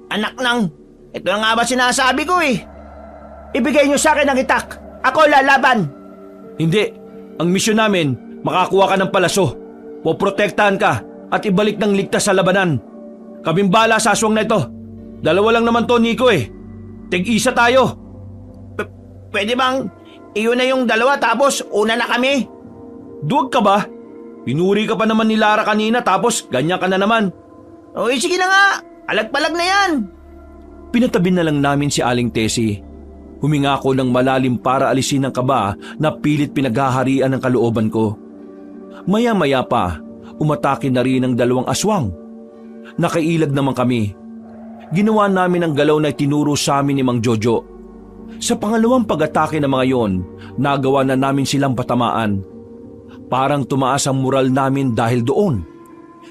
Speaker 3: Anak nang, ito na nga ba sinasabi ko eh. Ibigay niyo sa akin ang itak. Ako lalaban.
Speaker 1: Hindi. Ang misyon namin, makakuha ka ng palaso. Poprotektahan ka at ibalik ng ligtas sa labanan. Kaming bala sa aswang na ito. Dalawa lang naman to, Nico eh. Tig-isa tayo.
Speaker 3: Pwede bang iyon na yung dalawa tapos una na kami?
Speaker 1: Duwag ka ba? Pinuri ka pa naman ni Lara kanina tapos ganyan ka na naman.
Speaker 3: Uy, sige na nga. Alag-palag na yan.
Speaker 1: Pinatabi na lang namin si Aling Tessie. Huminga ako ng malalim para alisin ang kaba na pilit pinaghaharian ng kalooban ko. Maya-maya pa, umatake na rin ang dalawang aswang. Nakailag naman kami. Ginawa namin ang galaw na itinuro sa amin ni Mang Jojo. Sa pangalawang pag-atake ng mga yon, nagawa na namin silang patamaan. Parang tumaas ang moral namin dahil doon.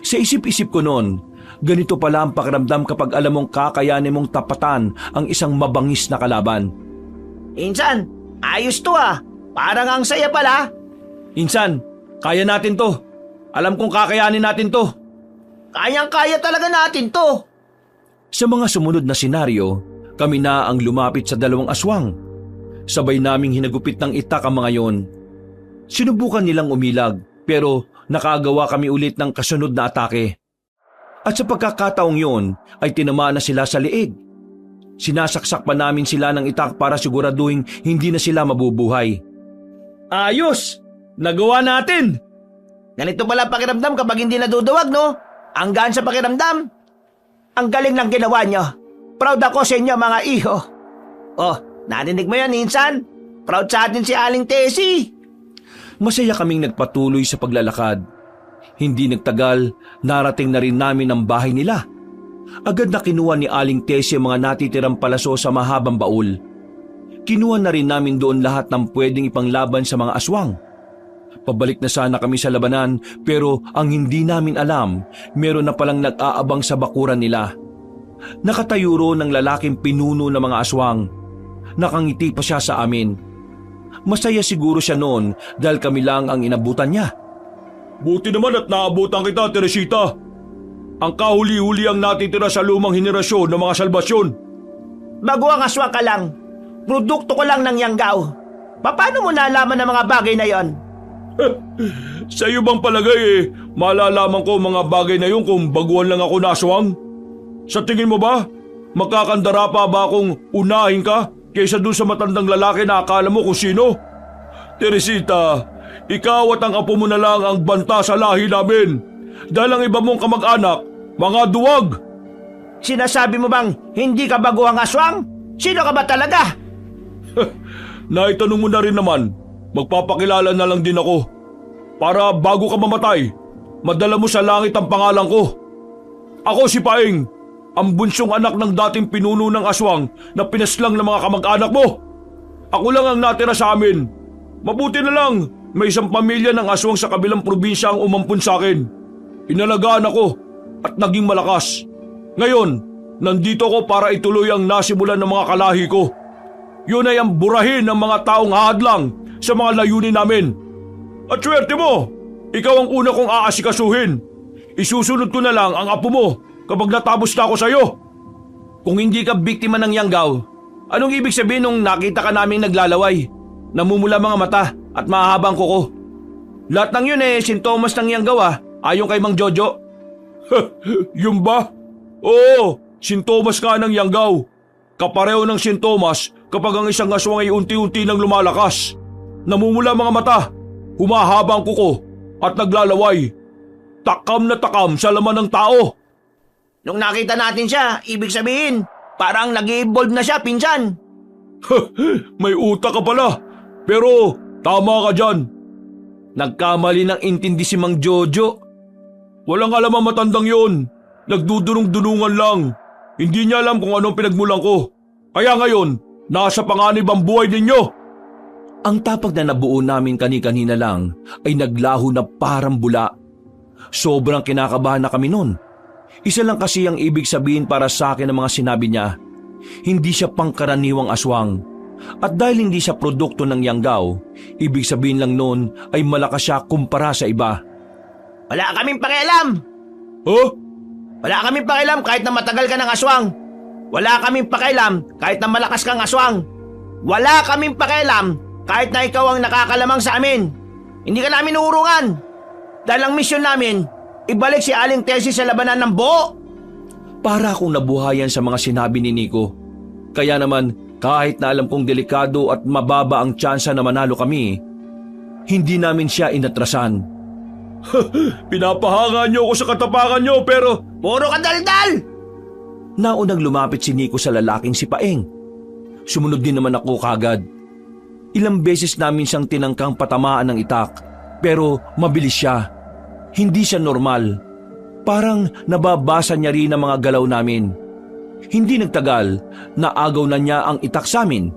Speaker 1: Sa isip-isip ko noon, ganito pala ang pakiramdam kapag alam mong kakayanin mong tapatan ang isang mabangis na kalaban.
Speaker 3: Insan, ayos to ah. Parang ang saya pala.
Speaker 1: Insan, kaya natin to. Alam kong kakayanin natin to.
Speaker 3: Kayang-kaya talaga natin to.
Speaker 1: Sa mga sumunod na senaryo, Kami na ang lumapit sa dalawang aswang. Sabay naming hinagupit ng itak ang mga yon. Sinubukan nilang umilag pero nakagawa kami ulit ng kasunod na atake. At sa pagkakataong yon ay tinamaan na sila sa liig. Sinasaksak pa namin sila ng itak para siguraduhin hindi na sila mabubuhay. Ayos! Nagawa natin!
Speaker 3: Ganito pala pakiramdam kapag hindi naduduwag, no? Ang gaan sa pakiramdam. Ang galing ng ginawa nyo. Proud ako sa inyo, mga iho. Oh, narinig mo yan, Insan? Proud sa atin si Aling Tessie.
Speaker 1: Masaya kaming nagpatuloy sa paglalakad. Hindi nagtagal, narating na rin namin ang bahay nila. Agad na kinuha ni Aling Tessie ang mga natitirang palaso sa mahabang baul. Kinuha na rin namin doon lahat ng pwedeng ipanglaban sa mga aswang. Pabalik na sana kami sa labanan pero ang hindi namin alam, meron na palang nag-aabang sa bakuran nila. Nakatayo roon ng lalaking pinuno ng mga aswang. Nakangiti pa siya sa amin. Masaya siguro siya noon dahil kami lang ang inabutan niya.
Speaker 2: Buti naman at naabutan kita, Teresita. Ang kahuli-huli ang natitira sa lumang henerasyon ng mga salbasyon.
Speaker 3: Baguang aswang ka lang. Produkto ko lang ng Yanggao. Paano mo nalaman ang mga bagay na yon?
Speaker 2: Sa iyo bang palagay malalaman ko mga bagay na yun kung baguhan lang ako na aswang? Sa tingin mo ba, makakandara pa ba akong unahin ka kaysa dun sa matandang lalaki na akala mo kung sino? Teresita, ikaw at ang apo mo na lang ang banta sa lahi namin. Dahil ang iba mong kamag-anak, mga duwag.
Speaker 3: Sinasabi mo bang hindi ka baguang aswang? Sino ka ba talaga?
Speaker 2: Naitanong mo na rin naman, magpapakilala na lang din ako. Para bago ka mamatay, madala mo sa langit ang pangalan ko. Ako si Paeng, ang bunsong anak ng dating pinuno ng aswang na pinaslang ng mga kamag-anak mo. Ako lang ang natira sa amin. Mabuti na lang, may isang pamilya ng aswang sa kabilang probinsya ang umampun sa akin. Inalagaan ako at naging malakas. Ngayon, nandito ako para ituloy ang nasimulan ng mga kalahi ko. Yun ay ang burahin ng mga taong hahadlang sa mga layunin namin. At swerte mo, ikaw ang una kong aasikasuhin. Isusunod ko na lang ang apo mo kapag natapos na ako sa'yo.
Speaker 1: Kung hindi ka biktima ng Yanggao, anong ibig sabihin nung nakita ka naming naglalaway? Namumula mga mata at mahahabang kuko. Lahat ng yun sintomas ng Yanggao ayon kay Mang Jojo.
Speaker 2: Yun ba? Oo, sintomas ka ng Yanggao. Kapareho ng sintomas kapag ang isang aswang ay unti-unti nang lumalakas. Namumula mga mata, humahabang kuko at naglalaway. Takam na takam sa laman ng tao.
Speaker 3: Nung nakita natin siya, ibig sabihin, parang nag-evolve na siya, pinsan.
Speaker 2: May utak ka pala, pero tama ka dyan.
Speaker 1: Nagkamali ng intindi si Mang Jojo.
Speaker 2: Walang alam ang matandang yon. Nagdudunong-dunungan lang. Hindi niya alam kung anong pinagmulan ko. Kaya ngayon, nasa panganib ang buhay ninyo.
Speaker 1: Ang tapag na nabuo namin kani-kanina lang ay naglaho na parang bula. Sobrang kinakabahan na kami nun. Isa lang kasi ang ibig sabihin para sa akin ng mga sinabi niya. Hindi siya pangkaraniwang aswang. At dahil hindi siya produkto ng Yanggao, ibig sabihin lang nun ay malakas siya kumpara sa iba.
Speaker 3: Wala kaming pakialam.
Speaker 2: Huh?
Speaker 3: Wala kaming pakialam kahit na matagal ka ng aswang. Wala kaming pakialam kahit na malakas kang aswang. Wala kaming pakialam kahit na ikaw ang nakakalamang sa amin. Hindi ka namin uurungan. Dahil ang misyon namin, ibalik si Aling Tessie sa labanan ng buo.
Speaker 1: Para akong nabuhayan sa mga sinabi ni Nico. Kaya naman, kahit na alam kong delikado at mababa ang tsansa na manalo kami, hindi namin siya inatrasan.
Speaker 2: Pinapahangan niyo ako sa katapangan niyo pero...
Speaker 3: Puro ka daldal!
Speaker 1: Naunang lumapit si Nico sa lalaking si Paeng. Sumunod din naman ako kagad. Ilang beses namin siyang tinangkang patamaan ng itak, pero mabilis siya. Hindi siya normal. Parang nababasa niya rin ang mga galaw namin. Hindi nagtagal, naagaw na niya ang itak sa amin.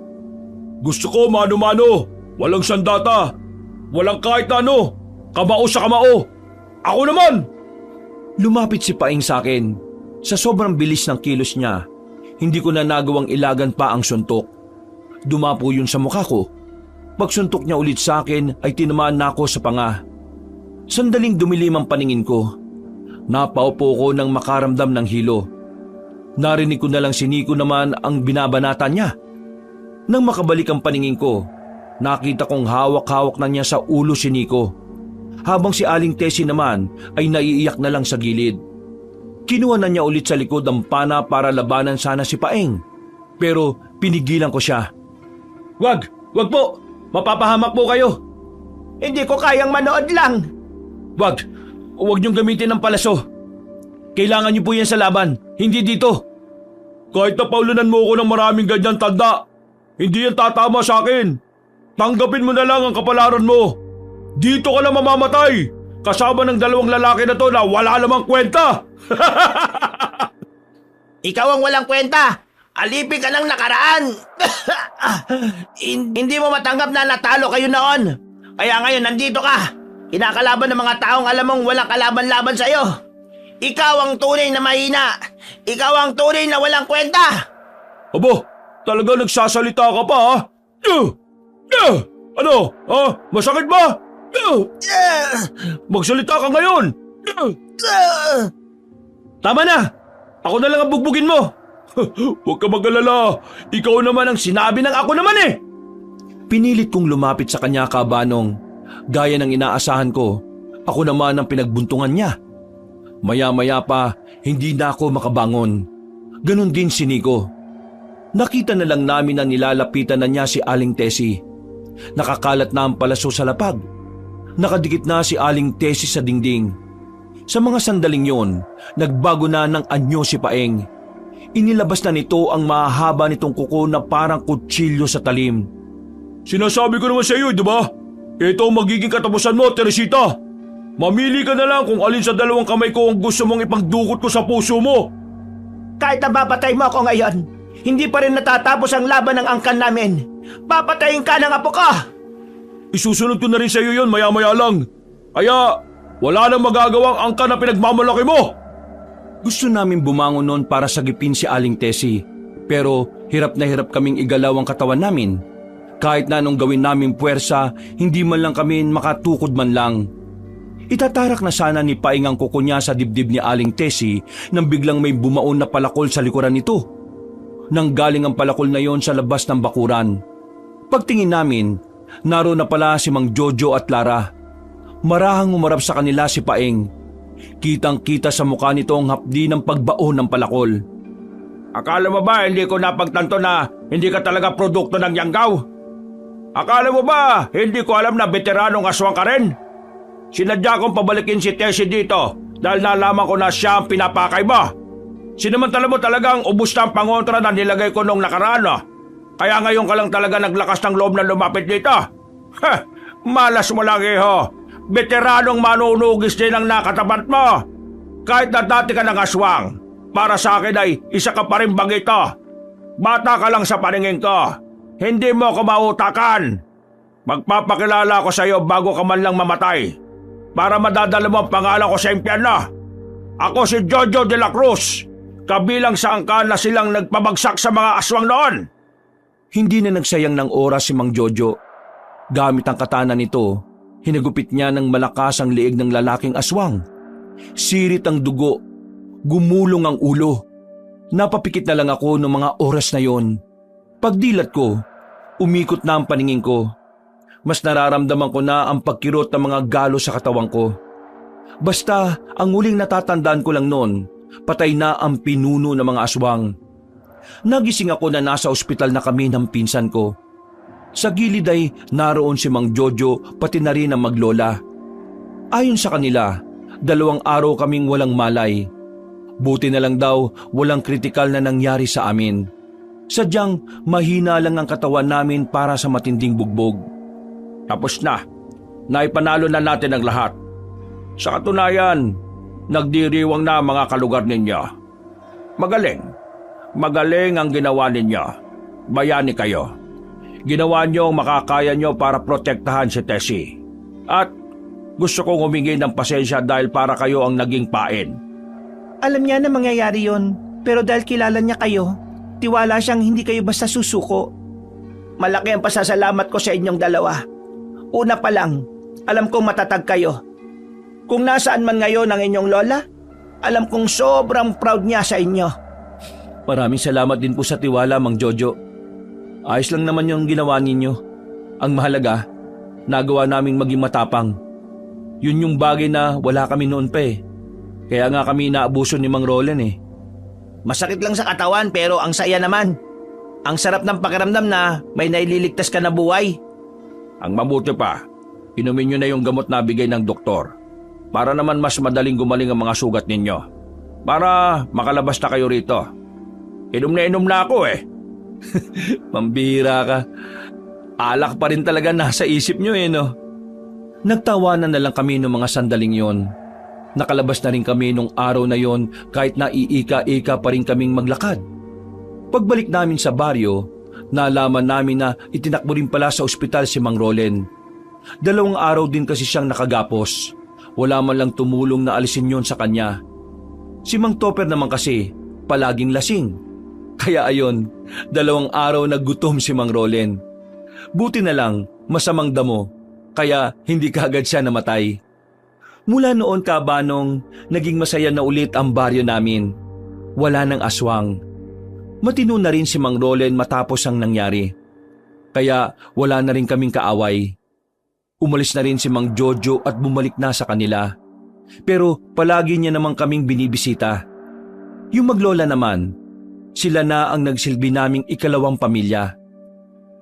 Speaker 2: Gusto ko mano-mano, walang sandata, walang kahit ano, kamao sa kamao. Ako naman!
Speaker 1: Lumapit si Paeng sa akin. Sa sobrang bilis ng kilos niya, hindi ko na nagawang ilagan pa ang suntok. Dumapo yun sa mukha ko. Pagsuntok niya ulit sa akin ay tinamaan na ako sa panga. Sandaling dumilim ang paningin ko. Napaupo ko nang makaramdam ng hilo. Narinig ko na lang si Nico naman ang binabanata niya. Nang makabalik ang paningin ko, nakita kong hawak-hawak na niya sa ulo si Nico. Habang si Aling Tessie naman ay naiiyak na lang sa gilid. Kinuha na niya ulit sa likod ang pana para labanan sana si Paeng. Pero pinigilan ko siya. Wag po! Mapapahamak po kayo!
Speaker 3: Hindi ko kayang manood lang.
Speaker 1: Wag niyong gamitin ng palaso. Kailangan niyo po yan sa laban, hindi dito. Kahit napaulunan mo ako ng maraming ganyan tanda, hindi yan tatama sa akin. Tanggapin mo na lang ang kapalaran mo. Dito ka na mamamatay, kasama ng 2 lalaki na to na wala namang kwenta.
Speaker 3: Ikaw ang walang kwenta. Alipin ka ng nakaraan. Hindi mo matanggap na natalo kayo noon. Kaya ngayon nandito ka. Kinakalaban ng mga taong alam mong walang kalaban-laban sa'yo. Ikaw ang tunay na mahina. Ikaw ang tunay na walang kwenta.
Speaker 1: Abo, talaga nagsasalita ka pa ha? Ano? Ha? Masakit ba? Magsalita ka ngayon. Tama na. Ako na lang ang bugbugin mo. Huwag ka mag-alala. Ikaw naman ang sinabi ng ako naman eh. Pinilit kong lumapit sa kanya, Kabanong. Gaya ng inaasahan ko, ako naman ang pinagbuntungan niya. Maya-maya pa, hindi na ako makabangon. Ganon din si Nico. Nakita na lang namin na nilalapitan na niya si Aling Tessie. Nakakalat na ang palaso sa lapag. Nakadikit na si Aling Tessie sa dingding. Sa mga sandaling yon, nagbago na ng anyo si Paeng. Inilabas na nito ang mahaba nitong kuko na parang kutsilyo sa talim. Sinasabi ko naman sa iyo, di ba? Ito ang magiging katapusan mo, Teresita. Mamili ka na lang kung alin sa 2 kamay ko ang gusto mong ipagdukot ko sa puso mo.
Speaker 3: Kahit na papatay mo ako ngayon, hindi pa rin natatapos ang laban ng angkan namin. Papatayin ka ng apo ko.
Speaker 1: Isusunod ko na rin sa iyo yon maya-maya lang. Kaya wala nang magagawang angkan na pinagmamalaki mo. Gusto namin bumangon noon para sagipin si Aling Tessie. Pero hirap na hirap kaming igalaw ang katawan namin. Kahit na anong gawin naming puwersa, hindi man lang kami makatukod man lang. Itatarak na sana ni Paeng ang kuko niya sa dibdib ni Aling Tessie nang biglang may bumaon na palakol sa likuran nito. Nanggaling ang palakol na yon sa labas ng bakuran. Pagtingin namin, naroon na pala si Mang Jojo at Lara. Marahang umarap sa kanila si Paeng. Kitang-kita sa mukha nito ang hapdi ng pagbaon ng palakol.
Speaker 2: Akala mo ba hindi ko napagtanto na hindi ka talaga produkto ng Yanggaw? Akala mo ba hindi ko alam na veteranong aswang ka rin? Sinadya kong pabalikin si Tessie dito dahil nalaman ko na siya ang pinapakay mo. Sinamantala mo talagang ubus na ang pangontra na nilagay ko nung nakaraan. Kaya ngayon ka lang talaga naglakas ng loob na lumapit dito. Malas mo lang iho. Veteranong manunugis din ang nakatapat mo. Kahit na dati ka ng aswang, para sa akin ay isa ka pa rin bagito. Bata ka lang sa paningin ko. Hindi mo ko mautakan. Magpapakilala ko sa iyo bago ka man lang mamatay. Para madadala mo ang pangalan ko sa impyerno. Ako si Jojo de la Cruz. Kabilang sa angkan na silang nagpabagsak sa mga aswang noon.
Speaker 1: Hindi na nagsayang ng oras si Mang Jojo. Gamit ang katana nito, hinagupit niya ng malakas ang liig ng lalaking aswang. Sirit ang dugo. Gumulong ang ulo. Napapikit na lang ako noong mga oras na yon. Pagdilat ko, umikot na ang paningin ko. Mas nararamdaman ko na ang pagkirot ng mga galo sa katawan ko. Basta ang huling natatandaan ko lang noon, patay na ang pinuno ng mga aswang. Nagising ako na nasa ospital na kami ng pinsan ko. Sa gilid ay naroon si Mang Jojo pati na rin ang maglola. Ayon sa kanila, 2 araw kaming walang malay. Buti na lang daw walang kritikal na nangyari sa amin. Sadyang mahina lang ang katawan namin para sa matinding bugbog.
Speaker 2: Tapos na. Naipanalo na natin ang lahat. Sa katunayan, nagdiriwang na mga kalugar ninyo. Magaling. Magaling ang ginawa ninyo. Bayani kayo. Ginawa niyo ang makakaya niyo para protektahan si Tessie. At gusto kong humingi ng pasensya dahil para kayo ang naging pain.
Speaker 3: Alam niya na mangyayari yon, pero dahil kilala niya kayo, tiwala siyang hindi kayo basta susuko. Malaki ang pasasalamat ko sa inyong dalawa. Una pa lang, alam kong matatag kayo. Kung nasaan man ngayon ang inyong lola, alam kong sobrang proud niya sa inyo.
Speaker 1: Maraming salamat din po sa tiwala, Mang Jojo. Ayos lang naman yung ginawa ninyo. Ang mahalaga, nagawa naming maging matapang. Yun yung bagay na wala kami noon pa eh. Kaya nga kami inaabuso ni Mang Roland eh.
Speaker 3: Masakit lang sa katawan pero ang saya naman. Ang sarap ng pakiramdam na may naililigtas ka na buhay.
Speaker 2: Ang mabuti pa, inumin nyo na yung gamot na bigay ng doktor para naman mas madaling gumaling ang mga sugat ninyo. Para makalabas na kayo rito. Inom na ako eh.
Speaker 1: Mambihira ka. Alak pa rin talaga nasa isip nyo eh no. Nagtawanan na lang kami noong mga sandaling yon. Nakalabas na rin kami nung araw na yon kahit na iika-ika pa rin kaming maglakad. Pagbalik namin sa baryo, nalaman namin na itinakbo rin pala sa ospital si Mang Roland. 2 araw din kasi siyang nakagapos. Wala man lang tumulong na alisin yon sa kanya. Si Mang Topper naman kasi palaging lasing. Kaya ayon, 2 araw naggutom si Mang Roland. Buti na lang, masamang damo, kaya hindi kaagad siya namatay. Mula noon kabanong, naging masaya na ulit ang baryo namin. Wala nang aswang. Matino na rin si Mang Roland matapos ang nangyari. Kaya wala na rin kaming kaaway. Umalis na rin si Mang Jojo at bumalik na sa kanila. Pero palagi niya naman kaming binibisita. Yung maglola naman, sila na ang nagsilbi naming ikalawang pamilya.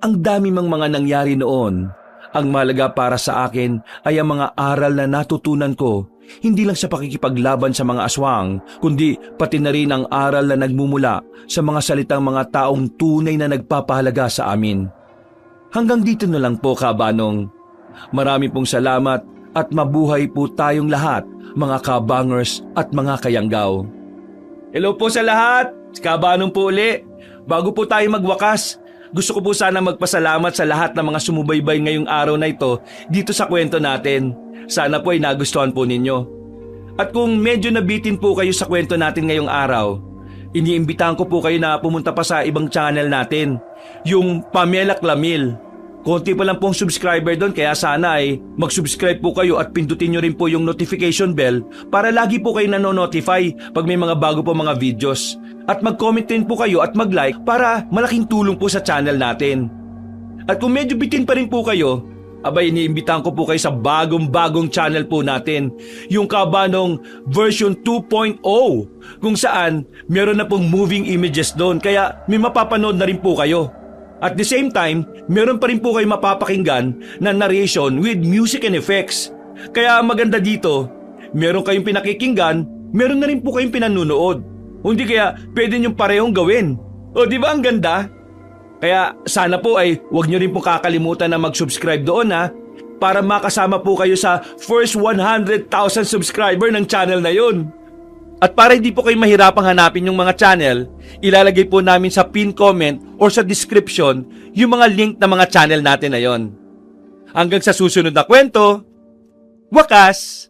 Speaker 1: Ang dami mang mga nangyari noon. Ang mahalaga para sa akin ay ang mga aral na natutunan ko, hindi lang sa pakikipaglaban sa mga aswang, kundi pati na rin ang aral na nagmumula sa mga salitang mga taong tunay na nagpapahalaga sa amin. Hanggang dito na lang po, Kabanong. Marami pong salamat at mabuhay po tayong lahat, mga kabangers at mga kayanggaw. Hello po sa lahat! Kabanong po uli. Bago po tayo magwakas, gusto ko po sana magpasalamat sa lahat ng mga sumubaybay ngayong araw na ito dito sa kwento natin. Sana po ay nagustuhan po ninyo. At kung medyo nabitin po kayo sa kwento natin ngayong araw, iniimbitahan ko po kayo na pumunta pa sa ibang channel natin, yung Pamela Clamil. Konti pa lang pong subscriber doon kaya sana ay mag-subscribe po kayo at pindutin nyo rin po yung notification bell para lagi po kayo nanonotify pag may mga bago po mga videos. At mag-comment din po kayo at mag-like para malaking tulong po sa channel natin. At kung medyo bitin pa rin po kayo, abay iniimbitahan ko po kayo sa bagong channel po natin, yung Kabanong version 2.0, kung saan meron na pong moving images doon kaya may mapapanood na rin po kayo. At the same time, meron pa rin po kayo mapapakinggan na narration with music and effects. Kaya maganda dito, meron kayong pinakikinggan, meron na rin po kayong pinanunood. Hindi kaya pwede niyong parehong gawin. O di ba ang ganda? Kaya sana po ay huwag niyo rin po kakalimutan na mag-subscribe doon para makasama po kayo sa first 100,000 subscriber ng channel na yun. At para hindi po kayo mahirapang hanapin yung mga channel, ilalagay po namin sa pin comment or sa description yung mga link na mga channel natin na yon. Hanggang sa susunod na kwento, wakas!